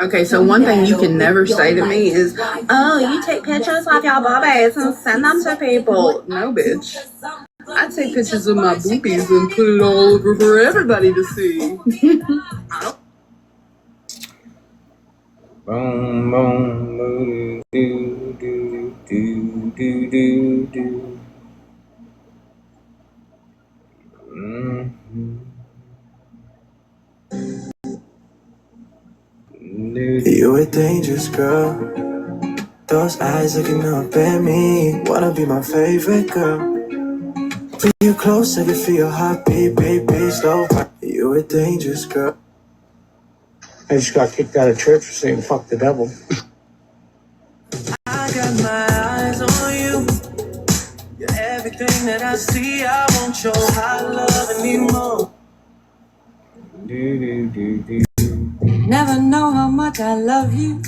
Okay, so one thing you can never say to me is, oh, you take pictures of your boobies and send them to people. No, bitch. I take pictures of my boobies and put it all over for everybody to see. Boom, boom, do, do, do, do, do, do. You a dangerous girl. Those eyes looking up at me. Wanna be my favorite girl. Feel you close, I can feel your heartbeat, baby, slow. You a dangerous girl. I just got kicked out of church for saying fuck the devil. I got my eyes on you. You're everything that I see. I want your high love and need more. Never know how much I love you.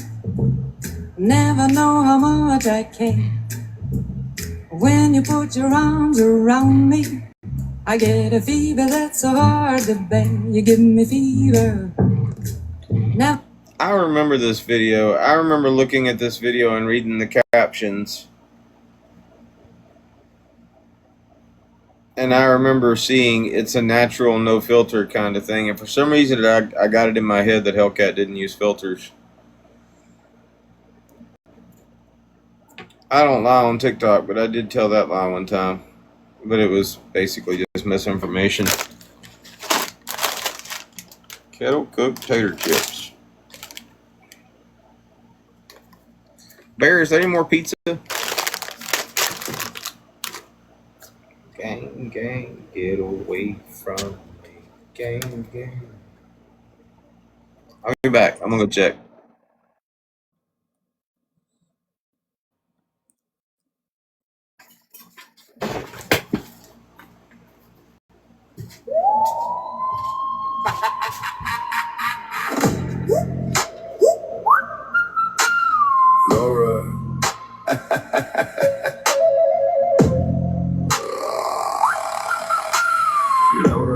Never know how much I care. When you put your arms around me, I get a fever that's so hard to bear. You give me fever. Now I remember this video. I remember looking at this video and reading the captions. And I remember seeing it's a natural, no filter kind of thing. And for some reason, I got it in my head that Hellcat didn't use filters. I don't lie on TikTok, but I did tell that lie one time. But it was basically just misinformation. Kettle cooked tater chips. Bear, is there any more pizza? Gang, gang, get away from me. Gang, gang. I'll be back. I'm gonna go check. Laura.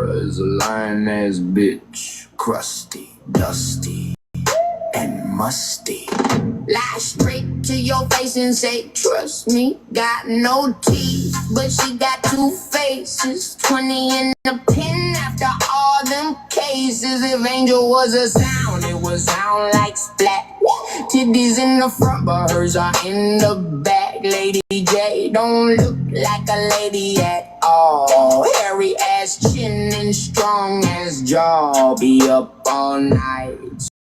is a lying ass bitch, crusty, dusty, and musty. Lie straight to your face and say, trust me, got no teeth, but she got two faces. 20 in the pen after all them cases. If Angel was a sound, it would sound like splat. Titties in the front, but hers are in the back. Lady J don't look like a lady at all. Hairy ass chin and strong ass jaw. Be up all night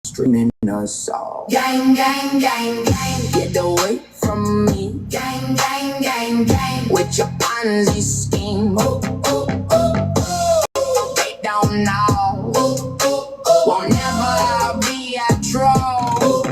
streaming us all. Gang, gang, gang, gang, get away from me. Gang, gang, gang, gang, with your Ponzi scheme. Oh, oh, oh, oh. They don't know. Oh, oh, oh. Won't never be a troll.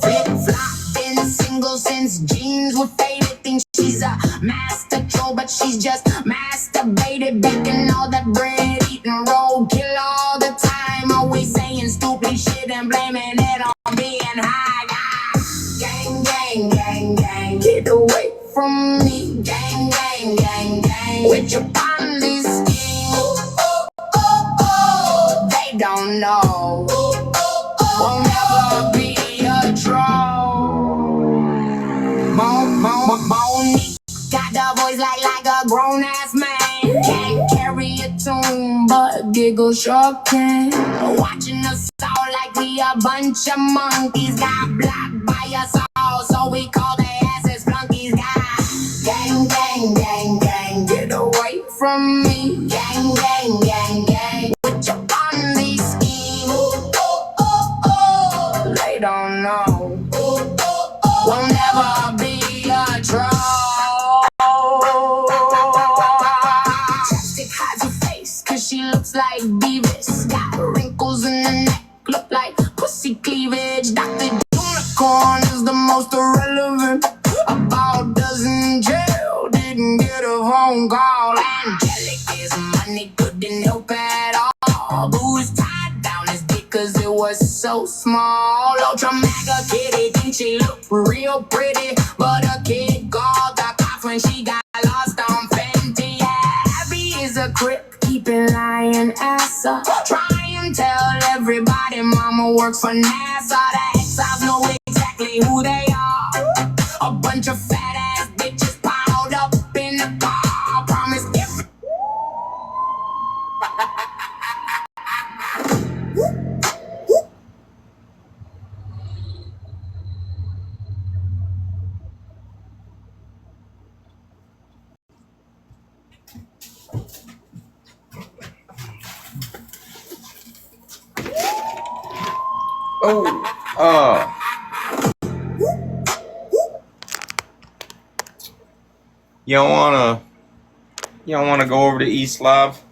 Flip flop, been single since jeans were faded. Think she's a master troll, but she's just masturbated. Baking all that bread, eating roll, kill all the time. Always saying stupid shit and blaming it on being high. Gang, gang, gang, gang, get away from me. Gang, gang, gang, gang, with your Ponzi scheme. Oh, oh, oh, oh. They don't know. Oh, oh, oh, won't never be a troll. Monique got the voice like a grown ass man. Can't carry a tune, but giggle sure can. Watching us all like we a bunch of monkeys. Got blocked by us all, so we call their asses flunkies. Gang, gang, gang, gang, get away from me. Gang, gang, gang, gang, with your Ponzi scheme. Oh, oh, oh, oh. They don't know. Oh, oh, oh. We'll never be a troll. Chapstick hides her face, cause she looks like Beavis. Got wrinkles in the neck, look like pussy cleavage. Dr. Unicorn is the most irrelevant. About dozen in jail, didn't get a phone call. Angelic is money, couldn't help at all. Boo is tied down his dick cause it was so small. Ultra mega kitty thinks she looked real pretty, but a kid called the cops when she got lost on Fenty. Yeah, Abby is a crip, keeping lying ass up. Try and tell everybody mama works for NASA. The exiles know exactly who they are. A bunch of fat ass bitches piled up in the car. Promise every Y'all wanna go over to East Live?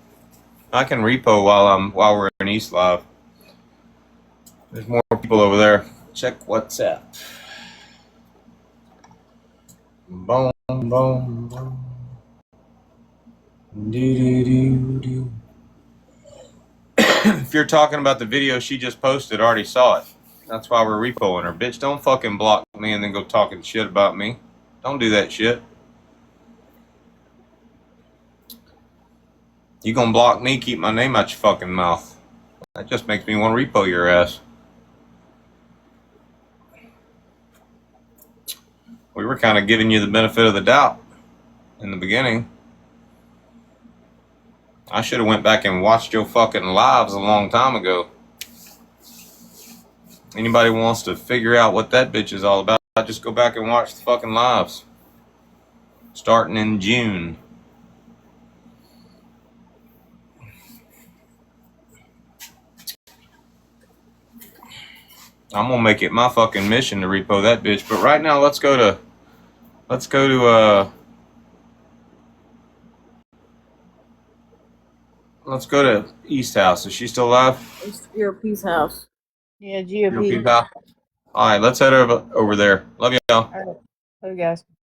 I can repo while we're in East Live. There's more people over there. Check WhatsApp. Boom, boom, boom. Do. If you're talking about the video she just posted, I already saw it. That's why we're repoing her. Bitch, don't fucking block me and then go talking shit about me. Don't do that shit. You gonna block me, keep my name out your fucking mouth. That just makes me want to repo your ass. We were kind of giving you the benefit of the doubt in the beginning. I should have went back and watched your fucking lives a long time ago. Anybody wants to figure out what that bitch is all about, just go back and watch the fucking lives. Starting in June. I'm gonna make it my fucking mission to repo that bitch. But right now, let's go to East House. Is she still alive? It's GOP's house. Yeah, GOP GOP. pal. All right, let's head over there. Love y'all. All right. Love you guys.